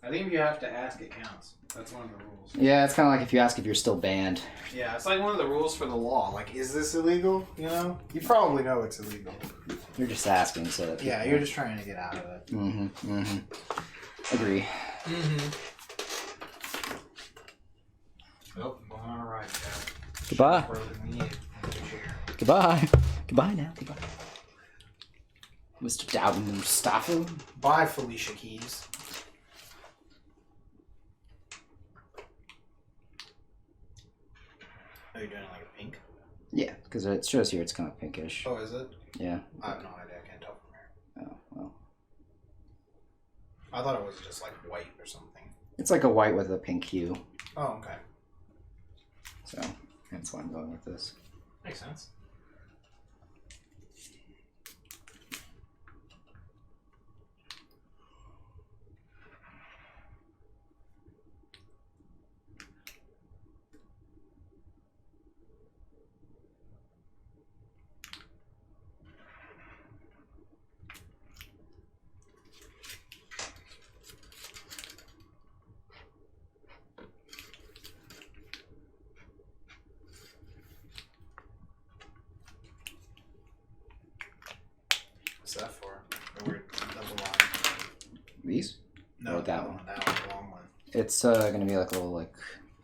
I think if you have to ask, it counts. That's one of the rules. Yeah, it's kind of like if you ask if you're still banned. Yeah, it's like one of the rules for the law. Like, is this illegal? You know? You probably know it's illegal. You're just asking so that yeah, you're just trying to get out of it. Mm-hmm. Mm-hmm. Agree. Mm-hmm. Oh, going on a ride, Dad. Goodbye. Goodbye. Goodbye now. Goodbye. Mr. Dowden and Mustafa. Bye, Felicia Keys. Are you doing it like a pink? Yeah, because it shows here it's kind of pinkish. Oh, is it? Yeah. I have no idea. I can't tell from here. Oh, well. I thought it was just like white or something. It's like a white with a pink hue. Oh, okay. So, that's why I'm going with this. Makes sense. What's that for? The weird double line. These? No, Or that one? That one, the long one. It's gonna be like a little like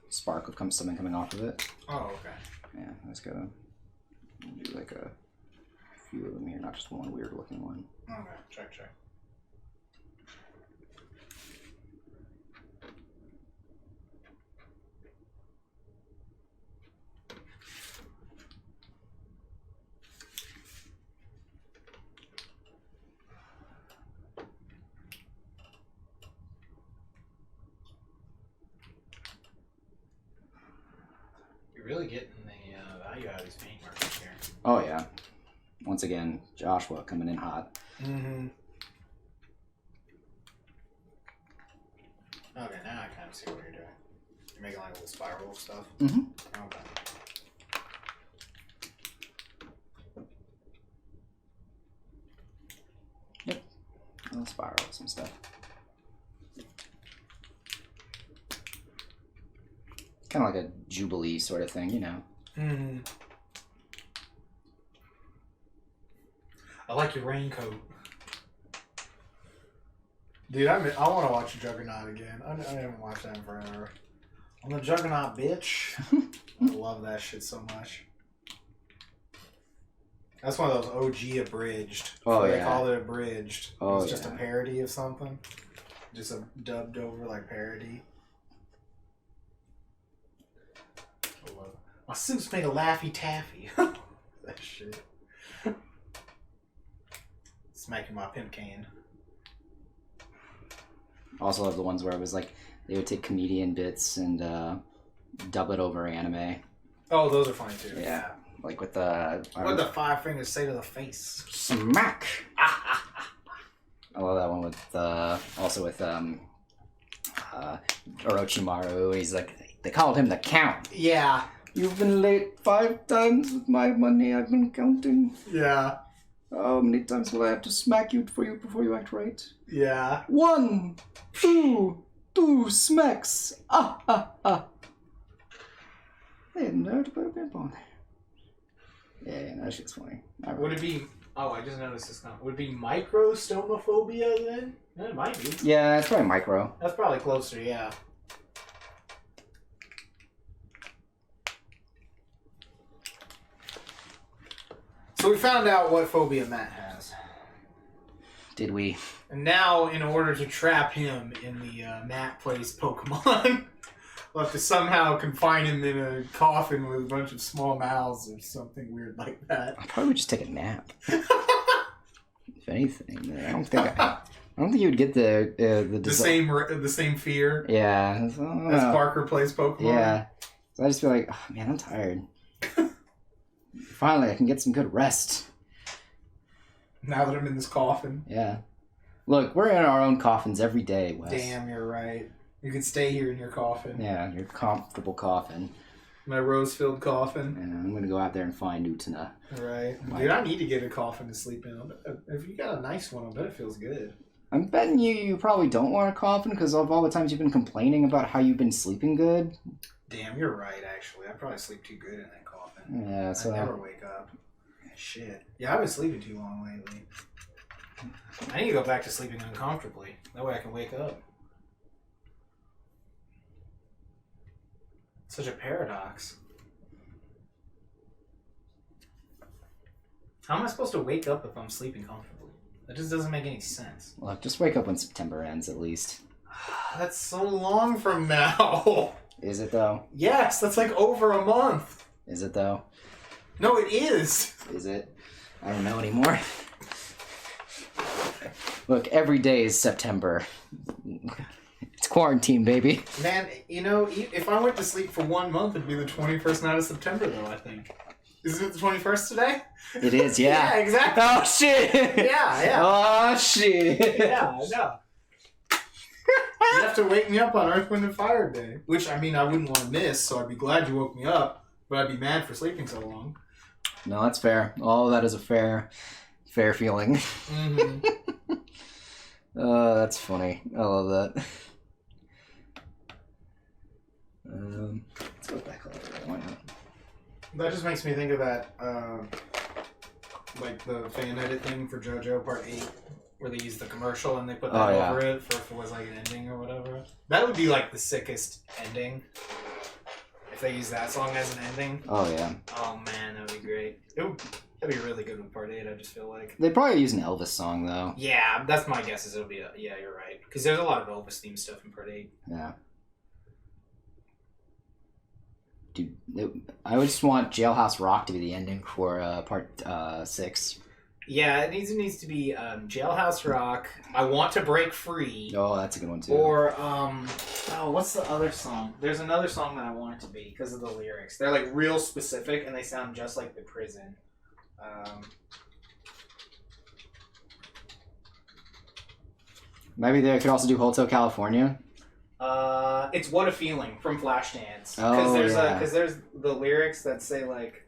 spark of something coming off of it. Oh, okay. Yeah, let's go do like a few of them here, not just one weird looking one. Okay, check. You're really getting the value out of these paint markers here. Oh yeah. Once again, Joshua coming in hot. Mm-hmm. Okay, now I kind of see what you're doing. You're making like little spiral stuff. Mm-hmm. Okay. Yep. Little spirals and stuff. Kind of like a Jubilee sort of thing, you know. Mm-hmm. I like your raincoat. Dude, I want to watch Juggernaut again. I haven't watched that in forever. I'm the Juggernaut, bitch. I love that shit so much. That's one of those OG abridged. Oh, yeah. They call it abridged. Oh, it's just yeah. a parody of something. Just a dubbed over like parody. I love it. My suit's made of Laffy Taffy. That shit. Smacking my pimp cane. Also love the ones where it was like they would take comedian bits and dub it over anime. Oh, those are funny too. Yeah, like with the What did the five fingers say to the face? smack. I love that one with also with Orochimaru. He's like they called him the Count. Yeah. You've been late 5 times with my money. I've been counting. Yeah. How many times will I have to smack you before you act right? Yeah. 1, 2, 2 smacks. Ah, ah, ah. I didn't know to put a pimp on there. Yeah, that shit's funny. Would it be... Oh, I just noticed this comment. Would it be microstomophobia then? It might be. Yeah, it's probably micro. That's probably closer, yeah. So we found out what phobia Matt has. Did we? And now, in order to trap him in the Matt Plays Pokemon, we'll have to somehow confine him in a coffin with a bunch of small mouths or something weird like that. I probably would just take a nap. If anything, I don't think you would get the same fear Yeah. as Parker Plays Pokemon. Yeah. So I just feel like, oh man, I'm tired. Finally, I can get some good rest. Now that I'm in this coffin. Yeah. Look, we're in our own coffins every day, Wes. Damn, you're right. You can stay here in your coffin. Yeah, your comfortable coffin. My rose-filled coffin. And I'm gonna go out there and find Utana. Right. Dude, I need to get a coffin to sleep in. If you got a nice one, I bet it feels good. I'm betting you probably don't want a coffin because of all the times you've been complaining about how you've been sleeping good. Damn, you're right, actually. I probably sleep too good in that coffin. Yeah, so... I never wake up. Shit. Yeah, I've been sleeping too long lately. I need to go back to sleeping uncomfortably. That way I can wake up. Such a paradox. How am I supposed to wake up if I'm sleeping comfortably? That just doesn't make any sense. Look, just wake up when September ends, at least. That's so long from now. Is it, though? Yes, that's like over a month. Is it, though? No, it is. Is it? I don't know anymore. Look, every day is September. It's quarantine, baby. Man, you know, if I went to sleep for 1 month, it'd be the 21st night of September, though, I think. Isn't it the 21st today? It is, yeah. Yeah, exactly. Oh, shit! Yeah. Oh, shit! Yeah, I know. You have to wake me up on Earth, Wind, and Fire Day. Which, I mean, I wouldn't want to miss, so I'd be glad you woke me up, but I'd be mad for sleeping so long. No, that's fair. All of that is a fair feeling. Mm-hmm. That's funny. I love that. Let's go back a little bit. Why not? That just makes me think of that like the fan edit thing for JoJo Part 8, where they use the commercial and they put that over it for if it was like an ending or whatever. That would be like the sickest ending. If they use that song as an ending. Oh yeah. Oh man, that would be great. That'd be really good with Part 8, I just feel like. They probably use an Elvis song though. Yeah, that's my guess is it'll be yeah, you're right. Because there's a lot of Elvis themed stuff in Part 8. Yeah. Dude, I would just want Jailhouse Rock to be the ending for Part 6. Yeah, it needs to be Jailhouse Rock, I Want to Break Free. Oh, that's a good one too. Or, what's the other song? There's another song that I want it to be because of the lyrics. They're like real specific and they sound just like The Prison. Maybe they could also do Hotel California. It's What a Feeling from Flashdance. Oh, Because there's the lyrics that say like,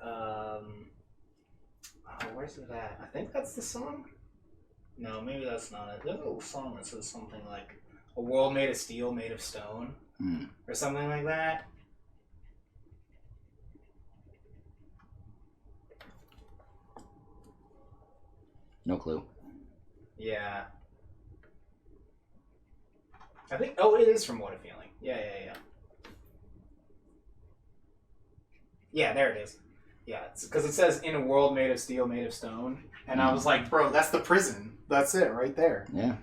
where's it at? I think that's the song. No, maybe that's not it. There's a little song that says something like, "A world made of steel, made of stone," or something like that. No clue. Yeah. I think. Oh, it is from What a Feeling. Yeah. Yeah, there it is. Yeah, because it says "in a world made of steel, made of stone," and I was like, "Bro, that's The Prison. That's it, right there." Yeah.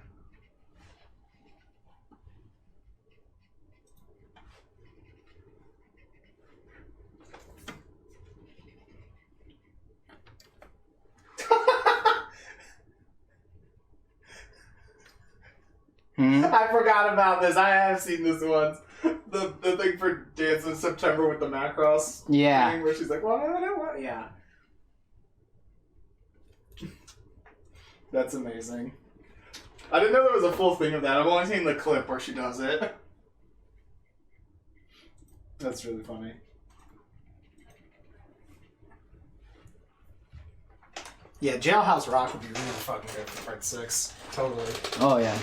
I forgot about this. I have seen this once. The thing for Dance in September with the Macross Yeah. thing where she's like, "What? Yeah." That's amazing. I didn't know there was a full thing of that. I've only seen the clip where she does it. That's really funny. Yeah, Jailhouse Rock would be really fucking good for Part 6. Totally. Oh yeah.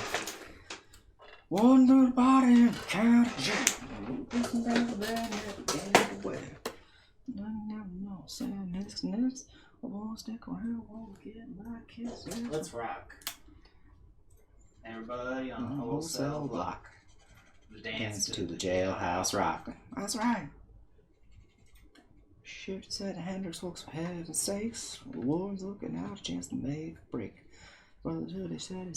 One good body in the county jail. Next. I won't stick around, won't get my kiss. Let's rock. Everybody on the wholesale block. Dance to the jailhouse rock. That's right. Shifty said Hendrix folks had mistakes. The Lord's looking out, a chance to make a break. Brother Judy said,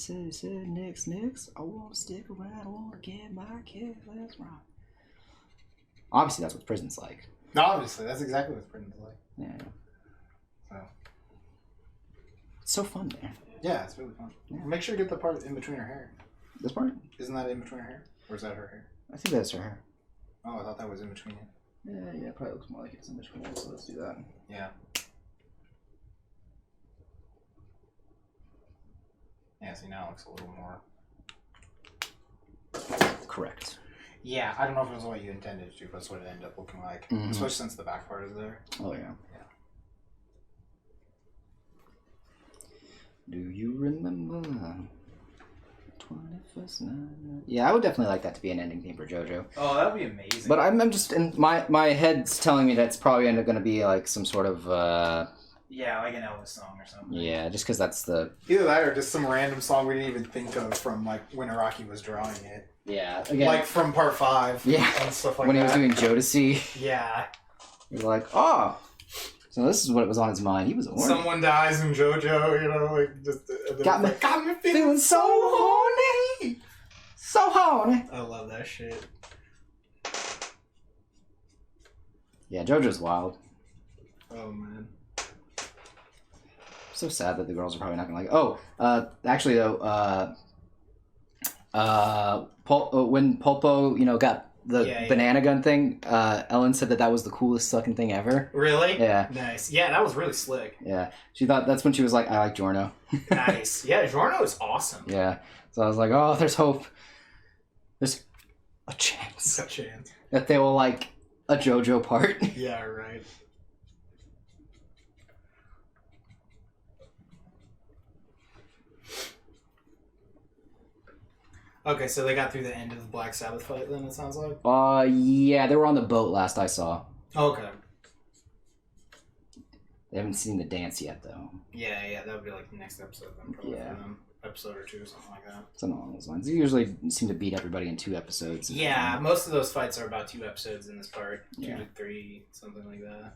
next. I want to stick around, I want to get my kiss. That's right. Obviously, that's what prison's like. Obviously, that's exactly what prison's like. Yeah. So. It's so fun there. Yeah, it's really fun. Yeah. Make sure you get the part in between her hair. This part? Isn't that in between her hair? Or is that her hair? I think that's her hair. Oh, I thought that was in between it. Yeah, probably looks more like it's in between, so let's do that. Yeah. Yeah, see, now it looks a little more... Correct. Yeah, I don't know if it was what you intended to, but that's what it ended up looking like. Mm-hmm. Especially since the back part is there. Oh, yeah. Do you remember 21st night? Yeah, I would definitely like that to be an ending theme for JoJo. Oh, that would be amazing. But I'm just in my head's telling me that it's probably going to be like some sort of yeah, like an Elvis song or something. Yeah, just because that's the either that or just some random song we didn't even think of from like when Araki was drawing it. Yeah, again, like from Part 5. Yeah, and stuff like when that. He was doing Jodeci. Yeah, you're like, oh. So this is what was on his mind. He was horny. Someone dies in JoJo, you know, like just got me feeling so horny, so horny. I love that shit. Yeah, JoJo's wild. Oh man, so sad that the girls are probably not gonna like. Oh, actually though, when Pulpo, got the banana gun thing, Ellen said that was the coolest fucking thing ever. Really? Yeah. Nice. Yeah, that was really slick. Yeah. She thought that's when she was like, I like Giorno. Nice. Yeah, Giorno is awesome. Yeah. So I was like, oh, there's hope. There's a chance. A chance. That they will like a JoJo part. Yeah, right. Okay, so they got through the end of the Black Sabbath fight then, it sounds like? Yeah, they were on the boat last I saw. Okay. They haven't seen the dance yet, though. Yeah, that would be like the next episode then, probably Yeah. for them. Episode or two, something like that. Something along those lines. They usually seem to beat everybody in 2 episodes. Yeah, most of those fights are about 2 episodes in this part. 2 Yeah. to 3, something like that.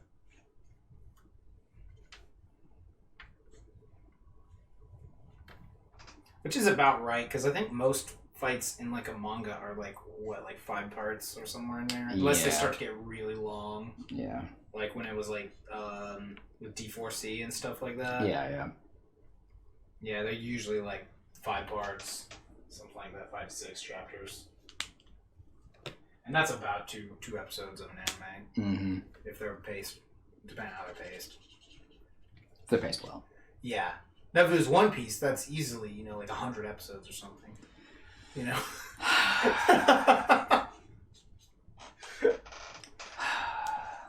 Which is about right, because I think most fights in like a manga are like, what, like 5 parts or somewhere in there? Unless they Yeah. start to get really long. Yeah. Like when it was like with D4C and stuff like that. Yeah. Yeah, they're usually like 5 parts, something like that, 5 to 6 chapters. And that's about two episodes of an anime. Mm-hmm. If they're paced, depending on how they're paced. They're paced well. Yeah. Now, if it was One Piece, that's easily, like 100 episodes or something.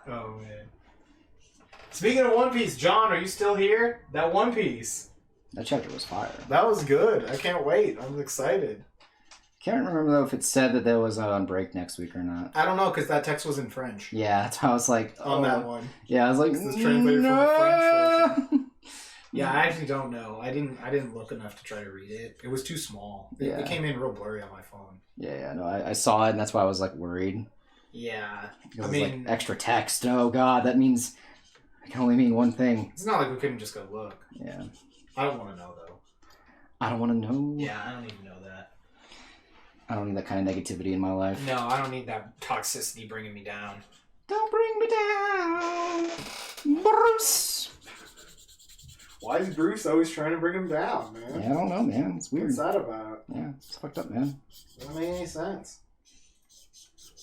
Oh, man. Speaking of One Piece, John, are you still here? That One Piece. That chapter was fire. That was good. I can't wait. I'm excited. Can't remember, though, if it said that there was on break next week or not. I don't know, because that text was in French. Yeah, that's why I was like... On that one. Yeah, I was like... This is translated from the French version. Yeah, I actually don't know. I didn't look enough to try to read it. It was too small. It came in real blurry on my phone. Yeah, no, I saw it, and that's why I was, like, worried. Yeah. Because it's like, extra text. Oh, God, that means... It can only mean one thing. It's not like we couldn't just go look. Yeah. I don't want to know, though. I don't want to know. Yeah, I don't even know that. I don't need that kind of negativity in my life. No, I don't need that toxicity bringing me down. Don't bring me down, Bruce. Why is Bruce always trying to bring him down, man? Yeah, I don't know, man. It's weird. What's that about? Yeah, it's fucked up, man. Doesn't make any sense.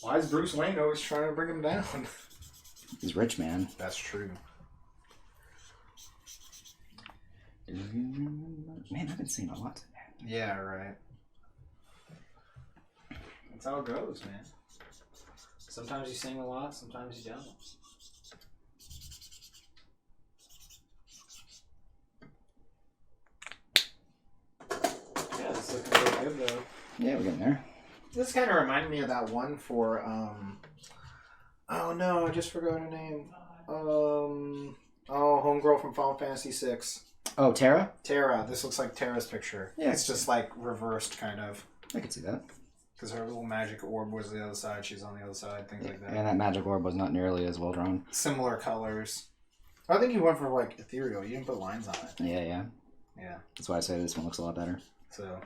Why is Bruce Wayne always trying to bring him down? He's rich, man. That's true. Man, I've been seeing a lot today. Yeah, right. That's how it goes, man. Sometimes you sing a lot, sometimes you don't. Yeah, this is looking pretty good, though. Yeah, we're getting there. This kind of reminded me of that one for, oh no, I just forgot her name. Homegirl from Final Fantasy VI. Oh, Terra? Terra. This looks like Terra's picture. Yeah. It's just like reversed, kind of. I could see that. Because her little magic orb was the other side, she's on the other side, things like that. And that magic orb was not nearly as well drawn. Similar colors. I think you went for like ethereal. You didn't put lines on it. Yeah. Yeah. That's why I say this one looks a lot better. So.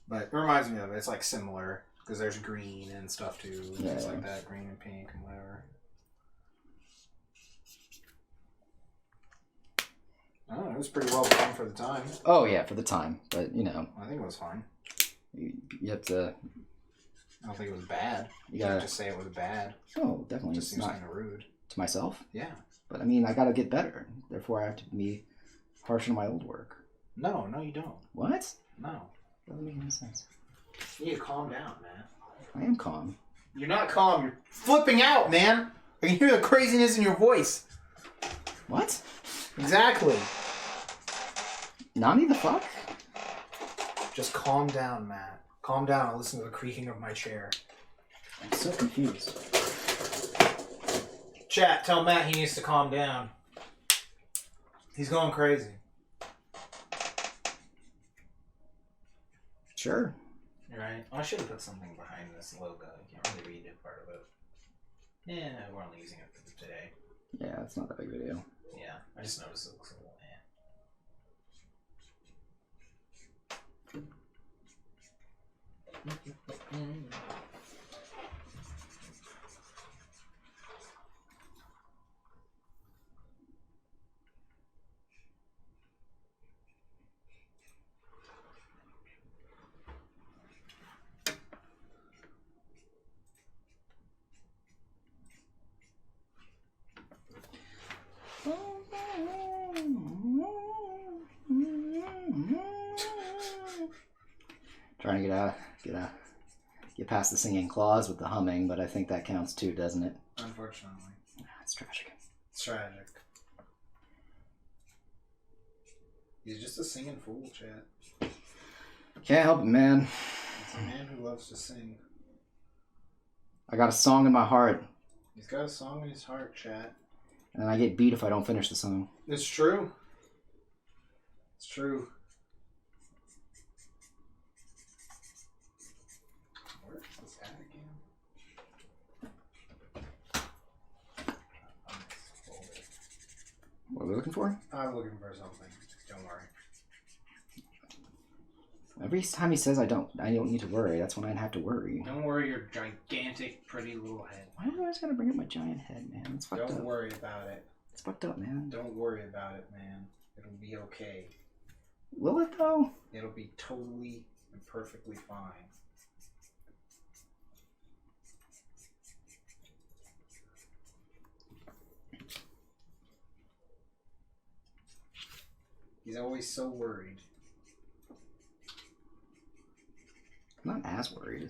But it reminds me of it. It's like similar. Because there's green and stuff too. Things like that. Green and pink and whatever. I don't know. It was pretty well done for the time. Oh, yeah, for the time. But, I think it was fine. you have to... I don't think it was bad. You can't gotta... just say it was bad. Oh, definitely. It just seems kind of rude. To myself? Yeah. But, I mean, I gotta get better. Therefore, I have to be harsh on my old work. No, you don't. What? No. Doesn't make any sense. You need to calm down, man. I am calm. You're not calm. You're flipping out, man. I can hear the craziness in your voice. What? Exactly. Nani the fuck? Just calm down, Matt. Calm down and listen to the creaking of my chair. I'm so confused. Chat, tell Matt he needs to calm down. He's going crazy. Sure. You're right. I should have put something behind this logo. You can't really read it part of it. Yeah, we're only using it for today. Yeah, it's not that big of a deal. Yeah, I just noticed it looks a little Trying to get past the singing clause with the humming, but I think that counts too, doesn't it? Unfortunately. It's tragic. It's tragic. He's just a singing fool, Chad. Can't help it, man. He's a man who loves to sing. I got a song in my heart. He's got a song in his heart, Chad. And I get beat if I don't finish the song. It's true. It's true. Where is this at again? What are we looking for? I'm looking for something. Don't worry. Every time he says I don't need to worry, that's when I'd have to worry. Don't worry your gigantic, pretty little head. Why do I always gotta bring up my giant head, man? It's fucked up. Don't worry about it. It's fucked up, man. Don't worry about it, man. It'll be okay. Will it, though? It'll be totally and perfectly fine. He's always so worried. I'm not as worried.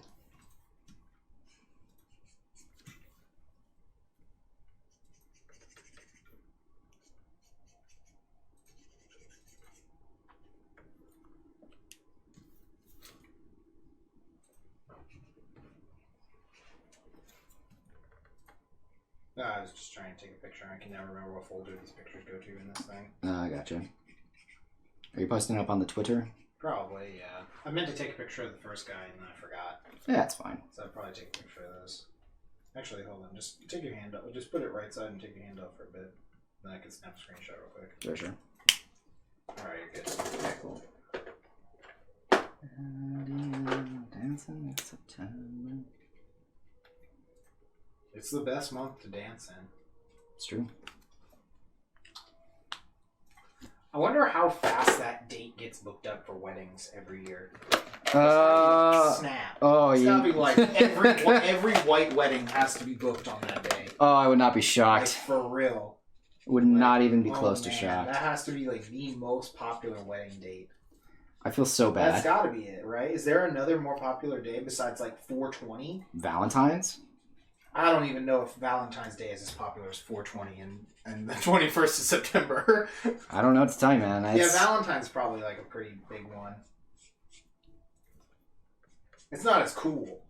I was just trying to take a picture. I can never remember what folder these pictures go to in this thing. I gotcha. Are you posting it up on the Twitter? Probably, yeah. I meant to take a picture of the first guy and then I forgot. Yeah, that's fine. So I'll probably take a picture of this. Actually, hold on. Just take your hand up. Just put it right side and take your hand up for a bit. Then I can snap a screenshot real quick. Sure. Alright, you're good. Okay, cool. Dancing in September. It's the best month to dance in. It's true. I wonder how fast that date gets booked up for weddings every year. Snap. Oh, it's yeah. gotta be like every white wedding has to be booked on that day. Oh, I would not be shocked. Like, for real. Would not even be close to man, shocked. That has to be like the most popular wedding date. I feel so bad. That's gotta be it, right? Is there another more popular day besides like 420? Valentine's? I don't even know if Valentine's Day is as popular as 420 and the 21st of September. I don't know what to tell you, man. Yeah, Valentine's probably like a pretty big one. It's not as cool.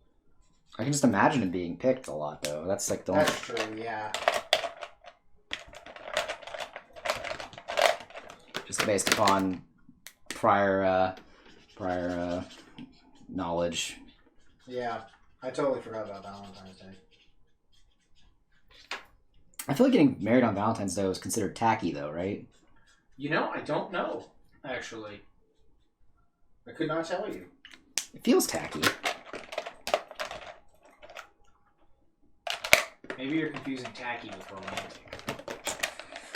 I can just imagine it being picked a lot, though. That's like the only... That's true, yeah. Just based upon prior knowledge. Yeah, I totally forgot about Valentine's Day. I feel like getting married on Valentine's Day was considered tacky, though, right? You know, I don't know, actually. I could not tell you. It feels tacky. Maybe you're confusing tacky with romantic.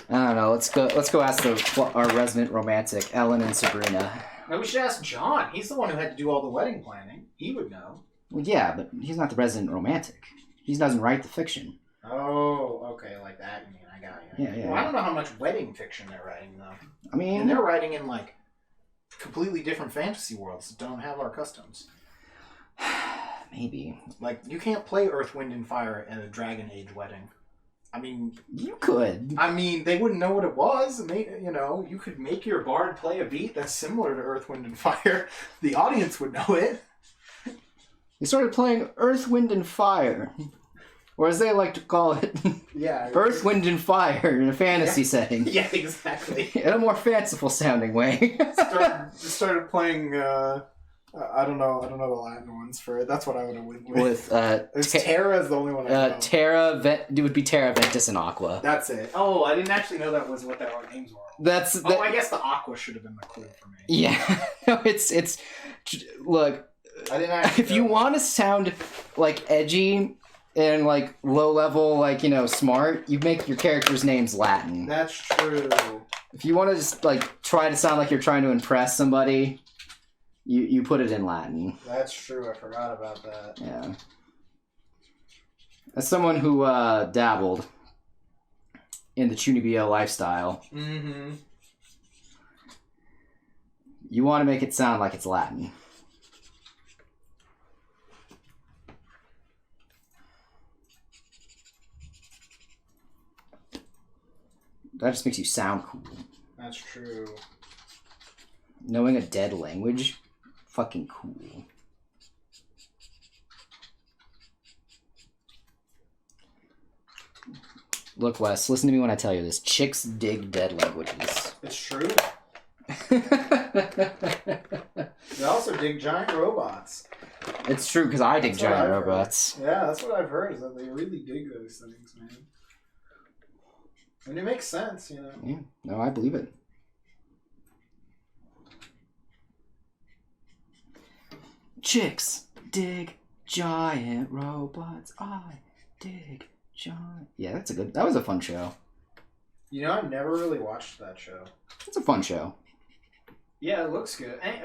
I don't know. Let's go ask our resident romantic, Ellen and Sabrina. No, we should ask John. He's the one who had to do all the wedding planning. He would know. Well, yeah, but he's not the resident romantic. He doesn't write the fiction. Oh, okay, like that. You mean I got you. Yeah. Well, I don't know how much wedding fiction they're writing though. I mean, and they're writing in like completely different fantasy worlds that don't have our customs. maybe. Like you can't play Earth, Wind, and Fire at a Dragon Age wedding. I mean, you could. I mean, they wouldn't know what it was. And you could make your bard play a beat that's similar to Earth, Wind, and Fire. The audience would know it. They started playing Earth, Wind, and Fire. Or as they like to call it, yeah, Earth, Wind, and Fire in a fantasy setting. Yeah, exactly. In a more fanciful sounding way. started playing. I don't know the Latin ones for it. That's what I would have went with. Terra is the only one I know. Terra, it would be Terra, Ventus, and Aqua. That's it. Oh, I didn't actually know that was what their names were. I guess the Aqua should have been the clue for me. Yeah, it's look. I didn't actually. If you want to sound like edgy and like low level, like smart, you make your characters' names Latin. That's true. If you want to just like try to sound like you're trying to impress somebody, you put it in Latin. That's true. I forgot about that. Yeah. As someone who dabbled in the Chunibyo lifestyle, you want to make it sound like it's Latin. That just makes you sound cool. That's true. Knowing a dead language, fucking cool. Look, Wes, listen to me when I tell you this. Chicks dig dead languages. It's true. They also dig giant robots. It's true, because I dig That's what giant I've robots. heard. Yeah, that's what I've heard, is that they really dig those things, man. And it makes sense, you know. Yeah, no, I believe it. Chicks dig giant robots. I dig giant. Yeah, that was a fun show. You know, I've never really watched that show. It's a fun show. Yeah, it looks good. And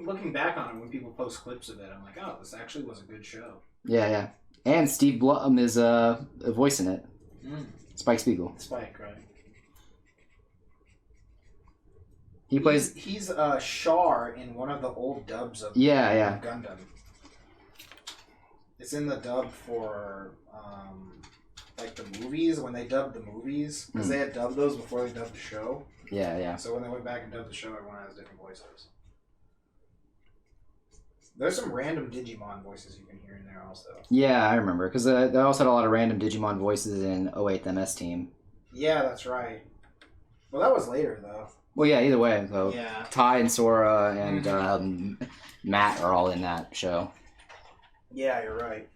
looking back on it, when people post clips of it, I'm like, oh, this actually was a good show. Yeah, yeah. And Steve Blum is voicing it. Spike Spiegel. Spike, right? He plays. He's Char in one of the old dubs of Yeah. Gundam. It's in the dub for like the movies, when they dubbed the movies, because they had dubbed those before they dubbed the show. Yeah. So when they went back and dubbed the show, everyone has different voices. There's some random Digimon voices you can hear in there also. Yeah, I remember, because they also had a lot of random Digimon voices in 08 MS Team. Yeah, that's right. Well, that was later though. Well, yeah, either way. So Yeah. Ty and Sora and Matt are all in that show. Yeah, you're right.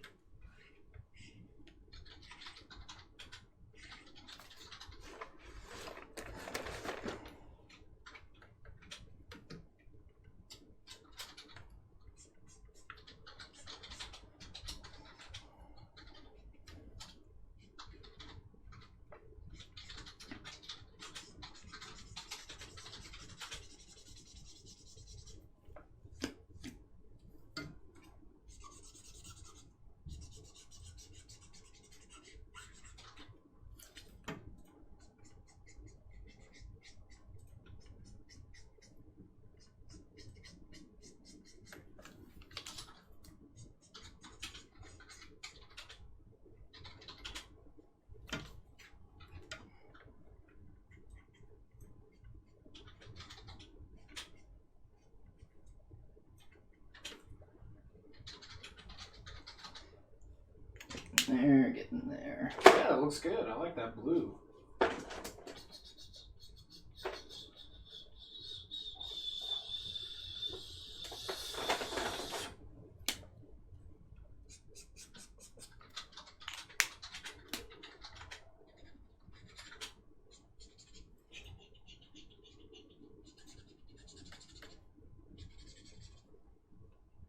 There, getting there. Yeah, it looks good. I like that blue.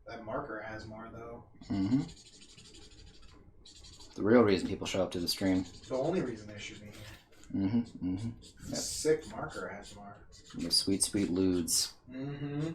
That marker has more though. Mm-hmm. The real reason people show up to the stream. The only reason they should be here. Mm-hmm. Yep. Sick marker has more. The sweet, sweet lewds. Mm-hmm.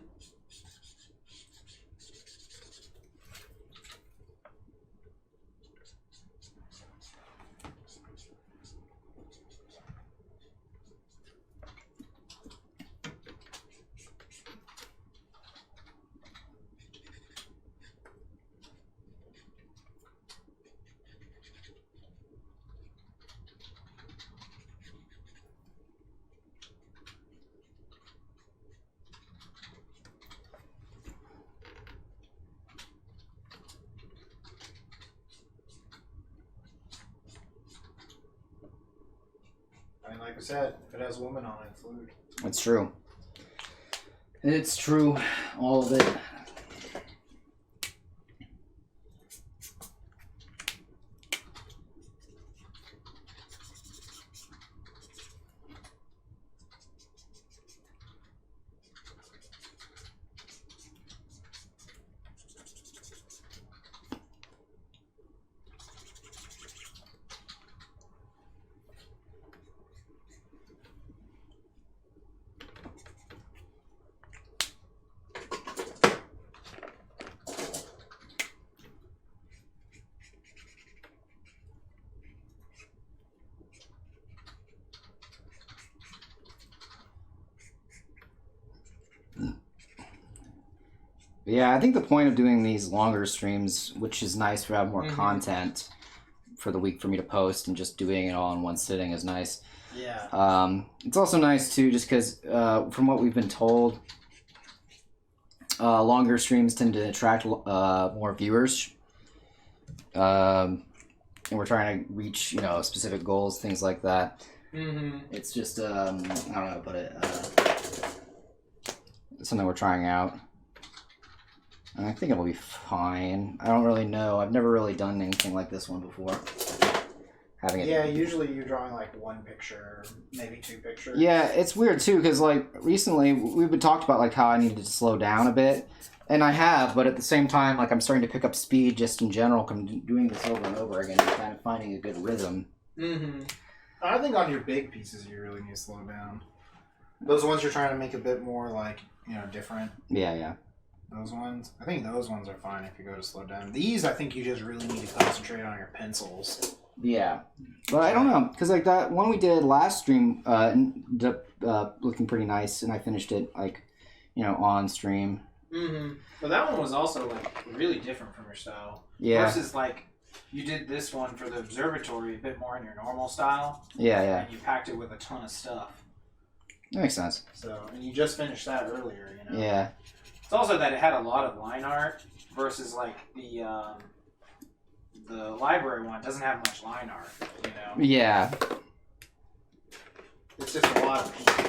I mean, like I said, if it has woman on it, it's lewd. It's true. It's true. All of it. Yeah, I think the point of doing these longer streams, which is nice for have more content for the week for me to post, and just doing it all in one sitting is nice. Yeah. It's also nice too, just because from what we've been told, longer streams tend to attract more viewers. and we're trying to reach, you know, specific goals, things like that. Mm-hmm. It's just, I don't know how to put it, something we're trying out. And I think it'll be fine. I don't really know. I've never really done anything like this one before. Having it. Yeah, usually you're drawing like one picture, maybe two pictures. Yeah, it's weird too, because like recently we've been talked about like how I needed to slow down a bit. And I have, but at the same time, like I'm starting to pick up speed just in general. I'm doing this over and over again and kind of finding a good rhythm. Mm-hmm. I think on your big pieces, you really need to slow down. Those ones you're trying to make a bit more like, you know, different. Yeah. Those ones, I think those ones are fine if you go to slow down. These, I think you just really need to concentrate on your pencils. Yeah, but I don't know, because like that one we did last stream ended up looking pretty nice, and I finished it like, you know, on stream. Mm-hmm. But that one was also like really different from your style. Yeah. Versus like you did this one for the observatory a bit more in your normal style. Yeah. And you packed it with a ton of stuff. That makes sense. So, and you just finished that earlier, you know. Yeah. It's also that it had a lot of line art versus like the library one doesn't have much line art, you know. Yeah. It's just a lot of people.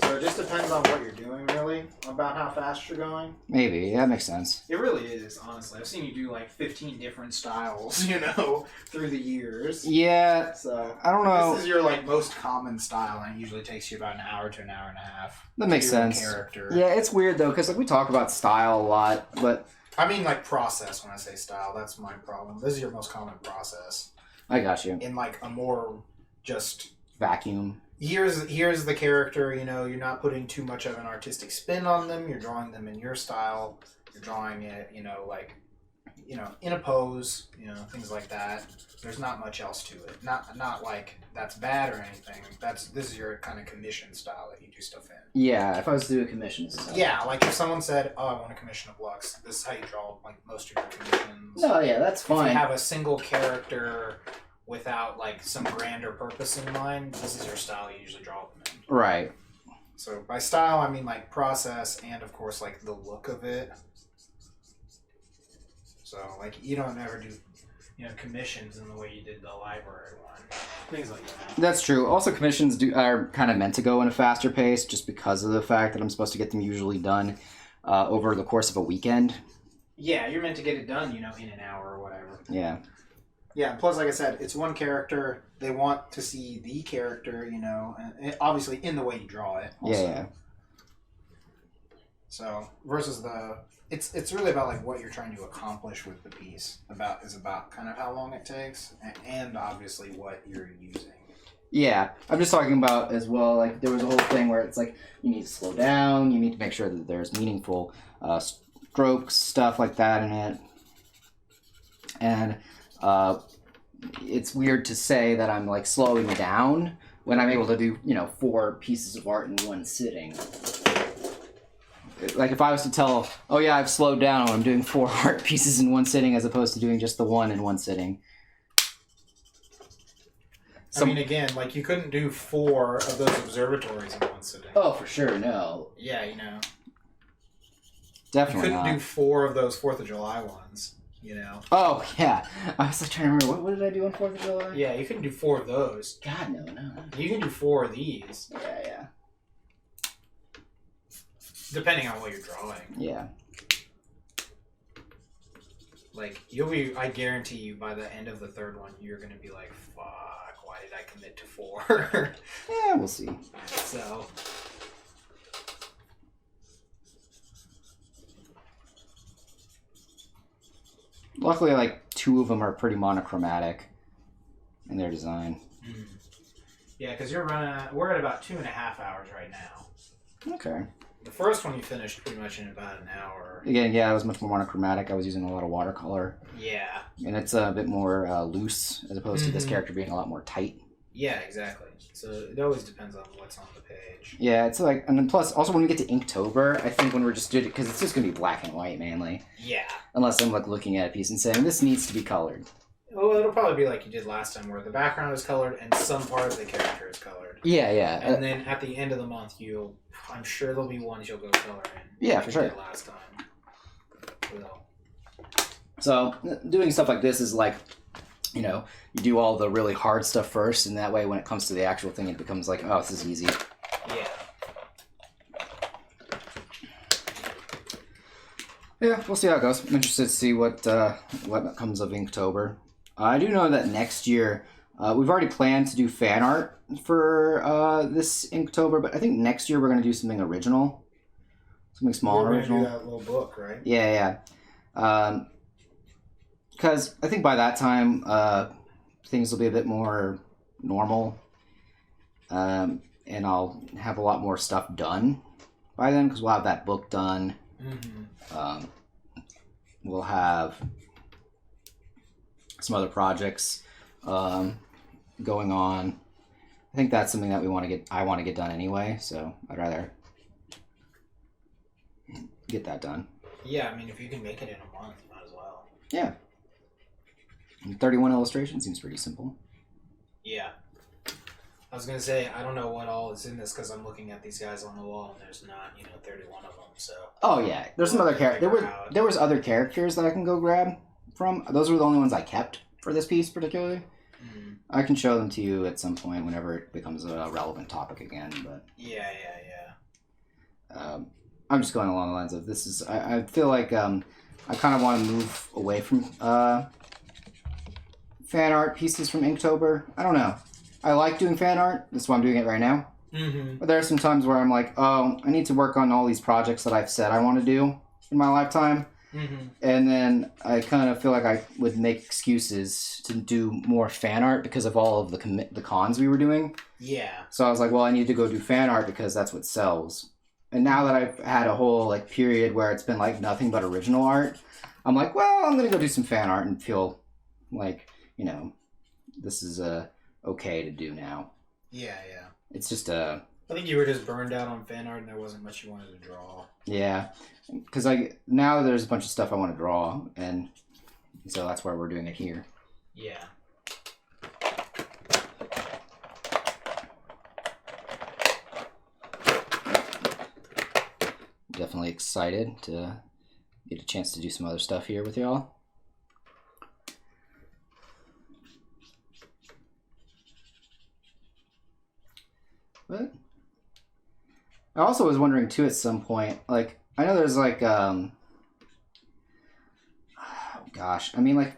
So it just depends on what you're doing, really, about how fast you're going. Maybe. Yeah, that makes sense. It really is, honestly. I've seen you do like 15 different styles, you know, through the years. Yeah. So I don't know. This is your like most common style, and it usually takes you about an hour to an hour and a half. That makes to do a sense. Character. Yeah, it's weird though, because like we talk about style a lot, but I mean like process when I say style. That's my problem. This is your most common process. I got you. In like a more just Vacuum. here's the character, you know, you're not putting too much of an artistic spin on them, you're drawing them in your style, you're drawing it, you know, like, you know, in a pose, you know, things like that. There's not much else to it. Not like that's bad or anything. This is your kind of commission style that you do stuff in. Yeah, if I was to do a commission. This is how- Yeah, like if someone said, "Oh, I want to commission a Lux," this is how you draw like most of your commissions. No, yeah, that's If fine. you have a single character without like some grander purpose in mind, this is your style you usually draw them in. Right. So by style, I mean like process and of course like the look of it. So like you don't ever do, you know, commissions in the way you did the library one, things like that. That's true. Also, commissions are kind of meant to go in a faster pace just because of the fact that I'm supposed to get them usually done over the course of a weekend. Yeah, you're meant to get it done, you know, in an hour or whatever. Yeah. Yeah, plus, like I said, it's one character. They want to see the character, you know, and obviously in the way you draw it. Also. Yeah. So versus it's really about like what you're trying to accomplish with the piece. Is about kind of how long it takes, and obviously what you're using. Yeah, I'm just talking about as well, like, there was a whole thing where it's like, you need to slow down, you need to make sure that there's meaningful strokes, stuff like that in it. And it's weird to say that I'm, like, slowing down when I'm able to do, you know, 4 pieces of art in one sitting. Like, if I was to tell, oh yeah, I've slowed down when I'm doing 4 art pieces in one sitting as opposed to doing just the one in one sitting. I mean, again, like you couldn't do 4 of those observatories in one sitting. Oh, for sure, no. Yeah, you know. Definitely You couldn't not. do 4 of those 4th of July ones, you know. Oh, yeah. I was like, trying to remember, what did I do on 4th of July? Yeah, you couldn't do 4 of those. God, no. You can do 4 of these, Yeah. depending on what you're drawing. Yeah. Like, I guarantee you, by the end of the 3rd one, you're going to be like, fuck, why did I commit to 4? Yeah, we'll see. So, Luckily, like, 2 of them are pretty monochromatic in their design. yeah, because we're at about 2.5 hours right now. Okay. The first one you finished pretty much in about an hour. Again, yeah, it was much more monochromatic. I was using a lot of watercolor. Yeah. And it's a bit more loose, as opposed to this character being a lot more tight. Yeah, exactly. So it always depends on what's on the page. Yeah, it's like, and then plus, also when we get to Inktober, I think when we're just doing it, because it's just going to be black and white mainly. Yeah. Unless I'm like looking at a piece and saying, this needs to be colored. Well, it'll probably be like you did last time, where the background is colored and some part of the character is colored. Yeah. And then at the end of the month, I'm sure there'll be ones you'll go color in. Yeah, like for you sure. did last time. So, So doing stuff like this is like, you know, you do all the really hard stuff first, and that way when it comes to the actual thing, it becomes like, oh, this is easy. Yeah. Yeah, we'll see how it goes. I'm interested to see what comes of Inktober. I do know that next year, we've already planned to do fan art for this Inktober, but I think next year we're going to do something original. Something small and original. Do that little book, right? Yeah. Because I think by that time, things will be a bit more normal. And I'll have a lot more stuff done by then, because we'll have that book done. Mm-hmm. We'll have some other projects going on. I think that's something that I want to get done anyway, so I'd rather get that done. Yeah, I mean, if you can make it in a month, you might as well. Yeah. And 31 illustrations seems pretty simple. Yeah. I was going to say, I don't know what all is in this, because I'm looking at these guys on the wall, and there's not, 31 of them, so... Oh, yeah. There's some other characters. There was other characters that I can go grab from. Those were the only ones I kept for this piece, particularly. Mm-hmm. I can show them to you at some point whenever it becomes a relevant topic again, but... Yeah. I'm just going along the lines of this is... I feel like I kind of want to move away from fan art pieces from Inktober. I don't know. I like doing fan art. That's why I'm doing it right now. Mm-hmm. But there are some times where I'm like, oh, I need to work on all these projects that I've said I want to do in my lifetime. Mm-hmm. And then I kind of feel like I would make excuses to do more fan art because of all of the cons we were doing. Yeah. So I was like, well, I need to go do fan art because that's what sells. And now that I've had a whole period where it's been like nothing but original art, I'm like, well, I'm going to go do some fan art and feel like, this is okay to do now. Yeah. It's just I think you were just burned out on fan art and there wasn't much you wanted to draw. Yeah, because now there's a bunch of stuff I want to draw, and so that's why we're doing it here. Yeah. Definitely excited to get a chance to do some other stuff here with y'all. But I also was wondering too at some point, I know there's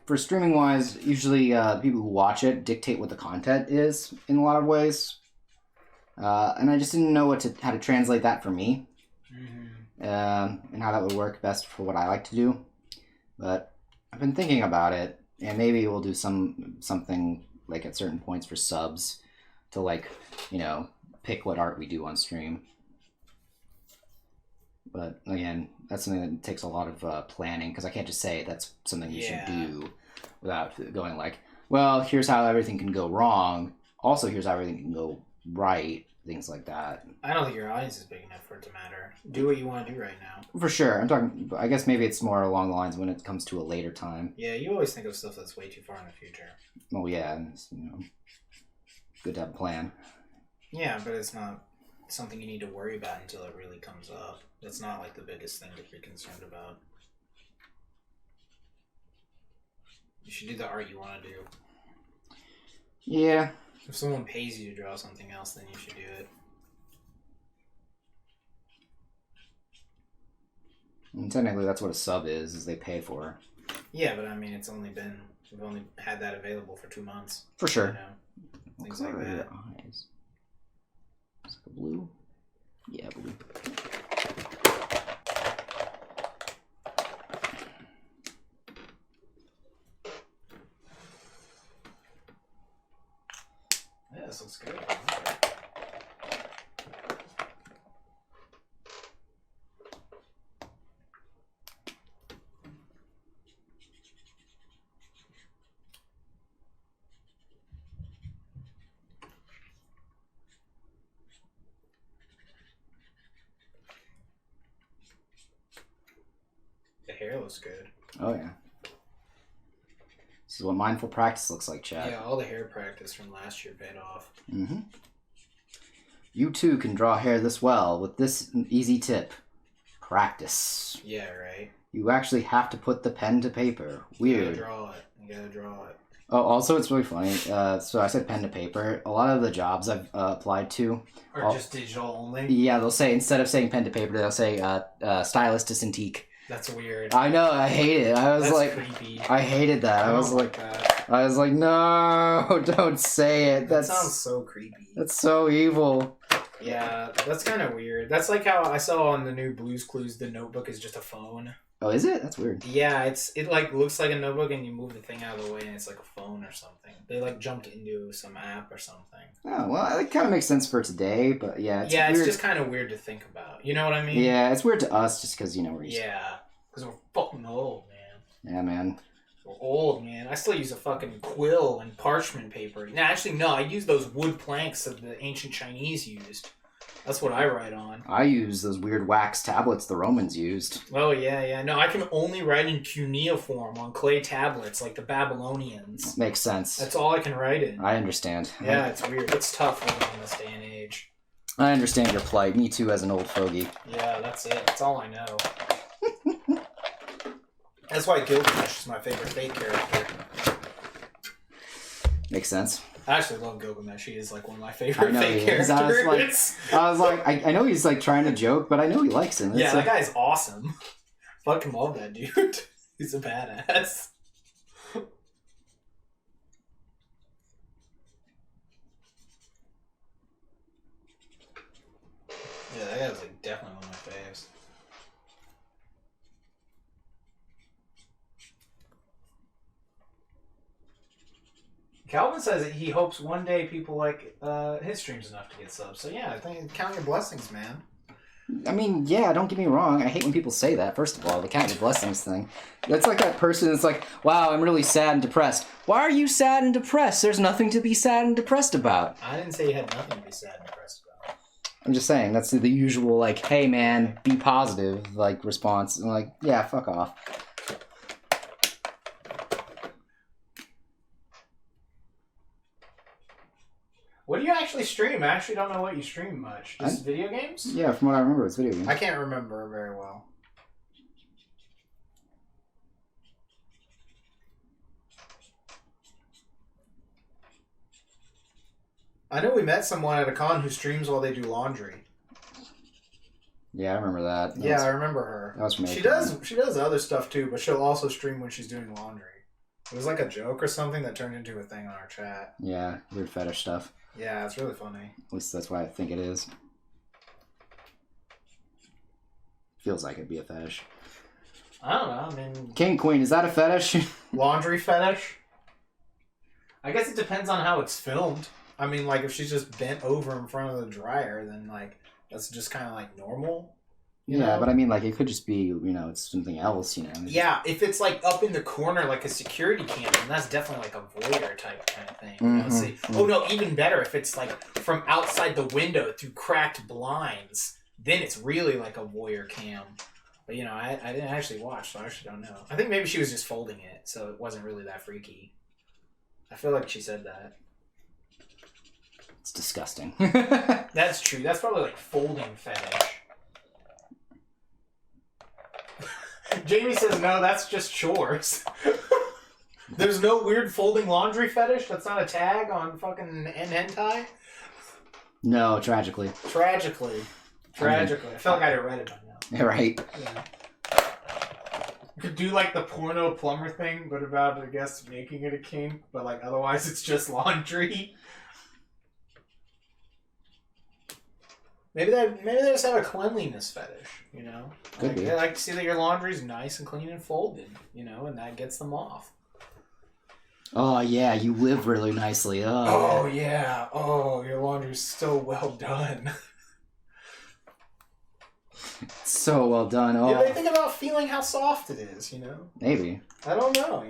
for streaming wise, usually people who watch it dictate what the content is in a lot of ways, and I just didn't know how to translate that for me, and how that would work best for what I like to do. But I've been thinking about it, and maybe we'll do something at certain points for subs to pick what art we do on stream. But again, that's something that takes a lot of planning, because I can't just say that's something you should do without going well, here's how everything can go wrong. Also, here's how everything can go right. Things like that. I don't think your audience is big enough for it to matter. Do what you want to do right now. For sure. I'm talking, I guess maybe it's more along the lines when it comes to a later time. Yeah, you always think of stuff that's way too far in the future. Oh yeah, and it's, good to have a plan. Yeah, but it's not something you need to worry about until it really comes up. That's not the biggest thing to be concerned about. You should do the art you want to do. Yeah. If someone pays you to draw something else, then you should do it. And technically, that's what a sub is they pay for. Yeah, but I mean, we've only had that available for 2 months. For sure. Things like that. Your eyes? Is it blue? Yeah, blue. Yeah, this looks good. The hair looks good. Oh, yeah. This is what mindful practice looks like, chat. Yeah, all the hair practice from last year paid off. Mm-hmm. You too can draw hair this well with this easy tip. Practice. Yeah, right. You actually have to put the pen to paper. Weird. You gotta draw it. Oh, also, it's really funny. So I said pen to paper. A lot of the jobs I've applied to Or just digital only? Yeah, they'll say, instead of saying pen to paper, they'll say stylus to Cintiq. That's weird. I know, I hate it. I was That's like, creepy. I hated that. I was like, that. I was like, no, don't say it. That sounds so creepy. That's so evil. Yeah, that's kind of weird. That's like how I saw on the new Blue's Clues, the notebook is just a phone. Oh, is it? That's weird. Yeah, it like looks like a notebook, and you move the thing out of the way, and it's like a phone or something. They like jumped into some app or something. Oh, well, it kind of makes sense for today, but yeah, it's weird. It's just kind of weird to think about. You know what I mean? Yeah, it's weird to us just because, we're used because we're fucking old, man. Yeah, man. We're old, man. I still use a fucking quill and parchment paper. No, actually, no. I use those wood planks that the ancient Chinese used. That's what I write on. I use those weird wax tablets the Romans used. Oh, yeah. No, I can only write in cuneiform on clay tablets like the Babylonians. Makes sense. That's all I can write in. I understand. Yeah, it's weird. It's tough living in this day and age. I understand your plight. Me too, as an old fogey. Yeah, that's it. That's all I know. That's why Gilgamesh is my favorite fake character. Makes sense. I actually love Gilgamesh. He is like one of my favorite fake characters. I was like, I know he's like trying to joke, but I know he likes him. Yeah, that guy's awesome. Fucking love that dude. He's a badass. Yeah, that guy's like definitely one of my faves. Calvin says that he hopes one day people like his streams enough to get subs. So yeah, I think count your blessings, man. I mean, yeah, don't get me wrong. I hate when people say that, first of all, the count your blessings thing. That's like that person that's like, wow, I'm really sad and depressed. Why are you sad and depressed? There's nothing to be sad and depressed about. I didn't say you had nothing to be sad and depressed about. I'm just saying, that's the usual, like, hey man, be positive, like, response. I'm like, yeah, fuck off. What do you actually stream? I actually don't know what you stream much. Just video games? Yeah, from what I remember, it's video games. I can't remember very well. I know we met someone at a con who streams while they do laundry. Yeah, I remember that. I remember her. That was from She does other stuff too, but she'll also stream when she's doing laundry. It was like a joke or something that turned into a thing on our chat. Yeah, weird fetish stuff. Yeah, it's really funny. At least that's why I think it is. Feels like it'd be a fetish. I don't know, I mean... King Queen, is that a fetish? Laundry fetish? I guess it depends on how it's filmed. I mean, like, if she's just bent over in front of the dryer, then, like, that's just kind of, like, normal. You know? But I mean, like, it could just be, it's something else, Yeah, if it's, like, up in the corner, like a security camera, then that's definitely, like, a voyeur type kind of thing. You know? See? Oh, no, even better, if it's, like, from outside the window through cracked blinds, then it's really, like, a voyeur cam. But, I didn't actually watch, so I actually don't know. I think maybe she was just folding it, so it wasn't really that freaky. I feel like she said that. It's disgusting. That's true. That's probably, like, folding fetish. Jamie says, no, that's just chores. There's no weird folding laundry fetish? That's not a tag on fucking hentai? No, tragically. Tragically. I felt like I'd have read it by now. Yeah, right. Yeah. You could do, like, the porno plumber thing, but about, I guess, making it a kink, but, like, otherwise it's just laundry. Maybe they just have a cleanliness fetish, Could be. They like to see that your laundry's nice and clean and folded, and that gets them off. Oh, yeah, you live really nicely. Oh, yeah. Oh, your laundry's so well done. So well done. Oh. Yeah, they think about feeling how soft it is, Maybe. I don't know.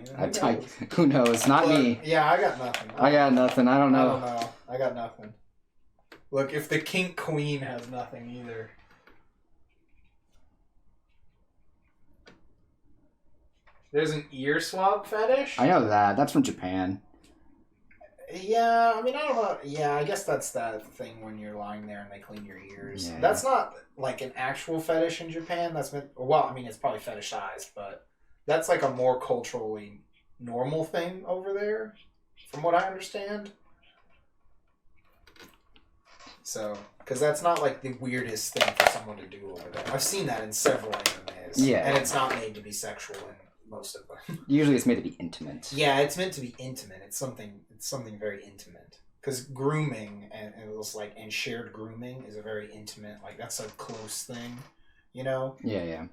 Who knows? Not me. Yeah, I got nothing. I got nothing. I don't know. I got nothing. Look, if the kink queen has nothing either. There's an ear swab fetish? I know that. That's from Japan. Yeah, I mean, I don't know. Yeah, I guess that's that thing when you're lying there and they clean your ears. Yeah. That's not like an actual fetish in Japan. That's meant. Well, I mean, it's probably fetishized, but that's like a more culturally normal thing over there, from what I understand. So, because that's not like the weirdest thing for someone to do over there. I've seen that in several animes. Yeah. And it's not made to be sexual in most of them. Usually it's made to be intimate. Yeah, it's meant to be intimate. It's something very intimate. Because grooming and it was like and shared grooming is a very intimate, like that's a close thing, you know? Yeah.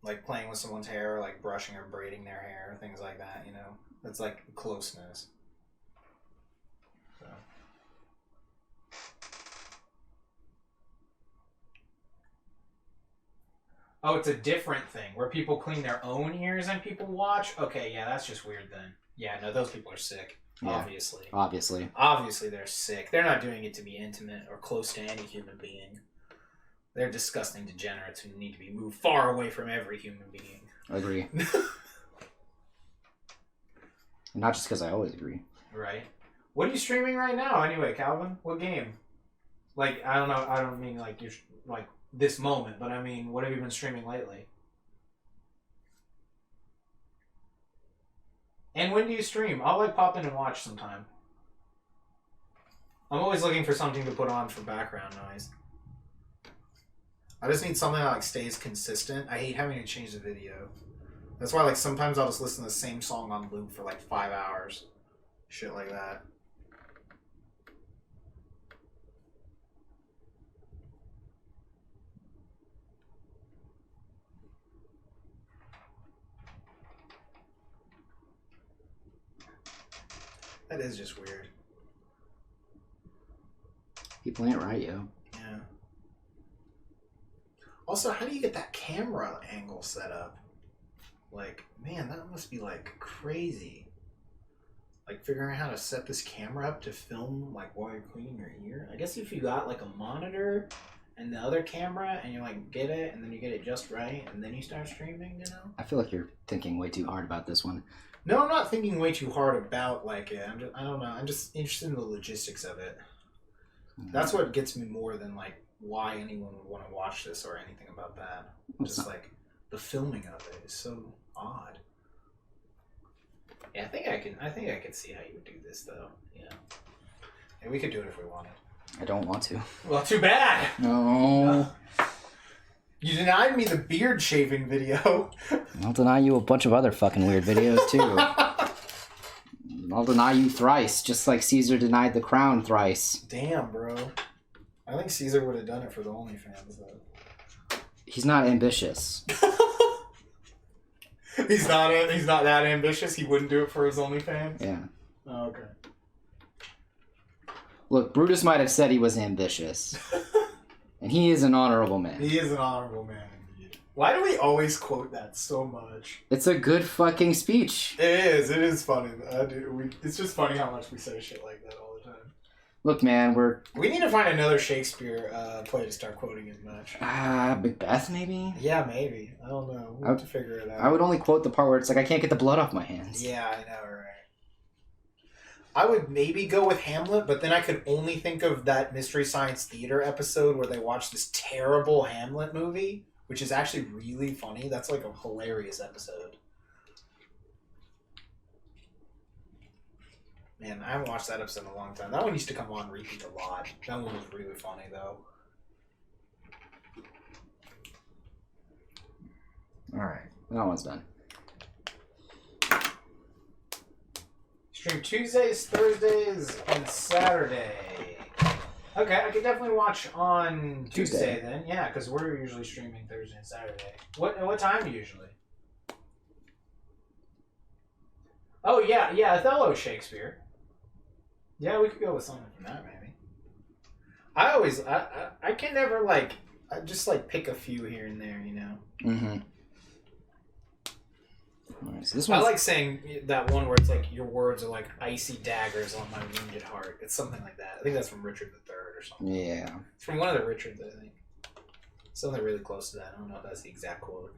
Like playing with someone's hair, like brushing or braiding their hair, things like that, you know? That's like closeness. So. Oh, it's a different thing where people clean their own ears and people watch? Okay, yeah, that's just weird then. Yeah, no, those people are sick. Yeah, obviously. Obviously they're sick. They're not doing it to be intimate or close to any human being. They're disgusting degenerates who need to be moved far away from every human being. I agree. Not just because I always agree. Right. What are you streaming right now anyway, Calvin? What game? Like, I don't know, I don't mean like you're like this moment, but I mean, what have you been streaming lately? And when do you stream? I'll like pop in and watch sometime. I'm always looking for something to put on for background noise. I just need something that like stays consistent. I hate having to change the video. That's why like sometimes I'll just listen to the same song on loop for like 5 hours. Shit like that. That is just weird. People ain't right, yo. Yeah. Also, how do you get that camera angle set up? Like, man, that must be like crazy. Like figuring out how to set this camera up to film like while you're cleaning your ear. I guess if you got like a monitor and the other camera and you like get it and then you get it just right and then you start streaming, you know? I feel like you're thinking way too hard about this one. No, I'm not thinking way too hard about like it. I don't know. I'm just interested in the logistics of it. That's what gets me more than like why anyone would want to watch this or anything about that. Just like the filming of it is so odd. Yeah, I think I can see how you would do this though. Yeah. And we could do it if we wanted. I don't want to. Well, too bad. No. You denied me the beard shaving video. I'll deny you a bunch of other fucking weird videos too. I'll deny you thrice, just like Caesar denied the crown thrice. Damn, bro. I think Caesar would have done it for the OnlyFans though. He's not ambitious. He's not that ambitious. He wouldn't do it for his OnlyFans. Yeah. Oh, okay. Look, Brutus might have said he was ambitious. And he is an honorable man. He is an honorable man, indeed. Why do we always quote that so much? It's a good fucking speech. It is. It is funny. It's just funny how much we say shit like that all the time. Look, man, we need to find another Shakespeare play to start quoting as much. Macbeth, maybe? Yeah, maybe. I don't know. We'll have to figure it out. I would only quote the part where it's like, I can't get the blood off my hands. Yeah, I know, right? I would maybe go with Hamlet, but then I could only think of that Mystery Science Theater episode where they watched this terrible Hamlet movie, which is actually really funny. That's like a hilarious episode. Man, I haven't watched that episode in a long time. That one used to come on repeat a lot. That one was really funny, though. Alright, that one's done. Stream Tuesdays, Thursdays, and Saturday. Okay, I could definitely watch on Tuesday then. Yeah, because we're usually streaming Thursday and Saturday. What time usually? Oh yeah, Othello Shakespeare. Yeah, we could go with something from that maybe. I can never I just pick a few here and there, you know. Mm-hmm. Right, so this I like saying that one where it's like your words are like icy daggers on my wounded heart. It's something like that. I think that's from Richard III or something. Yeah. It's from one of the Richards, I think. Something really close to that. I don't know if that's the exact quote.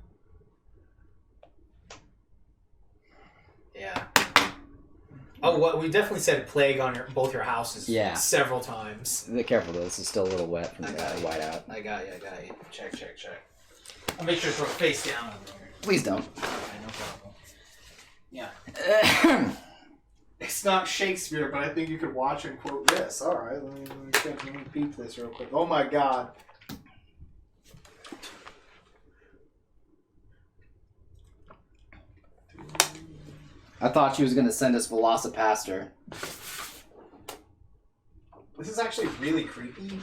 Yeah. Oh, what we definitely said plague on both your houses. Yeah. Several times. Be careful though. This is still a little wet from the whiteout. I got you. Check. I'll make sure to throw face down over there. Please don't. Okay, no problem. Yeah. It's not Shakespeare, but I think you could watch and quote this. All right, let me peep this real quick. Oh my God. I thought she was going to send us Velocipaster. This is actually really creepy.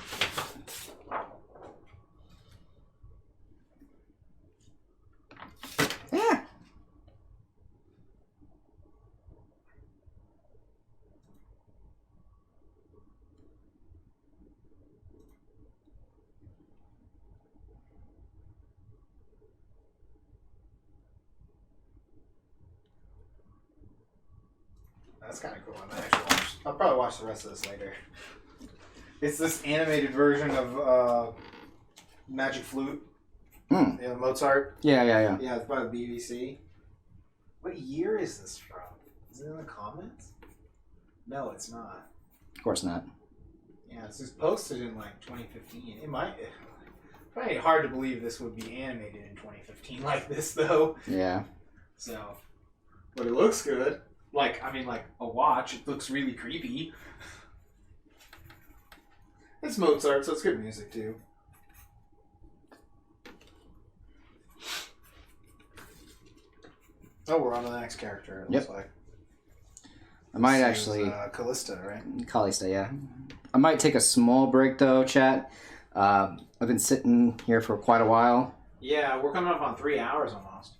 Yeah. That's kind of cool. I'll probably watch the rest of this later. It's this animated version of Magic Flute. Hmm. You know, Mozart. Yeah. Yeah, it's by the BBC. What year is this from? Is it in the comments? No, it's not. Of course not. Yeah, this is posted in like 2015. It might. Probably hard to believe this would be animated in 2015 like this, though. Yeah. So, but it looks good. Like a watch. It looks really creepy. It's Mozart, so it's good music too. Oh, we're on to the next character. It looks like. I might This actually. is, Kalista, right? Kalista, yeah. I might take a small break though, chat. I've been sitting here for quite a while. Yeah, we're coming up on 3 hours almost.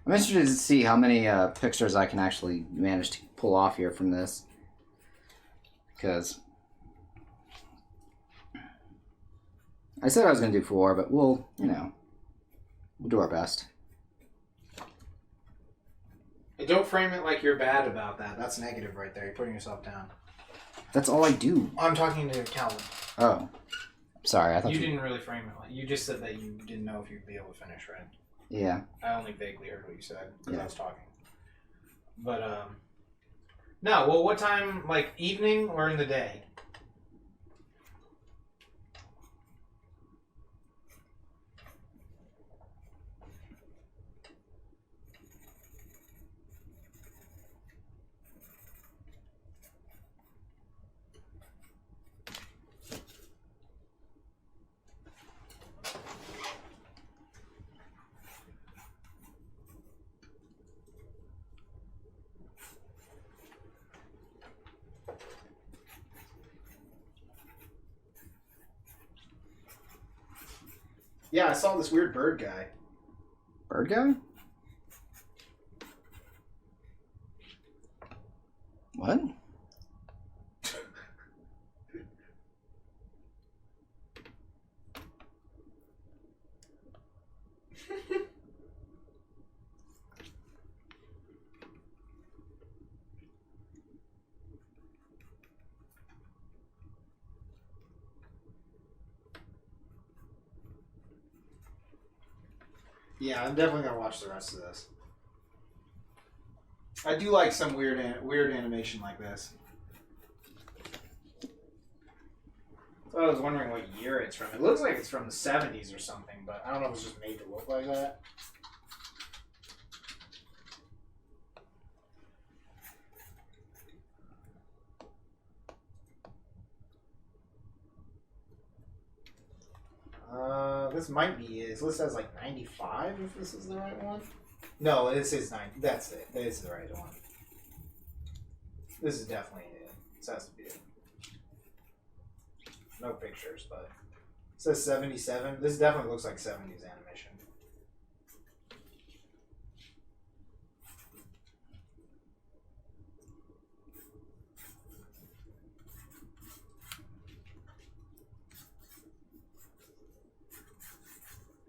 I'm interested to see how many pictures I can actually manage to pull off here from this. Because I said I was going to do 4, but we'll do our best. And don't frame it like you're bad about that. That's negative right there. You're putting yourself down. That's all I do. I'm talking to Calvin. Oh. Sorry, I thought You didn't really frame it like you just said that you didn't know if you'd be able to finish, right? Yeah. I only vaguely heard what you said because Yeah. I was talking. But, no, well, what time, like, evening or in the day? Yeah, I saw this weird bird guy. Bird guy? What? Yeah, I'm definitely gonna watch the rest of this. I do like some weird animation like this. I was wondering what year it's from. It looks like it's from the 70s or something, but I don't know if it's just made to look like that. This might be his. This says like 95 if this is the right one. No, this is 90. That's it. This is the right one. This is definitely it. This has to be it. No pictures, but it says 77. This definitely looks like 70s animation.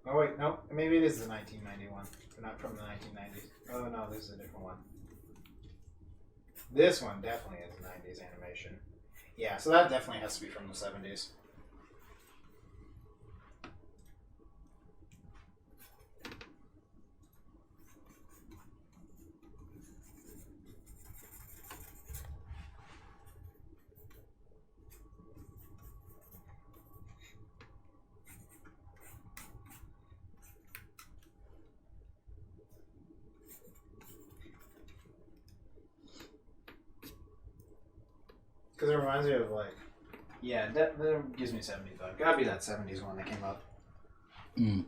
Oh wait, no, maybe it is the 1991. Not from the 1990s. Oh no, this is a different one. This one definitely is 90s animation. Yeah, so that definitely has to be from the 70s. Because it reminds me of like, yeah, that gives me 70s vibe. Gotta be that 70s one that came up. Mm.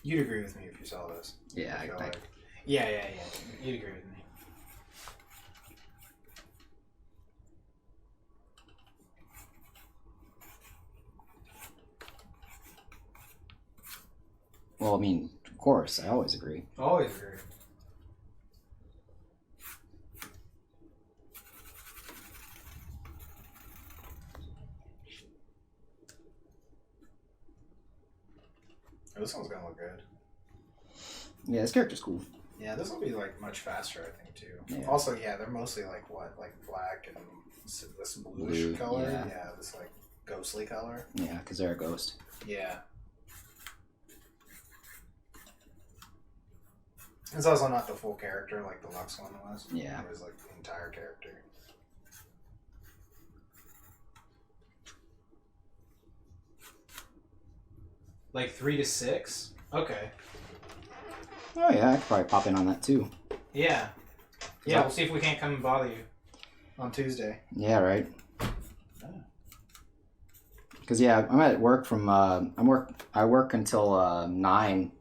You'd agree with me if you saw this. Yeah, I feel I like. Yeah. You'd agree with me. well, I mean, of course, I always agree. Always agree. Oh, this one's gonna look good. Yeah, this character's cool. Yeah, this will be like much faster, I think, too. Yeah. Also, yeah, they're mostly like what, like black and this bluish Blue, color. yeah. Yeah, this like ghostly color. Yeah, because they're a ghost. Yeah. It's also not the full character like the Lux one was. Yeah. It was like the entire character. Like 3 to 6? Okay. Oh yeah, I could probably pop in on that too. Yeah. Yeah, we'll see if we can't come and bother you on Tuesday. Yeah, right. Because yeah, I'm at work from I work until 9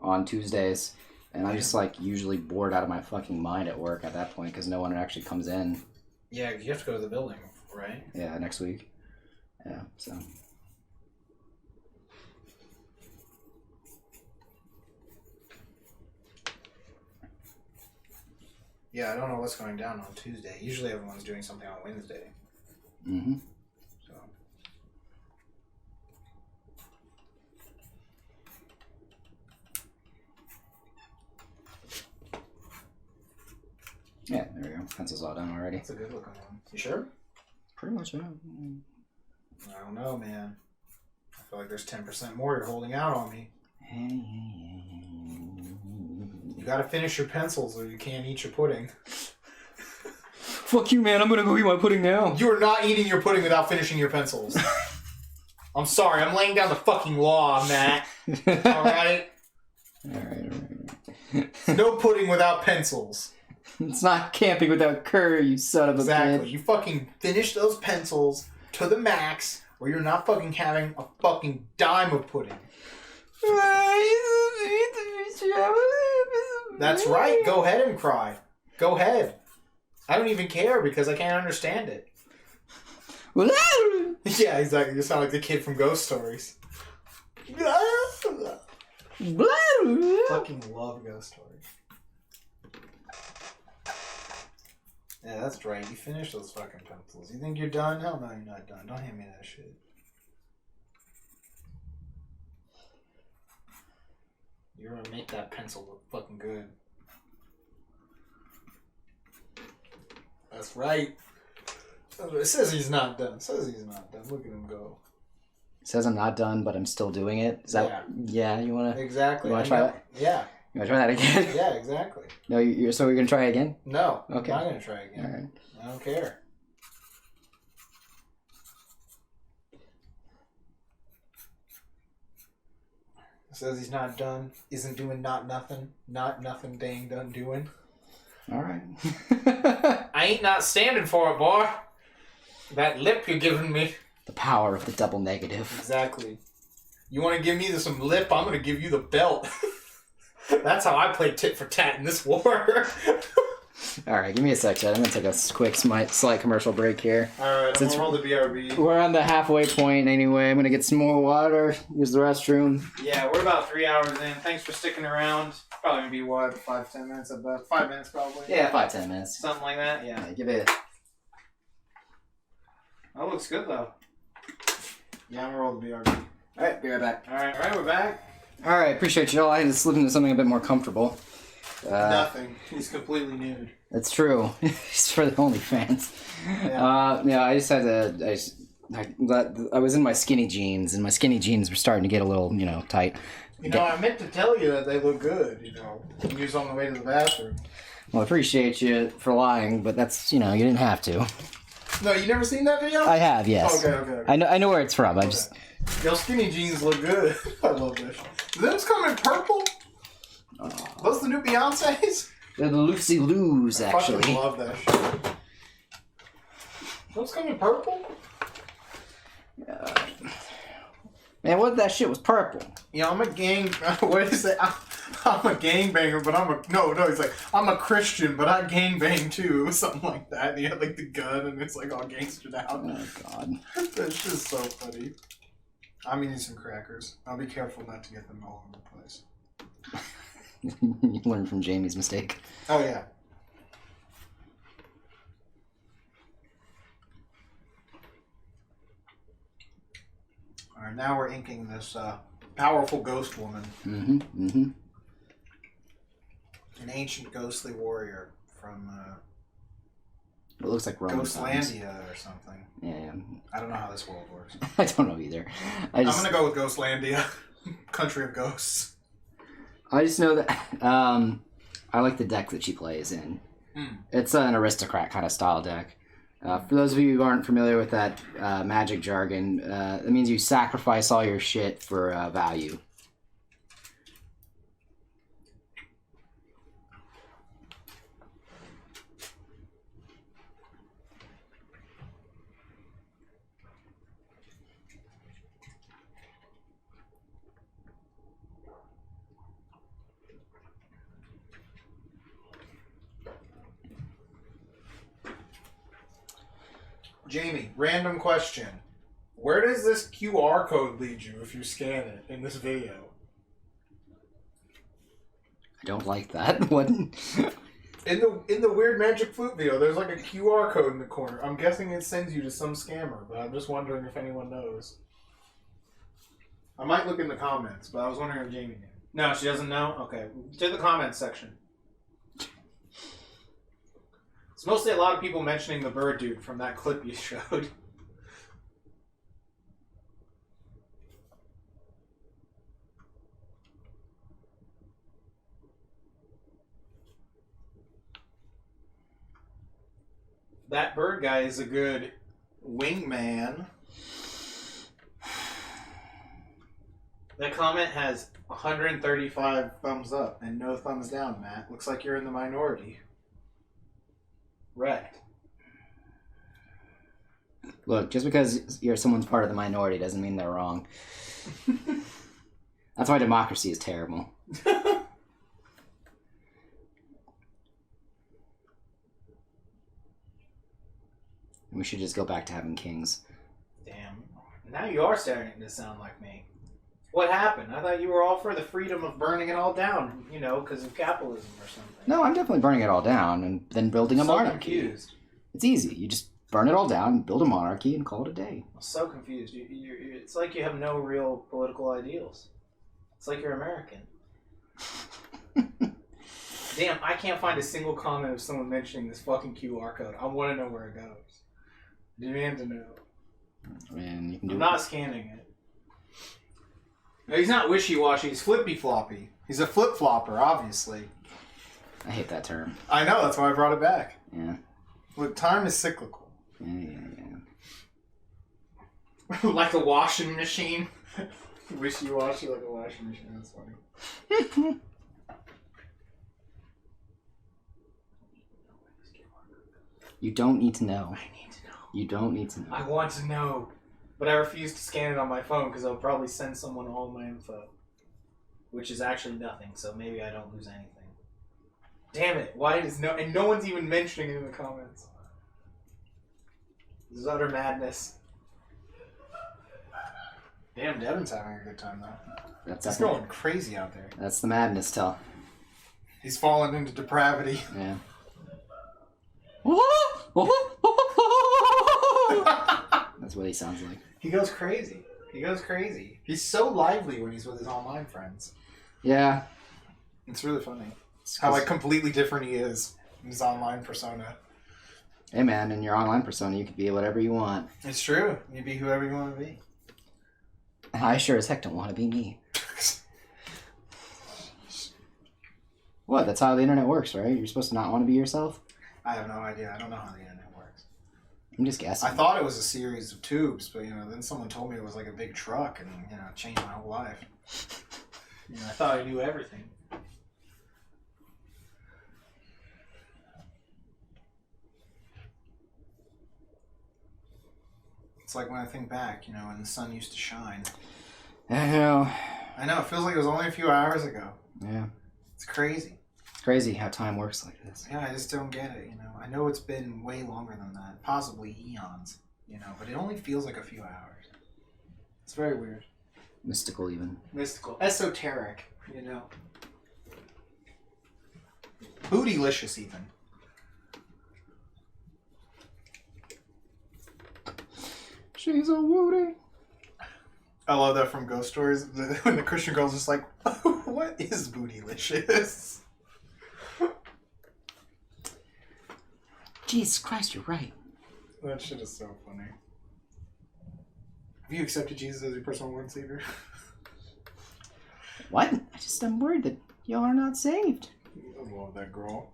on Tuesdays, and I'm just like usually bored out of my fucking mind at work at that point because no one actually comes in. Yeah, you have to go to the building, right? Yeah, next week. Yeah, so. Yeah, I don't know what's going down on Tuesday. Usually everyone's doing something on Wednesday. Mm-hmm. So. Yeah, there we go. Pencil's all done already. That's a good looking one. You sure? Pretty much, yeah. I don't know, man. I feel like there's 10% more you're holding out on me. You gotta finish your pencils or you can't eat your pudding. Fuck you, man. I'm gonna go eat my pudding now. You are not eating your pudding without finishing your pencils. I'm sorry, I'm laying down the fucking law, Matt. Alright? Alright. No pudding without pencils. It's not camping without curry, you son of a Exactly. bitch. You fucking finish those pencils to the max, or you're not fucking having a fucking dime of pudding. That's right. Go ahead and cry. Go ahead. I don't even care because I can't understand it. Yeah, exactly. You sound like the kid from Ghost Stories. Fucking love Ghost Stories. Yeah, that's right. You finished those fucking pencils. You think you're done? Hell no, you're not done. Don't hand me that shit. You're gonna make that pencil look fucking good. That's right. It says he's not done. It says he's not done. Look at him go. It says I'm not done, but I'm still doing it. Is that? Yeah. You wanna? Exactly. You wanna try that? Yeah. You wanna try that again? Yeah. Exactly. No, so you're gonna try again? No. Okay. I'm not gonna try again. All right. I don't care. Says he's not done. Isn't doing not nothing. Not nothing dang done doing. All right. I ain't not standing for it, boy. That lip you're giving me. The power of the double negative. Exactly. You want to give me some lip? I'm going to give you the belt. That's how I play tit for tat in this war. All right, give me a sec, Chad. I'm gonna take a quick, slight commercial break here. All right, Since I'm gonna roll the BRB. We're on the halfway point anyway. I'm gonna get some more water. Use the restroom. Yeah, we're about 3 hours in. Thanks for sticking around. Probably gonna be what, 5-10 minutes? About 5 minutes, probably. Yeah, 5-10 minutes. Something like that. Yeah. Yeah, give it. That looks good though. Yeah, I'm gonna roll the BRB. All right, be right back. All right, we're back. All right, appreciate you all. I had to slip into something a bit more comomfortable. Nothing. He's completely nude. That's true. It's for the OnlyFans. Yeah. I just had to. I was in my skinny jeans, and my skinny jeans were starting to get a little, tight. You know, I meant to tell you that they look good. When you was on the way to the bathroom. Well, I appreciate you for lying, but that's, you didn't have to. No, you never seen that video? I have, yes. Okay. I know where it's from. Okay. Your skinny jeans look good. I love this. Do those come in purple? Those the new Beyonce's? They're the Loosey-Loos, I actually. fucking love that shit. Those come in purple? Man, what if that shit was purple? Yeah, I'm a gang. What is it? I'm a gangbanger, but he's like, I'm a Christian, but I gangbang too. It was something like that. And he had like the gun, and it's like all gangstered out. Oh, God. That's just so funny. I'm eating some crackers. I'll be careful not to get them all over the place. You learned from Jamie's mistake. Oh, yeah. Alright, now we're inking this powerful ghost woman. An ancient ghostly warrior from It looks like Roman times. Ghostlandia or something. Yeah. I don't know how this world works. I don't know either. I'm gonna go with Ghostlandia. Country of Ghosts. I just know that I like the deck that she plays in. It's an aristocrat kind of style deck. For those of you who aren't familiar with that magic jargon, it means you sacrifice all your shit for value. Jamie, random question. Where does this QR code lead you if you scan it in this video? I don't like that. What? In the weird magic flute video, there's like a QR code in the corner. I'm guessing it sends you to some scammer, but I'm just wondering if anyone knows. I might look in the comments, but I was wondering if Jamie knew. No, she doesn't know? Okay. To the comments section. It's mostly a lot of people mentioning the bird dude from that clip you showed. That bird guy is a good wingman. That comment has 135 thumbs up and no thumbs down, Matt. Looks like you're in the minority. Wrecked. Look, just because someone's part of the minority doesn't mean they're wrong. That's why democracy is terrible. We should just go back to having kings. Damn. Now you are starting to sound like me. What happened? I thought you were all for the freedom of burning it all down, you know, because of capitalism or something. No, I'm definitely burning it all down and then building a monarchy. Confused. It's easy. You just burn it all down, build a monarchy, and call it a day. I'm so confused. It's like you have no real political ideals. It's like you're American. Damn, I can't find a single comment of someone mentioning this fucking QR code. I want to know where it goes. Demand to know. Man, you can do I'm not scanning it. No, he's not wishy-washy. He's flippy-floppy. He's a flip-flopper, obviously. I hate that term. I know. That's why I brought it back. Yeah. Look, time is cyclical. Yeah. Like a washing machine. Wishy-washy like a washing machine. That's funny. You don't need to know. I need to know. You don't need to know. I want to know. But I refuse to scan it on my phone because I'll probably send someone all my info. Which is actually nothing, so maybe I don't lose anything. Damn it. Why is no... And no one's even mentioning it in the comments. This is utter madness. Damn, Devin's having a good time, though. It's going crazy out there. That's the madness, Tell. He's fallen into depravity. Yeah. That's what he sounds like. He goes crazy. He goes crazy. He's so lively when he's with his online friends. Yeah. It's really funny. How like completely different he is in his online persona. Hey man, in your online persona you can be whatever you want. It's true. You be whoever you want to be. I sure as heck don't want to be me. What? That's how the internet works, right? You're supposed to not want to be yourself? I have no idea. I don't know how the internet works. I'm just guessing. I thought it was a series of tubes, but then someone told me it was like a big truck, and it changed my whole life. I thought I knew everything. It's like when I think back, you know, when the sun used to shine. I know. I know, it feels like it was only a few hours ago. Yeah. It's crazy. It's crazy how time works like this. Yeah, I just don't get it, you know. I know it's been way longer than that, possibly eons, you know, but it only feels like a few hours. It's very weird. Mystical, even. Mystical. Esoteric, you know. Bootylicious, even. She's a woody. I love that from Ghost Stories. When the Christian girl's just like, what is bootylicious? Jesus Christ, you're right. That shit is so funny. Have you accepted Jesus as your personal Lord and Savior? What? I'm worried that y'all are not saved. I love that girl.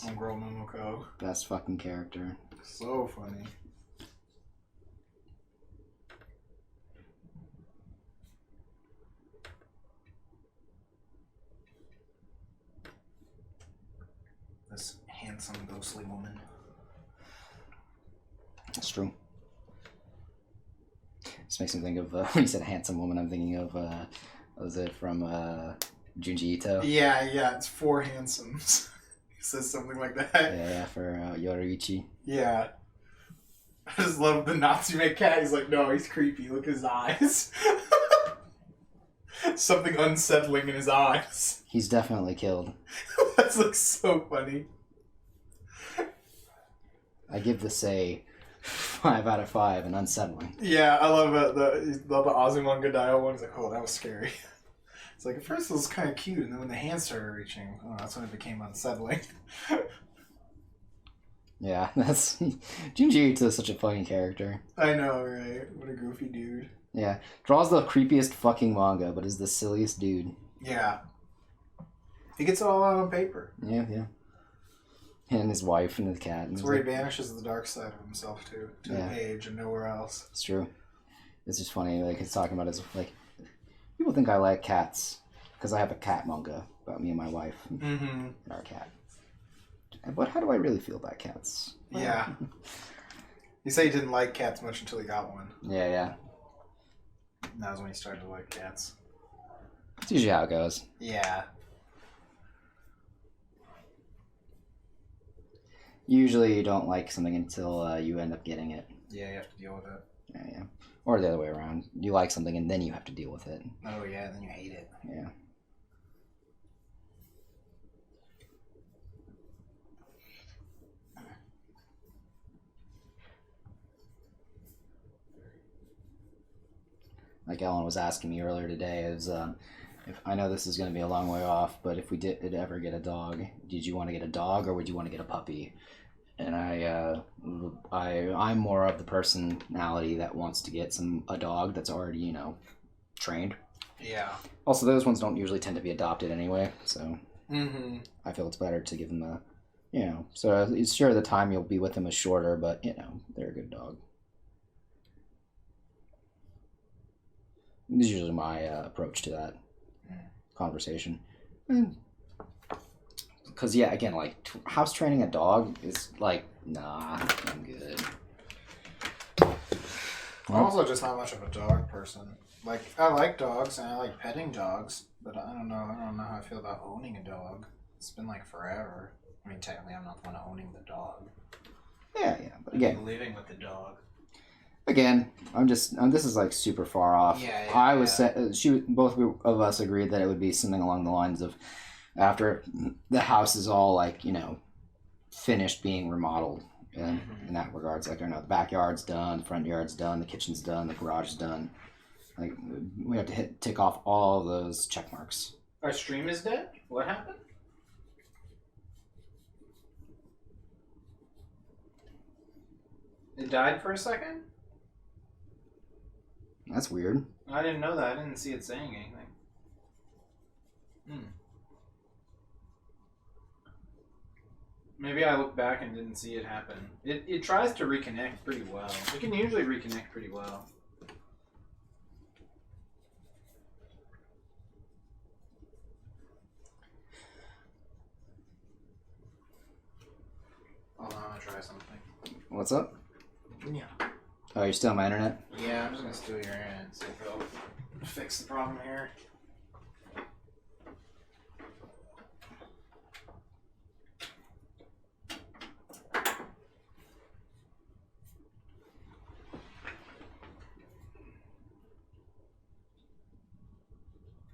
Homegirl Momoko. Best fucking character. So funny. This handsome, ghostly woman. That's true. This makes me think of, when you said handsome woman, I'm thinking of, what was it from Junji Ito? Yeah, it's four handsomes. He says something like that. Yeah, for Yoruichi. Yeah. I just love the Natsume cat. He's like, no, he's creepy. Look at his eyes. Something unsettling in his eyes. He's definitely killed. That looks so funny. I give this a 5 out of 5 and unsettling. Yeah, I love the Azumanga Daioh one. He's like, oh, that was scary. It's like, at first it was kind of cute, and then when the hands started reaching, oh, that's when it became unsettling. Yeah, that's... Junji Ito is such a fucking character. I know, right? What a goofy dude. Yeah. Draws the creepiest fucking manga, but is the silliest dude. Yeah. He gets it all out on paper. Yeah. And his wife and his cat. It's where he banishes the dark side of himself, too. To the page and nowhere else. It's true. It's just funny, like, he's talking about his, like... People think I like cats, because I have a cat manga about me and my wife. Mm-hmm. And our cat. But how do I really feel about cats? Yeah. He said he didn't like cats much until he got one. Yeah. And that was when he started to like cats. It's usually how it goes. Yeah. Usually you don't like something until you end up getting it. Yeah, you have to deal with it. Yeah. Or the other way around. You like something and then you have to deal with it. Oh, yeah, then you hate it. Yeah. Like Ellen was asking me earlier today, is if I know this is going to be a long way off, but if we did ever get a dog, did you want to get a dog or would you want to get a puppy? And I'm more of the personality that wants to get a dog that's already, you know, trained. Yeah. Also, those ones don't usually tend to be adopted anyway, so I feel it's better to give them a, you know, so it's sure the time you'll be with them is shorter, but, you know, they're a good dog. This is usually my approach to that conversation. Because, yeah, again, like, house training a dog is like, nah, I'm good. I'm also just not much of a dog person. Like, I like dogs and I like petting dogs, but I don't know how I feel about owning a dog. It's been like forever. I mean, technically, I'm not the one owning the dog. Yeah, but again, living with the dog. Again, this is like super far off. Both of us agreed that it would be something along the lines of after the house is all like, you know, finished being remodeled in that regards. Like, I don't know, the backyard's done, the front yard's done, the kitchen's done, the garage is done. Like, we have to tick off all of those check marks. Our stream is dead? What happened? It died for a second? That's weird. I didn't know that. I didn't see it saying anything. Maybe I looked back and didn't see it happen. It tries to reconnect pretty well. It can usually reconnect pretty well. Hold on, I'm gonna try something. What's up? Yeah. Oh, you're still on my internet? Yeah, I'm just gonna steal your internet and see if it'll fix the problem here.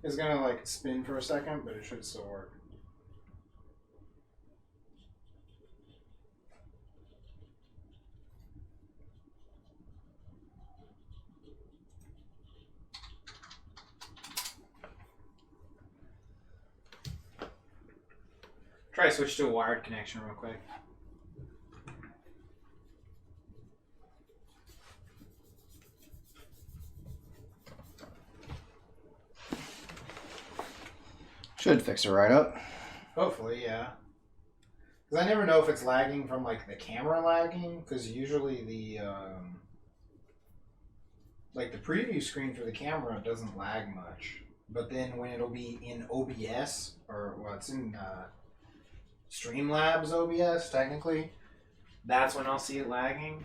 It's gonna like spin for a second, but it should still work. Try to switch to a wired connection real quick. Should fix it right up. Hopefully, yeah. Because I never know if it's lagging from like the camera lagging, because usually the like the preview screen for the camera doesn't lag much. But then when it'll be in OBS, or well, it's in Streamlabs OBS technically, that's when I'll see it lagging.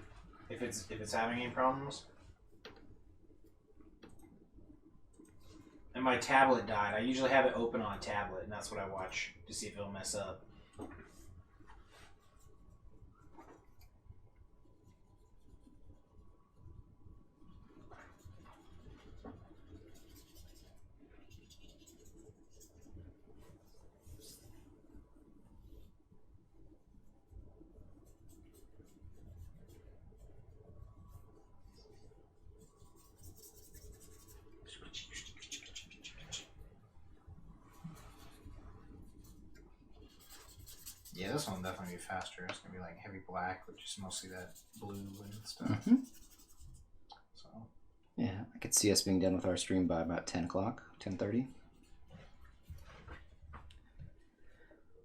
If it's having any problems. And my tablet died. I usually have it open on a tablet, and that's what I watch to see if it'll mess up. Yeah, this one will definitely be faster. It's gonna be like heavy black, with just mostly that blue and stuff. Mm-hmm. So Yeah, I could see us being done with our stream by about 10 o'clock, 10:30.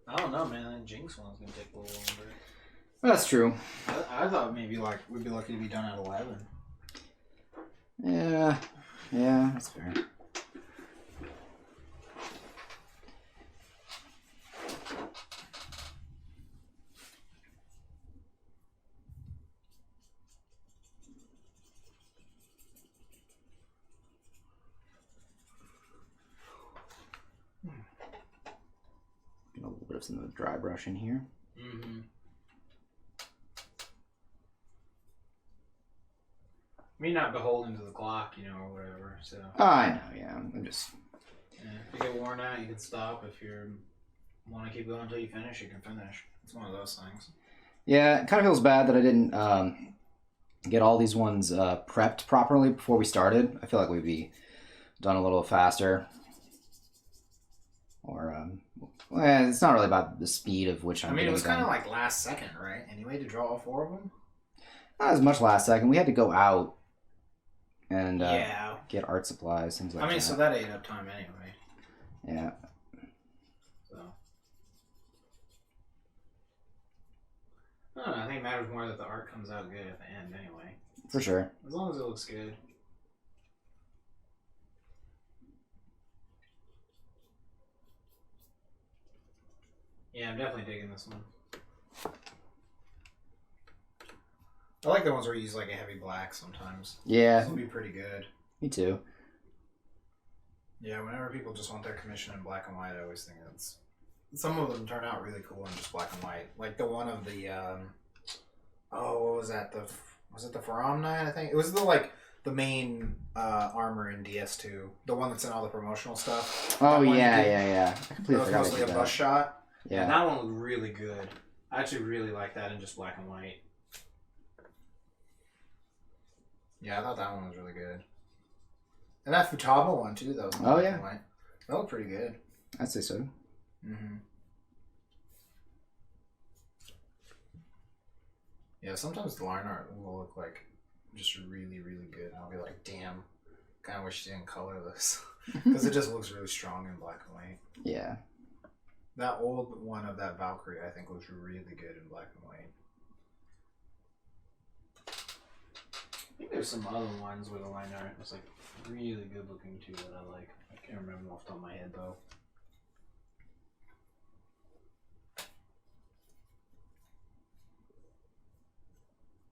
I don't know, man. That Jinx one's gonna take a little longer. That's true. I thought maybe like we'd be lucky to be done at 11. Yeah, that's fair. Get a little bit of some of the dry brush in here. Mm-hmm. I mean, not beholden to the clock, you know, or whatever. So. I know, yeah. I'm just. Yeah, if you get worn out, you can stop. If you want to keep going until you finish, you can finish. It's one of those things. Yeah, it kind of feels bad that I didn't get all these ones prepped properly before we started. I feel like we'd be done a little faster. Or, well, it's not really about the speed of which I'm it was kind done. of like last second, right? Anyway, to draw all 4 of them? Not as much last second. We had to go out and Yeah. get art supplies, things like that. I mean, so that ate up time anyway. Yeah. So. I don't know. I think it matters more that the art comes out good at the end anyway. For sure. As long as it looks good. Yeah, I'm definitely digging this one. I like the ones where you use like a heavy black sometimes. Yeah. This will be pretty good. Me too. Yeah, whenever people just want their commission in black and white, I always think it's... Some of them turn out really cool in just black and white. Like the one of the... what was that? Was it the Faram Knight, I think? It was the main armor in DS2. The one that's in all the promotional stuff. Oh, yeah. I completely That was forgot mostly a about bus shot. Yeah. And that one looked really good. I actually really like that in just black and white. Yeah, I thought that one was really good. And that Futaba one, too, that was in black and white. That looked pretty good. I'd say so. Mm-hmm. Yeah, sometimes the line art will look like just really, really good. And I'll be like, damn, kind of wish you didn't color this. Because it just looks really strong in black and white. Yeah. That old one of that Valkyrie, I think, looks really good in black and white. I think there's some other ones where the line art was like really good looking too that I like. I can't remember them off the top of my head though.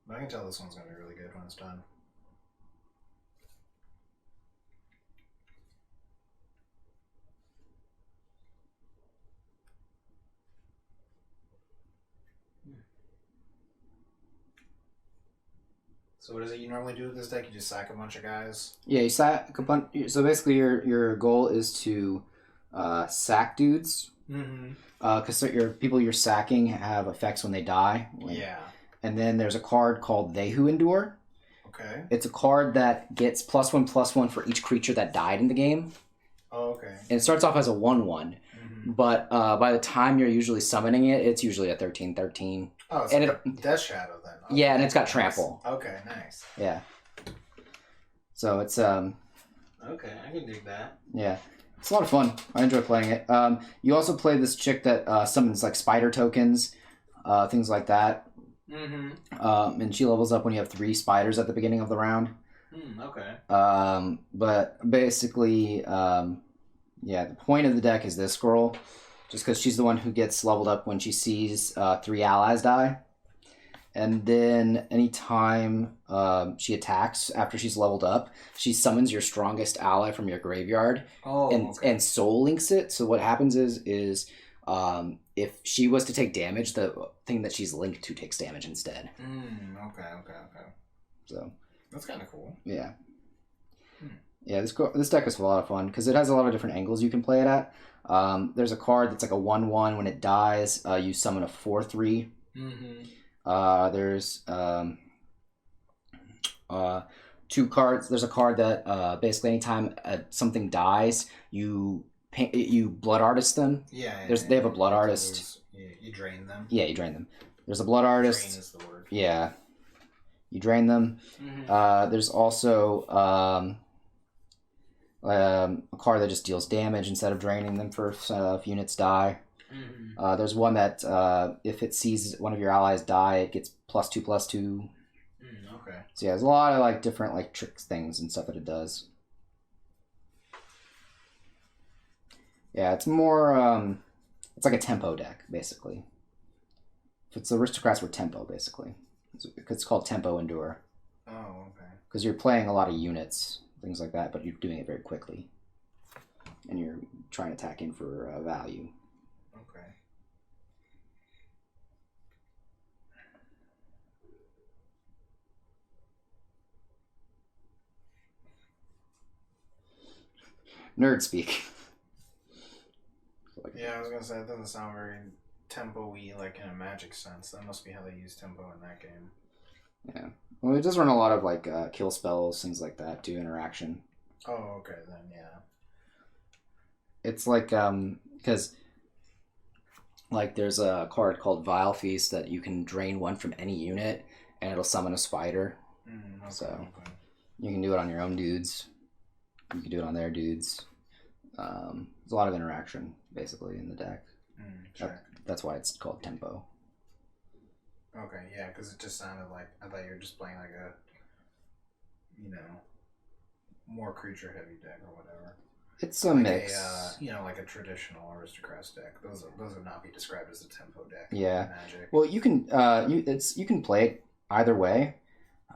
I can tell this one's gonna be really good when it's done. So what is it you normally do with this deck? You just sack a bunch of guys? Yeah, you sack a bunch. So basically, your goal is to sack dudes. Mm-hmm. Because your people you're sacking have effects when they die. Yeah. And then there's a card called They Who Endure. Okay. It's a card that gets +1/+1 for each creature that died in the game. Oh, okay. And it starts off as a 1/1. But by the time you're usually summoning it, it's usually a 13/13. Oh, it's and like a Death Shadow then. Okay. Yeah, and it's got trample. Okay, nice. Yeah. So it's Okay, I can dig that. yeah, it's a lot of fun. I enjoy playing it. You also play this chick that summons like spider tokens, things like that. Mm-hmm. And she levels up when you have 3 spiders at the beginning of the round. Okay. But basically, yeah, the point of the deck is this girl, just because she's the one who gets leveled up when she sees 3 allies die. And then anytime she attacks after she's leveled up, she summons your strongest ally from your graveyard and soul links it. So what happens is if she was to take damage, the thing that she's linked to takes damage instead. Okay. So that's kind of cool. Yeah. Yeah, this deck is a lot of fun because it has a lot of different angles you can play it at. There's a card that's like a 1/1. When it dies, you summon a 4/3. There's 2 cards. There's a card that basically anytime something dies, you blood artist them. Yeah. They have a blood artist. You drain them. Yeah, you drain them. There's a blood artist. Drain is the word. Yeah. You drain them. There's also a card that just deals damage instead of draining them for if units die. There's one that if it sees one of your allies die, it gets +2/+2. Okay. So yeah, there's a lot of like different like tricks things and stuff that it does. Yeah, it's more it's like a tempo deck basically. If it's aristocrats with tempo basically. It's called Tempo Endure. Oh, okay. Because you're playing a lot of units, things like that, but you're doing it very quickly. And you're trying to attack in for value. Okay. Nerd speak. Yeah, I was gonna say it doesn't sound very tempo-y, like in a Magic sense. That must be how they use tempo in that game. Yeah. Well, it does run a lot of like kill spells, things like that, too, interaction. Oh, okay, then, yeah. It's like, because, like, there's a card called Vile Feast that you can drain 1 from any unit, and it'll summon a spider. Okay, So, you can do it on your own dudes. You can do it on their dudes. There's a lot of interaction, basically, in the deck. Sure. That's why it's called Tempo. Okay, yeah, because it just sounded like, I thought you were just playing like a, more creature-heavy deck or whatever. It's a mix. Like a traditional aristocrats deck. Those would not be described as a tempo deck. Yeah. In Magic. Well, you can you can play it either way.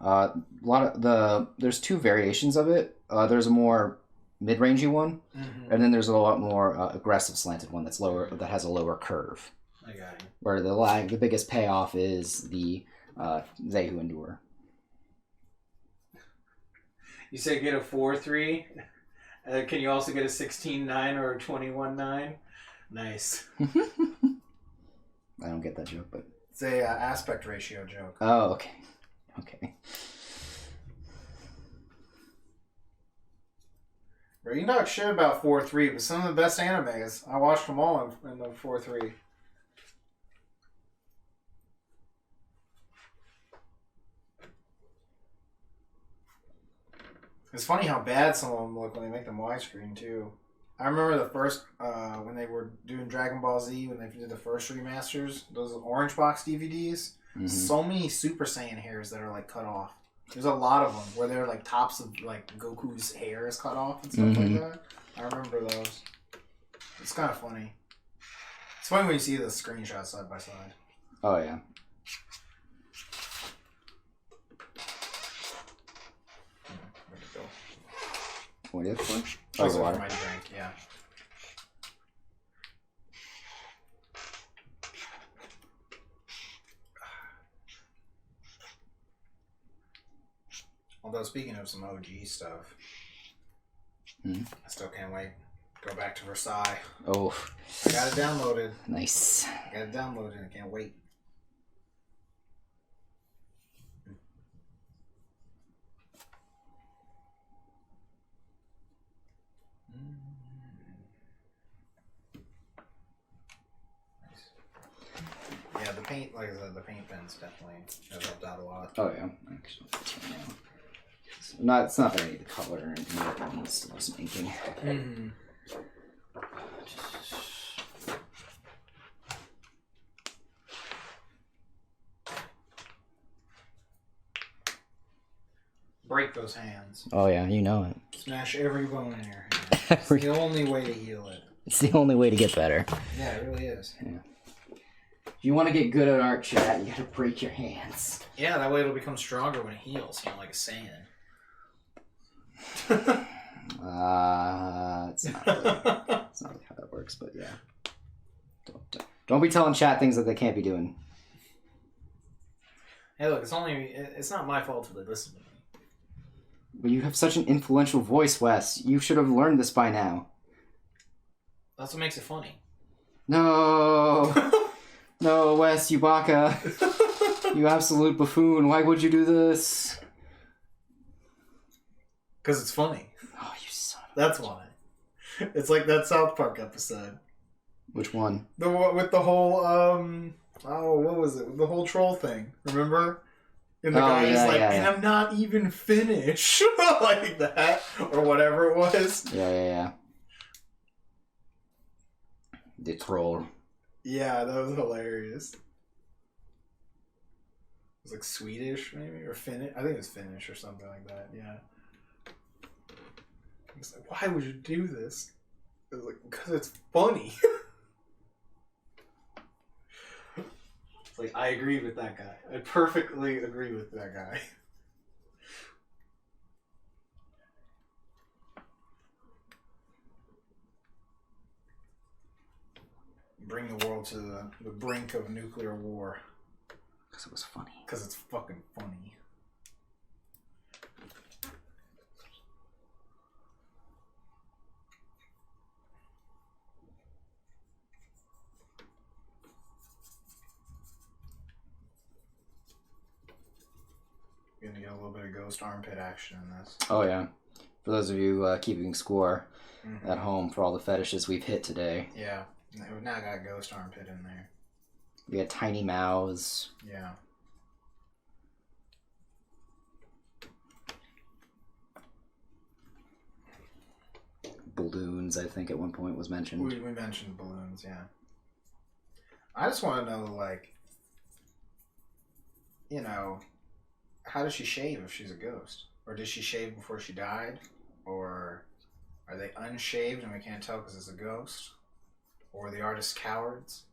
There's 2 variations of it. There's a more mid-rangey one, and then there's a lot more aggressive slanted one that's lower, that has a lower curve. I got you. Where the biggest payoff is the They Who Endure. You say get a 4/3. Can you also get a 16/9 or a 21/9? Nice. I don't get that joke, but It's a aspect ratio joke. oh, okay, okay. Bro, you can talk shit about 4-3, but some of the best animes, I watched them all in the 4-3. It's funny how bad some of them look when they make them widescreen, too. I remember the first, when they were doing Dragon Ball Z, when they did the first remasters, those orange box DVDs, so many Super Saiyan hairs that are, like, cut off. There's a lot of them where they're, like, tops of, like, Goku's hair is cut off and stuff like that. I remember those. It's kind of funny. It's funny when you see the screenshots side by side. Oh, yeah. What is it for? Oh, the water. my drink, yeah. Although, speaking of some OG stuff, I still can't wait. Go back to Versailles. Oh. I got it downloaded. Nice. I got it downloaded. I can't wait. Yeah, the paint, like I said, the paint pens definitely have helped out a lot. Oh yeah, actually, it's not that I need the color or anything. It needs to just inking. Break those hands. Oh yeah, you know it. Smash every bone in your hand. It's the only way to heal it. It's the only way to get better. Yeah, it really is. Yeah. If you want to get good at art, chat, you gotta break your hands. Yeah, that way it'll become stronger when it heals, you know, like a sand. It's not really how that works, but yeah. Don't be telling chat things that they can't be doing. Hey, look, it's not my fault if they listen to me. But you have such an influential voice, Wes. You should have learned this by now. That's what makes it funny. No. No, Wes, you baka. You absolute buffoon. Why would you do this? Because it's funny. Oh, you son of a... That's why. It's like that South Park episode. Which one? The one with the whole, what was it? The whole troll thing. Remember? And the guy is like, and I'm not even finished. Like that. Or whatever it was. Yeah. The troll. Yeah, that was hilarious. It was like Swedish, maybe? Or Finnish? I think it was Finnish or something like that, yeah. He's like, why would you do this? It was like, because it's funny. It's like, I agree with that guy. I perfectly agree with that guy. Bring the world to the brink of nuclear war. Because it was funny. Because it's fucking funny. You're gonna get a little bit of ghost armpit action in this. Oh yeah. For those of you keeping score at home for all the fetishes we've hit today. Yeah. We've now got ghost armpit in there. We got tiny mouths. Yeah. Balloons, I think at one point was mentioned. We mentioned balloons, yeah. I just want to know, like, you know, how does she shave if she's a ghost? Or did she shave before she died? Or are they unshaved and we can't tell because it's a ghost? Or are the artists cowards?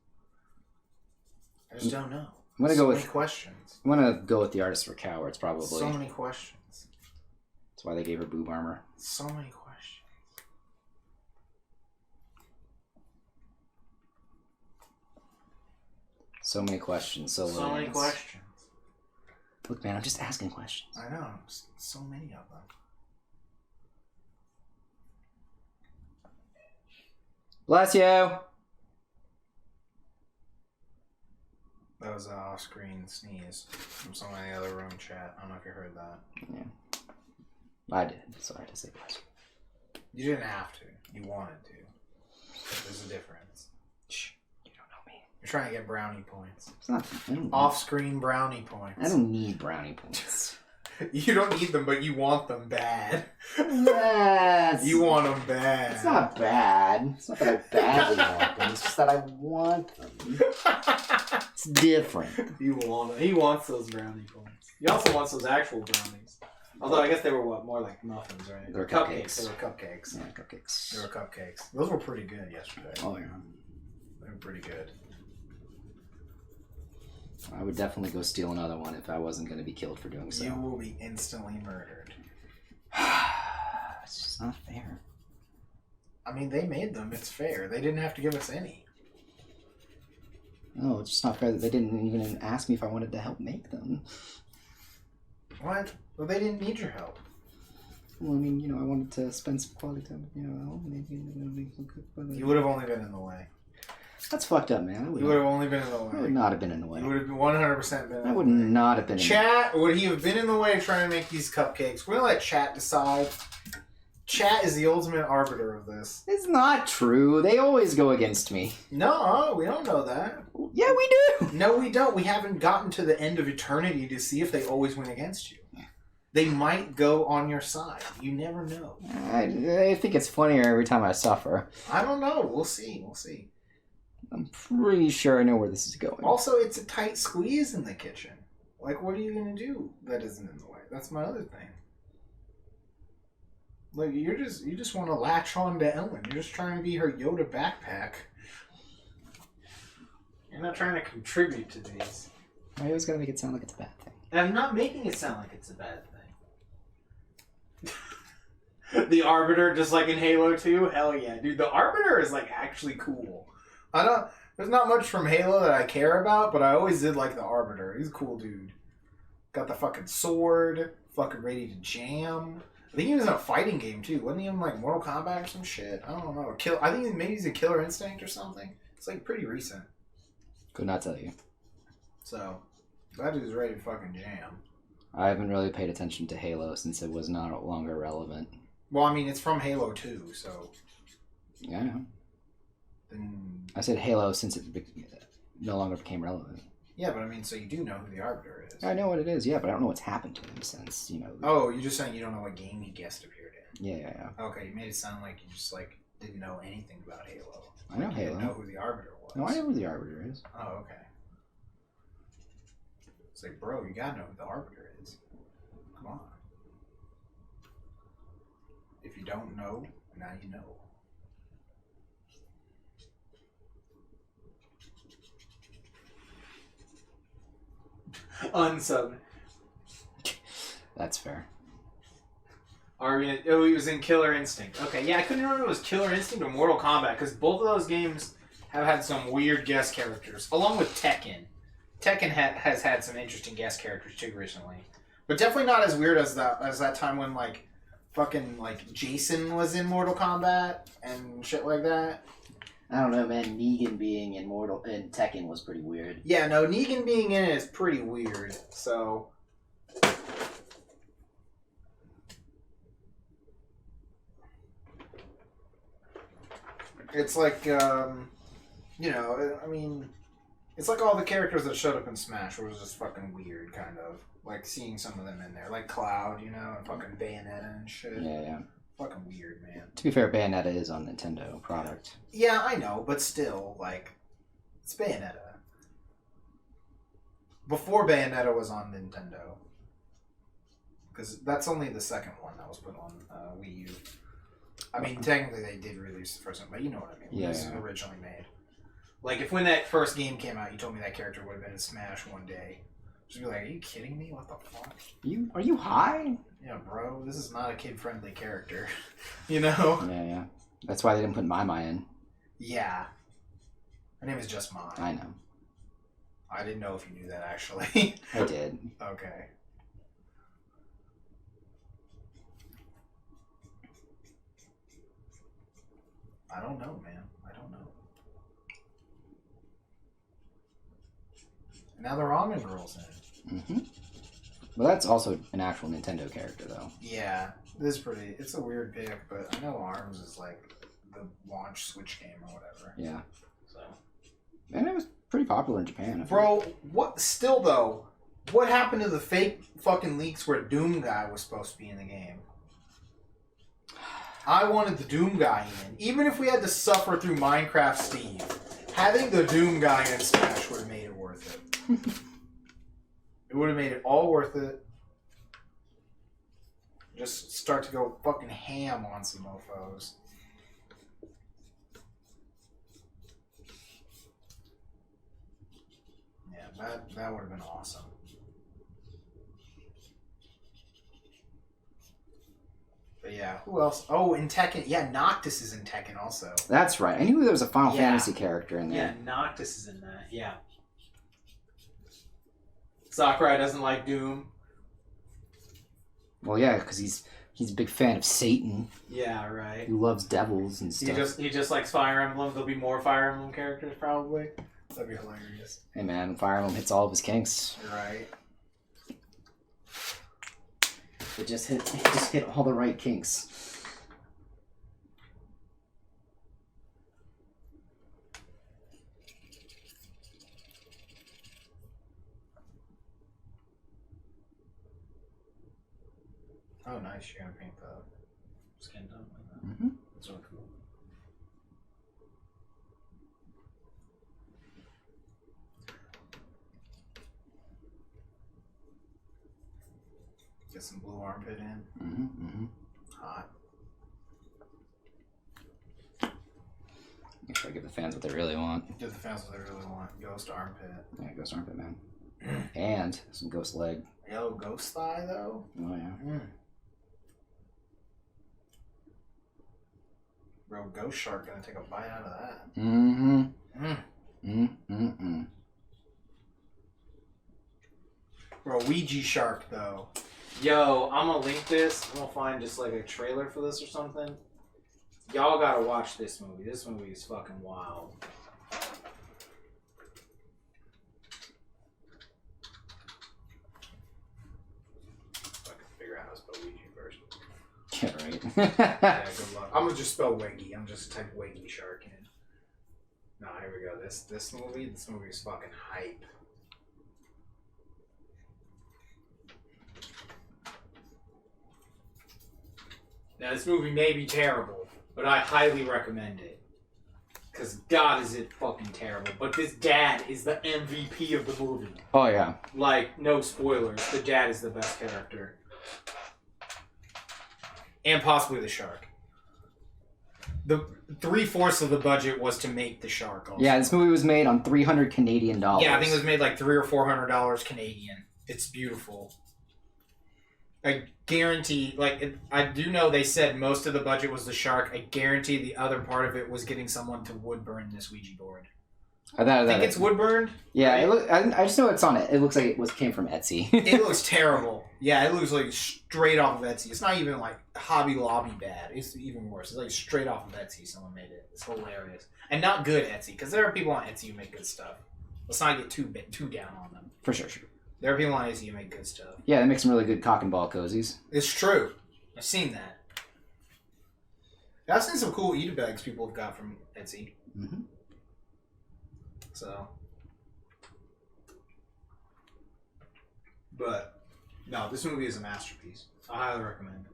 I just don't know. I'm gonna go with many questions. I'm gonna go with the artists were cowards, probably. So many questions. That's why they gave her boob armor. So many questions. So many questions. So many questions. Look, man, I'm just asking questions. I know. So many of them. Bless you. That was an off-screen sneeze from someone in the other room chat. I don't know if you heard that. Yeah. I did, so I had to say bless you. You didn't have to. You wanted to. But there's a difference. Shh. You don't know me. You're trying to get brownie points. It's not. Off-screen brownie points. I don't need brownie points. You don't need them, but you want them bad. Yes. You want them bad. It's not bad. It's not that I badly want them. It's just that I want them. It's different. He wants those brownie points. He also wants those actual brownies. Although I guess they were more like muffins, right? They were cupcakes. They were cupcakes. Yeah, cupcakes. They were cupcakes. Those were pretty good yesterday. Oh yeah. They were pretty good. I would definitely go steal another one if I wasn't going to be killed for doing so. You will be instantly murdered. It's just It's not fair. I mean, they made them. It's fair. They didn't have to give us any. No, it's just not fair that they didn't even ask me if I wanted to help make them. What? Well, they didn't need your help. Well, I mean, you know, I wanted to spend some quality time with, you know, maybe make some good for You would have only been in the way. That's fucked up, man. You would have only been in the I way. would not have been in the way. You would have 100% been in the way. I would not have been in the way. Chat, would he have been in the way trying to make these cupcakes? We're going to let chat decide. Chat is the ultimate arbiter of this. It's not true. They always go against me. No, we don't know that. Yeah, we do. No, we don't. We haven't gotten to the end of eternity to see if they always win against you. They might go on your side. You never know. I think it's funnier every time I suffer. I don't know. We'll see. We'll see. I'm pretty sure I know where this is going. Also, it's a tight squeeze in the kitchen. Like, what are you going to do that isn't in the way? That's my other thing. Like, you just want to latch on to Ellen. You're just trying to be her Yoda backpack. You're not trying to contribute to these. I always gotta make it sound like it's a bad thing. And I'm not making it sound like it's a bad thing. The Arbiter, just like in Halo 2? Hell yeah, dude. The Arbiter is, like, actually cool. There's not much from Halo that I care about, but I always did like the Arbiter. He's a cool dude. Got the fucking sword, fucking ready to jam. I think he was in a fighting game too. Wasn't he in like Mortal Kombat or some shit? I don't know. I think maybe he's a Killer Instinct or something. It's like pretty recent. Could not tell you. So, that dude's ready to fucking jam. I haven't really paid attention to Halo since it was no longer relevant. Well, I mean, it's from Halo 2, so... Yeah, I know. Then... I said Halo since it no longer became relevant. Yeah, but I mean, so you do know who the Arbiter is. I know what it is, yeah, but I don't know what's happened to him since, you know... Oh, you're just saying you don't know what game he guest appeared in. Yeah. Okay, you made it sound like you just, like, didn't know anything about Halo. I know You Halo. didn't know who the Arbiter was. No, I know who the Arbiter is. Oh, okay. It's like, bro, you gotta know who the Arbiter is. Come on. If you don't know, now you know. Unsub. That's fair. He was in Killer Instinct. Okay, yeah, I couldn't remember if it was Killer Instinct or Mortal Kombat, because both of those games have had some weird guest characters, along with Tekken. Tekken has had some interesting guest characters too recently, but definitely not as weird as that time when like fucking like Jason was in Mortal Kombat and shit like that. I don't know, man. Negan being in Tekken was pretty weird. Yeah, no, Negan being in it is pretty weird. So. It's like, you know, I mean, it's like all the characters that showed up in Smash was just fucking weird, kind of. Like, seeing some of them in there. Like Cloud, you know, and fucking Bayonetta and shit. Yeah. Fucking weird, man. To be fair, Bayonetta is on Nintendo product. Yeah, I know, but still, like, it's Bayonetta. Before Bayonetta was on Nintendo. Because that's only the second one that was put on Wii U. I mean, technically they did release the first one, but you know what I mean. Yeah, It was originally made. Like, if when that first game came out, you told me that character would have been in Smash one day. Just be like, are you kidding me? What the fuck? Are you high? Yeah, bro, this is not a kid-friendly character. You know? Yeah. That's why they didn't put Mai in. Yeah. Her name is just Mai. I know. I didn't know if you knew that, actually. I did. Okay. I don't know, man. I don't know. Now the Ramen Girl's in. Mm-hmm. Well, that's also an actual Nintendo character, though. Yeah, this is pretty. It's a weird pick, but I know ARMS is like the launch Switch game or whatever. Yeah. So. And it was pretty popular in Japan. Bro, what? Still though, what happened to the fake fucking leaks where Doom Guy was supposed to be in the game? I wanted the Doom Guy in, even if we had to suffer through Minecraft Steve. Having the Doom Guy in Smash would have made it worth it. It would have made it all worth it. Just start to go fucking ham on some mofos. Yeah, that would have been awesome. But yeah, Yeah. Who else? Oh, in Tekken. Yeah, Noctis is in Tekken also. That's right. I knew there was a Final Fantasy character in there. Yeah, Noctis is in that. Yeah. Sakurai doesn't like Doom. Well, yeah, because he's a big fan of Satan. Yeah, right. He loves devils and stuff. He just likes Fire Emblem. There'll be more Fire Emblem characters probably. That'd be hilarious. Hey man, Fire Emblem hits all of his kinks. Right. It just hit all the right kinks. Oh, nice. You're gonna paint the skin tone like that. Mm-hmm. That's really cool. Get some blue armpit in. Hot. Make sure I give the fans what they really want. Give the fans what they really want. Ghost armpit. Yeah, ghost armpit, man. And some ghost leg. Yo, ghost thigh though. Oh yeah. Bro, ghost shark gonna take a bite out of that. Bro, Ouija shark though. Yo, I'm gonna link this. I'm gonna find just like a trailer for this or something. Y'all gotta watch this movie. This movie is fucking wild. I can figure out how to spell Ouija first. Yeah, right. Yeah, good luck. I'm gonna just spell Wiggy. I'm just type Wiggy shark in. No, here we go. This movie is fucking hype. Now this movie may be terrible, but I highly recommend it. Cause God is it fucking terrible. But this dad is the MVP of the movie. Oh yeah. Like, no spoilers. The dad is the best character. And possibly the shark. The 3/4 of the budget was to make the shark. Also. Yeah, this movie was made on $300 Canadian. Yeah, I think it was made like $300 or $400 Canadian. It's beautiful. I guarantee, I do know they said most of the budget was the shark. I guarantee the other part of it was getting someone to wood burn this Ouija board. I think it's wood burned. Yeah, I just know it's on it. It looks like it came from Etsy. It looks terrible. Yeah, it looks like straight off of Etsy. It's not even like Hobby Lobby bad. It's even worse. It's like straight off of Etsy. Someone made it. It's hilarious and not good Etsy because there are people on Etsy who make good stuff. Let's not get too down on them. For sure. There are people on Etsy who make good stuff. Yeah, they make some really good cock and ball cozies. It's true. I've seen that. I've seen some cool eat bags people have got from Etsy. Mm-hmm. So, but no, this movie is a masterpiece. I highly recommend it.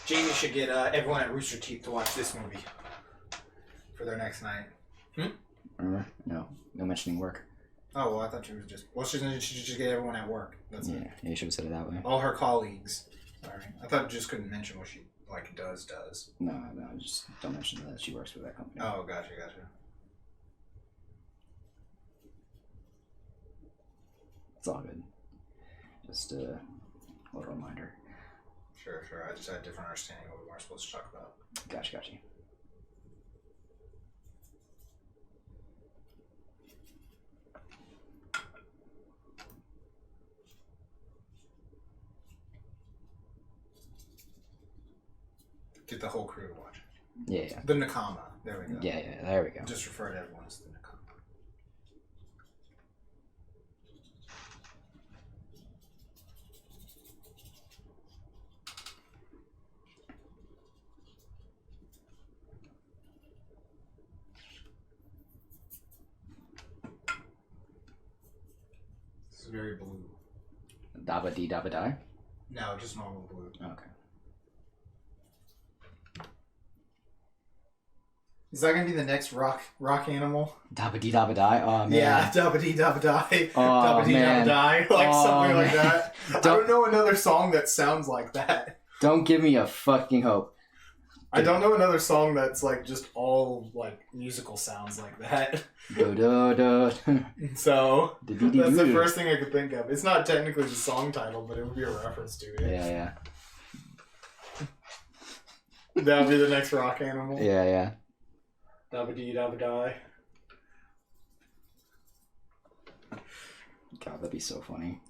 Jamie should get everyone at Rooster Teeth to watch this movie for their next night. Remember? No mentioning work. Oh well, I thought she was just. Well, she should just get everyone at work. That's it. Yeah, you should have said it that way. All her colleagues. Sorry, I thought you just couldn't mention what she does. No, just don't mention that she works for that company. Oh, gotcha. It's all good. Just a little reminder. Sure. I just had a different understanding of what we weren't supposed to talk about. Gotcha. Get the whole crew to watch it. Yeah. The Nakama. There we go. Yeah, there we go. Just refer to everyone as the Nakama. This is very blue. Dabba dee dabba die? No, just normal blue. Okay. Is that gonna be the next rock animal? Dabba dee dabba die? Oh man. Yeah, dabba dee dabba die. Oh, dabba dee dabba man. die. Something like that. I don't know another song that sounds like that. Don't give me a fucking hope. I don't know another song that's like just all like musical sounds like that. Do, do, do. So Do, do, do, that's the do. first thing I could think of. It's not technically the song title, but it would be a reference to it. Yeah. That would be the next rock animal. Yeah. Dabba dee dabba die. God, that'd be so funny.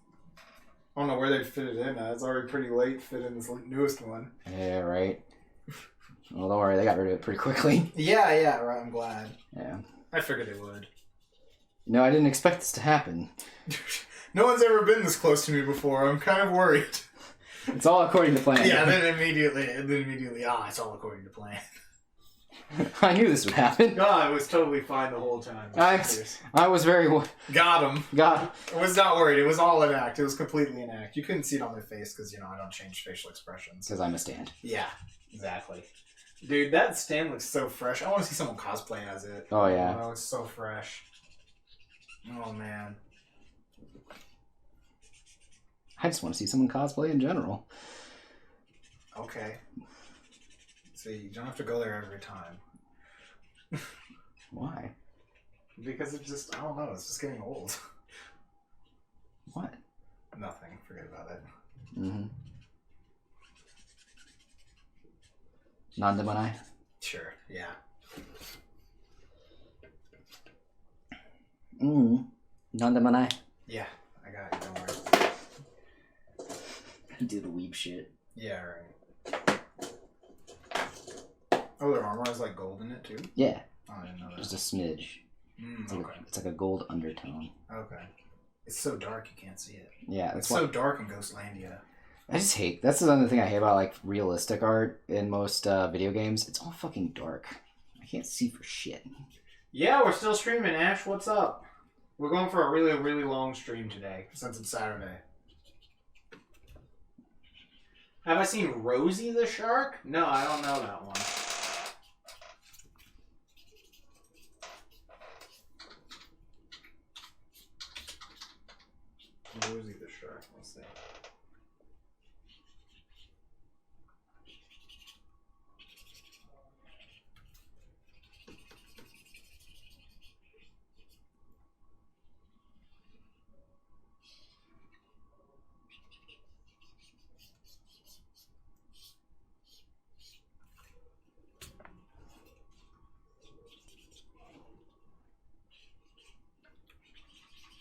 I don't know where they'd fit it in. It's already pretty late to fit in this newest one. Yeah, right. Well, don't worry, they got rid of it pretty quickly. Yeah, right. I'm glad. Yeah. I figured they would. No, I didn't expect this to happen. No one's ever been this close to me before. I'm kind of worried. It's all according to plan. Yeah, then immediately, it's all according to plan. I knew this would happen. God, it was totally fine the whole time. I was very... Got him. God. I was not worried. It was all an act. It was completely an act. You couldn't see it on my face because, I don't change facial expressions. Because I'm a stand. Yeah, exactly. Dude, that stand looks so fresh. I want to see someone cosplay as it. Oh, yeah. Oh, it's so fresh. Oh, man. I just want to see someone cosplay in general. Okay. See, you don't have to go there every time. Why? Because it's just, I don't know, it's just getting old. What? Nothing. Forget about it. Mm-hmm. Nandamanai? Sure, yeah. Nandamanai? Yeah, I got it, don't worry. Do the weeb shit. Yeah, right. Oh, their armor has like gold in it too? Yeah. Oh, I didn't know that. Just a smidge. It's like a gold undertone. Okay. It's so dark you can't see it. Yeah, it's so dark in Ghostlandia. I just hate... That's another thing I hate about, like, realistic art in most video games. It's all fucking dark. I can't see for shit. Yeah, we're still streaming, Ash. What's up? We're going for a really, really long stream today, since it's Saturday. Have I seen Rosie the Shark? No, I don't know that one. Rosie the Shark, let's see.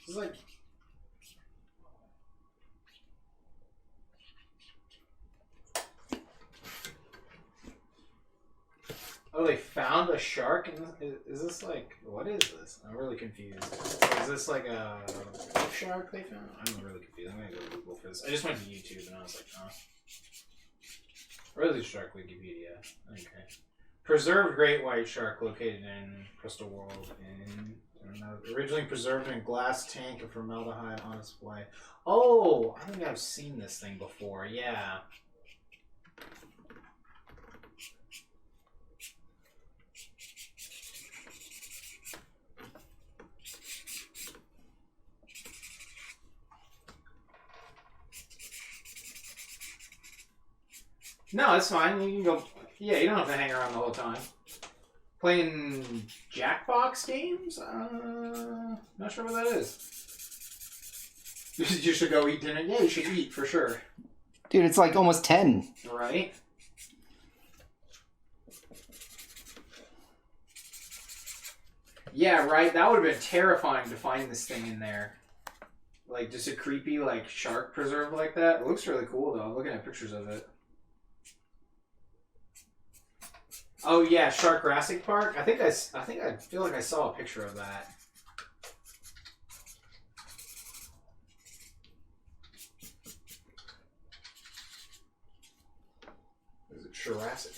It's like... Oh, they found a shark in this? Is this like... What is this? I'm really confused. Is this like a shark they found? I'm really confused. I'm gonna go Google for this. I just went to YouTube and I was like, oh. Rosie Shark Wikipedia. Okay. Preserved great white shark located in Crystal World in... originally preserved in a glass tank of formaldehyde on display. Oh, I think I've seen this thing before. Yeah. No, it's fine. You can go. Yeah, you don't have to hang around the whole time. Playing Jackbox games? Not sure what that is. You should go eat dinner. Yeah, you should eat for sure. Dude, it's like almost 10. Right? Yeah, right. That would have been terrifying to find this thing in there. Like, just a creepy, like, shark preserve like that. It looks really cool, though. I'm looking at pictures of it. Oh yeah, Shark Jurassic Park. I feel like I saw a picture of that. Is it Jurassic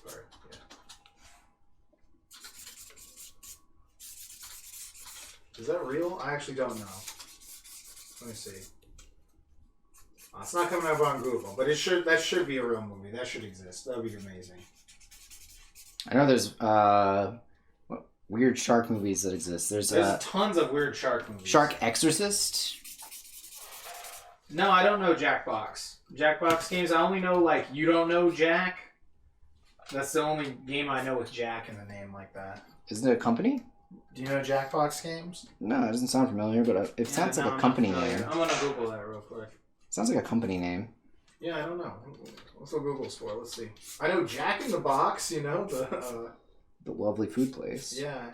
Park? Yeah. Is that real? I actually don't know. Let me see. Oh, it's not coming up on Google, but it should. That should be a real movie. That should exist. That would be amazing. I know there's weird shark movies that exist. There's tons of weird shark movies. Shark Exorcist? No, I don't know Jackbox. Jackbox games, I only know, like, You Don't Know Jack. That's the only game I know with Jack in the name like that. Isn't it a company? Do you know Jackbox Games? No, it doesn't sound familiar, but it sounds like a company name. I'm gonna Google that real quick. Sounds like a company name. Yeah, I don't know. What's the Google for? Let's see. I know Jack in the Box. You know The lovely food place. Yeah.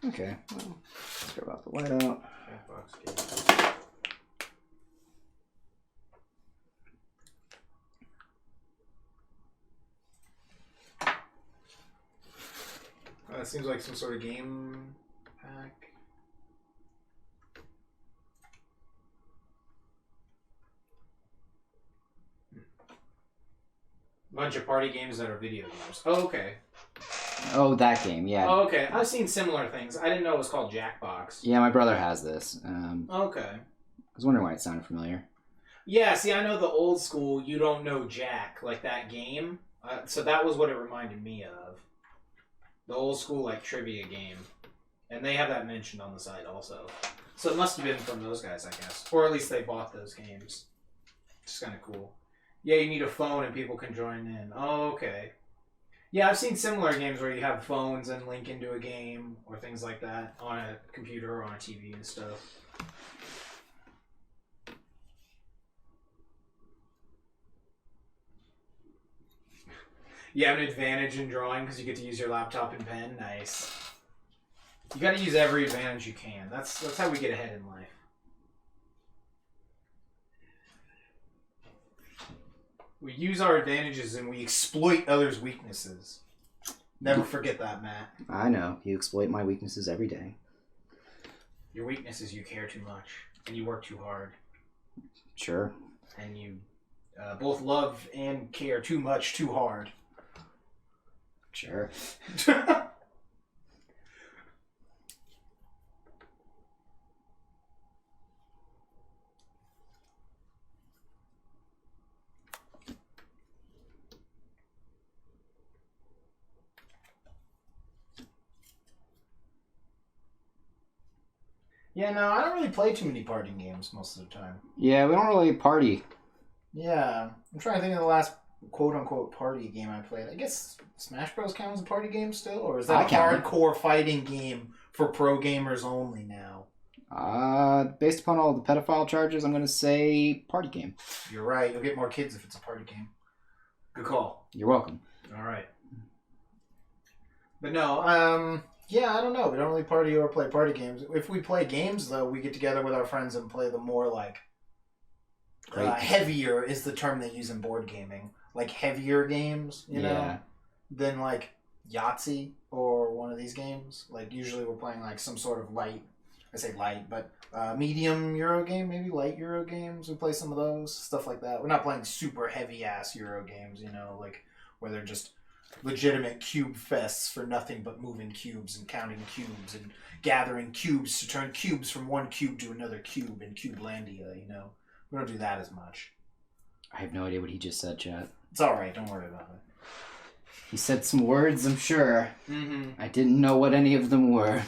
Okay. Well, let's go about the whiteout. Jackbox Games. It seems like some sort of game pack. Bunch of party games that are video games. Oh, okay. Oh, that game, yeah. Oh, okay. I've seen similar things. I didn't know it was called Jackbox. Yeah, my brother has this. Okay. I was wondering why it sounded familiar. Yeah, see, I know the old school, you don't know Jack, like that game. So that was what it reminded me of. The old school, like, trivia game. And they have that mentioned on the site also. So it must have been from those guys, I guess. Or at least they bought those games. It's kind of cool. Yeah, you need a phone and people can join in. Oh, okay. Yeah, I've seen similar games where you have phones and link into a game or things like that on a computer or on a TV and stuff. You have an advantage in drawing because you get to use your laptop and pen. Nice. You got to use every advantage you can. That's how we get ahead in life. We use our advantages and we exploit others' weaknesses. Never forget that, Matt. I know. You exploit my weaknesses every day. Your weakness is you care too much and you work too hard. Sure. And you both love and care too much, too hard. Sure. Yeah, no, I don't really play too many party games most of the time. Yeah, we don't really party. Yeah, I'm trying to think of the last quote-unquote party game I played. I guess Smash Bros. Counts as a party game still? Or is that a hardcore fighting game for pro gamers only now? Based upon all the pedophile charges, I'm going to say party game. You're right. You'll get more kids if it's a party game. Good call. You're welcome. All right. But no, yeah, I don't know. We don't really party or play party games. If we play games, though, we get together with our friends and play the more, like, heavier is the term they use in board gaming. Like, heavier games, you know? Than, like, Yahtzee or one of these games. Like, usually we're playing, like, some sort of light, I say light, but medium Euro game, maybe light Euro games. We play some of those, stuff like that. We're not playing super heavy-ass Euro games, you know, like, where they're just legitimate cube fests for nothing but moving cubes and counting cubes and gathering cubes to turn cubes from one cube to another cube in Cubelandia, you know? We don't do that as much. I have no idea what he just said, chat. It's alright, don't worry about it. He said some words, I'm sure. Mm-hmm. I didn't know what any of them were.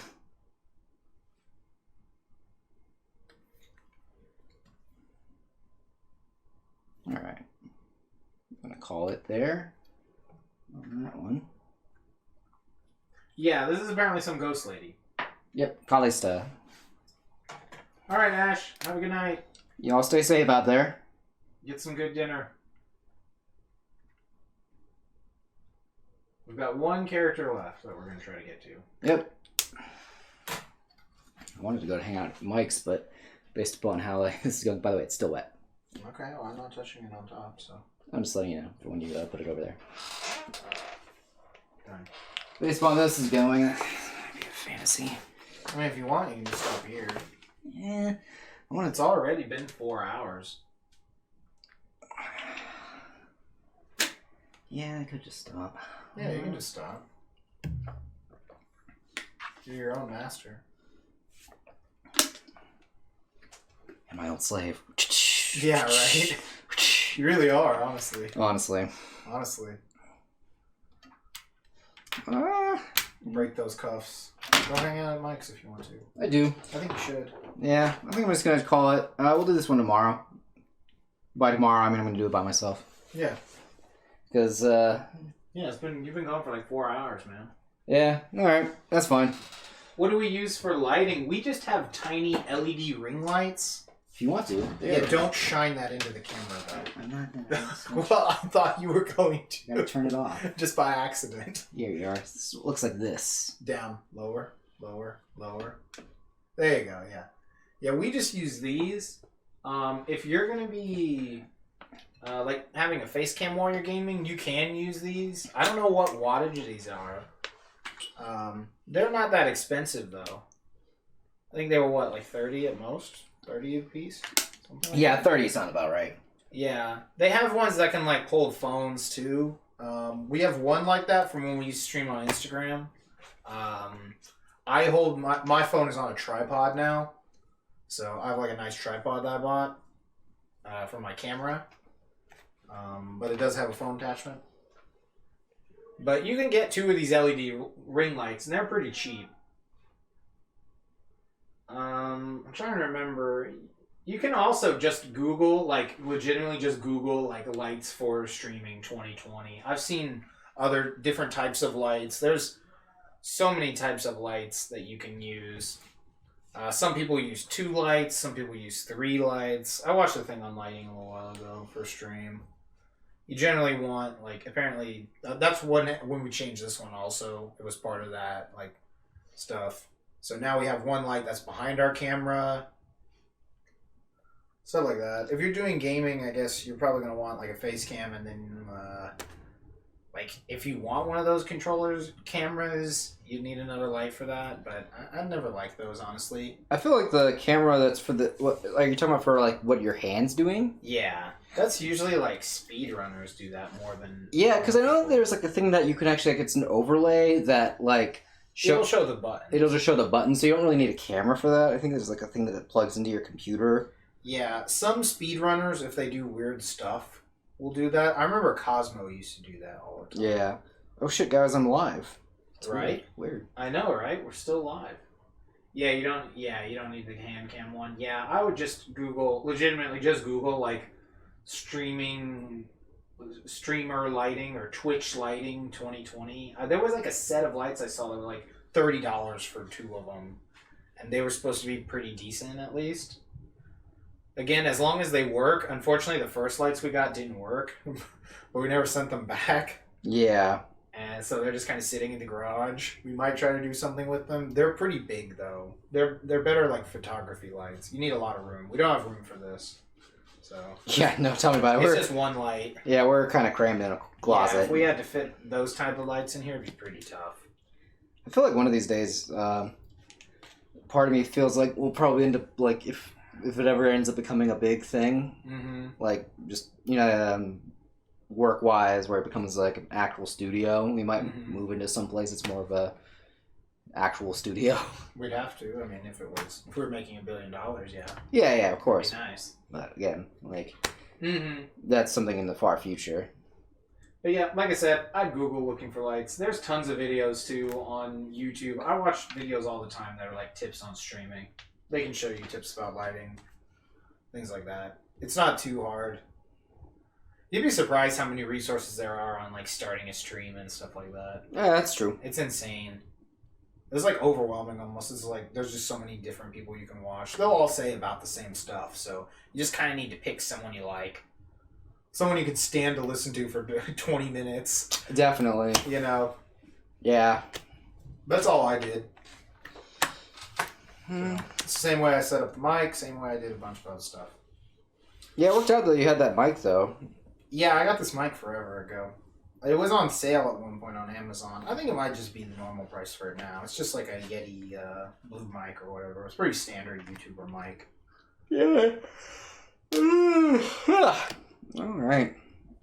Alright. I'm going to call it there. On that one. Yeah, this is apparently some ghost lady. Yep, Kalista. All right, Ash. Have a good night. Y'all stay safe out there. Get some good dinner. We've got one character left that we're going to try to get to. Yep. I wanted to go to hang out at Mike's, but based upon how this is going, by the way, it's still wet. Okay, well, I'm not touching it on top, so. I'm just letting you know for when you put it over there. Done. Based upon this is going, that might be a fantasy. I mean, if you want, you can just stop here. Yeah. I want It's already been 4 hours. Yeah, I could just stop. Yeah, you can just stop. You're your own master. And my old slave. Yeah, right? You really are, honestly. Honestly. Honestly. Break those cuffs. Go hang out at Mike's if you want to. I do. I think you should. Yeah, I think I'm just going to call it. We'll do this one tomorrow. By tomorrow, I mean I'm going to do it by myself. Yeah. Because, Yeah, you've been gone for like 4 hours, man. yeah, alright, that's fine. What do we use for lighting? We just have tiny LED ring lights. If you want to. Yeah, don't shine that into the camera, though. I'm not gonna. Well, I thought you were going to. You gotta turn it off. Just by accident. Here you are. It looks like this. Down, lower, lower, lower. There you go, yeah. Yeah, we just use these. If you're going to be like having a face cam while you're gaming, you can use these. I don't know what wattage these are. They're not that expensive, though. I think they were, what, like 30 at most? 30 a piece? Something like Yeah, that. 30 sounds about right. Yeah. They have ones that can, like, hold phones, too. We have one like that from when we used to stream on Instagram. I hold... My phone is on a tripod now. So I have, like, a nice tripod that I bought for my camera. But it does have a phone attachment. But you can get 2 of these LED ring lights, and they're pretty cheap. I'm trying to remember. You can also just Google, like, legitimately just Google, like, lights for streaming 2020. I've seen other different types of lights. There's so many types of lights that you can use. Some people use 2 lights. Some people use 3 lights. I watched a thing on lighting a little while ago for stream. You generally want, like, apparently, that's when we changed this one also. It was part of that, like, stuff. So now we have one light that's behind our camera. Stuff like that. If you're doing gaming, I guess you're probably going to want, like, a face cam, and then, like, if you want one of those cameras, you need another light for that, but I've never liked those, honestly. I feel like the camera that's for the... What, like, you're talking about for, like, what your hand's doing? Yeah. That's usually, like, speedrunners do that more than... Yeah, because I know there's, like, a thing that you can actually... Like, it's an overlay that, like... It'll show the button. It'll just show the button, so you don't really need a camera for that. I think there's, like, a thing that plugs into your computer. Yeah, some speedrunners, if they do weird stuff, will do that. I remember Cosmo used to do that all the time. Yeah. Oh, shit, guys, I'm live. It's right? Weird. I know, right? We're still live. Yeah, you don't need the hand cam one. Yeah, I would just legitimately just Google, like, streamer lighting or Twitch lighting 2020. There was like a set of lights I saw that were like $30 for 2 of them, and they were supposed to be pretty decent at least. Again, as long as they work. Unfortunately, the first lights we got didn't work, but we never sent them back. Yeah. And so they're just kind of sitting in the garage. We might try to do something with them. They're pretty big though. They're better like photography lights. You need a lot of room. We don't have room for this. So Yeah, no, tell me about it. it's just one light. Yeah, we're kind of crammed in a closet. Yeah, if we had to fit those type of lights in here, it'd be pretty tough. I feel like one of these days, part of me feels like we'll probably end up, like, if it ever ends up becoming a big thing, like, just, work-wise, where it becomes, like, an actual studio, we might move into some place it's more of a actual studio. We'd have to. I mean, if we were making $1 billion, yeah. Yeah, of course. That'd be nice. But, again, like, that's something in the far future. But yeah, like I said, I'd Google looking for lights. There's tons of videos, too, on YouTube. I watch videos all the time that are, like, tips on streaming. They can show you tips about lighting, things like that. It's not too hard. You'd be surprised how many resources there are on, like, starting a stream and stuff like that. Yeah, that's true. It's insane. It's, like, overwhelming almost. It's, like, there's just so many different people you can watch. They'll all say about the same stuff, so you just kind of need to pick someone you like. Someone you can stand to listen to for 20 minutes. Definitely. You know? Yeah. That's all I did. It's the same way I set up the mic, same way I did a bunch of other stuff. Yeah, it worked out that you had that mic, though. Yeah, I got this mic forever ago. It was on sale at one point on Amazon. I think it might just be the normal price for it now. It's just like a Yeti blue mic or whatever. It's pretty standard YouTuber mic. Yeah. Alright.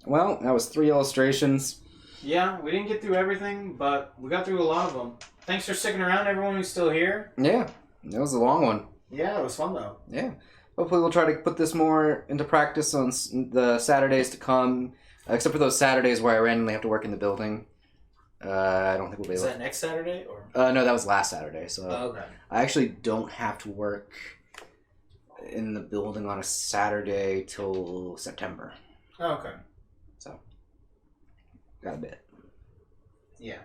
Well, that was 3 illustrations. Yeah, we didn't get through everything, but we got through a lot of them. Thanks for sticking around, everyone who's still here. Yeah, that was a long one. Yeah, it was fun, though. Yeah. Hopefully we'll try to put this more into practice on the Saturdays to come, except for those Saturdays where I randomly have to work in the building. I don't think we'll be able to. Is that next Saturday? Or? No, that was last Saturday. So okay. I actually don't have to work in the building on a Saturday till September. Oh, okay. So got a bit. Yeah.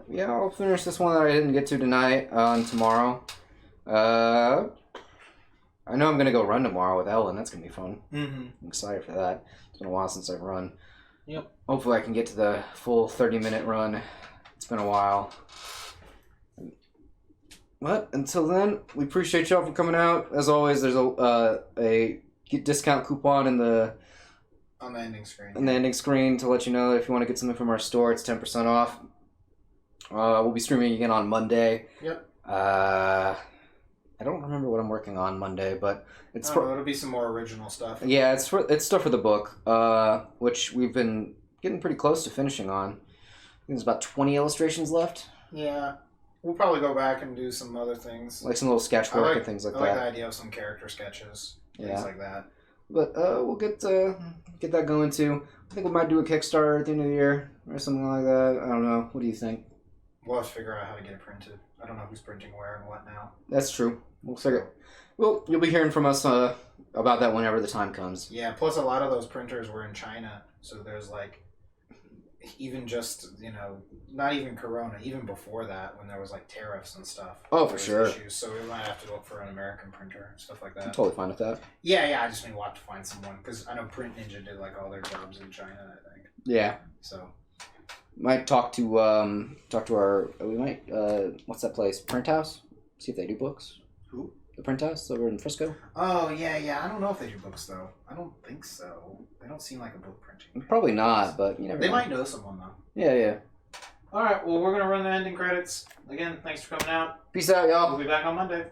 Yeah, I'll finish this one that I didn't get to tonight and tomorrow. I know I'm gonna go run tomorrow with Ellen. That's gonna be fun. Mm-hmm. I'm excited for that. It's been a while since I've run. Yep. Hopefully I can get to the full 30-minute run. It's been a while. But until then, we appreciate y'all for coming out. As always, there's a discount coupon in the on the ending screen. On the ending screen to let you know if you want to get something from our store. It's 10% off. We'll be streaming again on Monday. Yep. I don't remember what I'm working on Monday, but it's it'll be some more original stuff. Yeah, it's stuff for the book, which we've been getting pretty close to finishing on. I think there's about 20 illustrations left. Yeah. We'll probably go back and do some other things. Like some little sketch work and things like that. I like the idea of some character sketches. Things like that. But we'll get that going too. I think we might do a Kickstarter at the end of the year or something like that. I don't know. What do you think? We'll have to figure out how to get it printed. I don't know who's printing where and what now. That's true. We'll figure. Well, you'll be hearing from us about that whenever the time comes. Yeah. Plus, a lot of those printers were in China, so there's like, even just not even Corona, even before that, when there was like tariffs and stuff. Oh, for sure. Issues, so we might have to look for an American printer and stuff like that. I'm totally fine with that. Yeah. I just mean we'll have to find someone because I know Print Ninja did like all their jobs in China. I think. Yeah. So. Might talk to our what's that place? Print House? See if they do books. Who? The Print House over in Frisco. Oh yeah. I don't know if they do books though. I don't think so. They don't seem like a book printing. Probably not, but you never know. They might know someone though. Yeah. All right. Well, we're gonna run the ending credits again. Thanks for coming out. Peace out, y'all. We'll be back on Monday.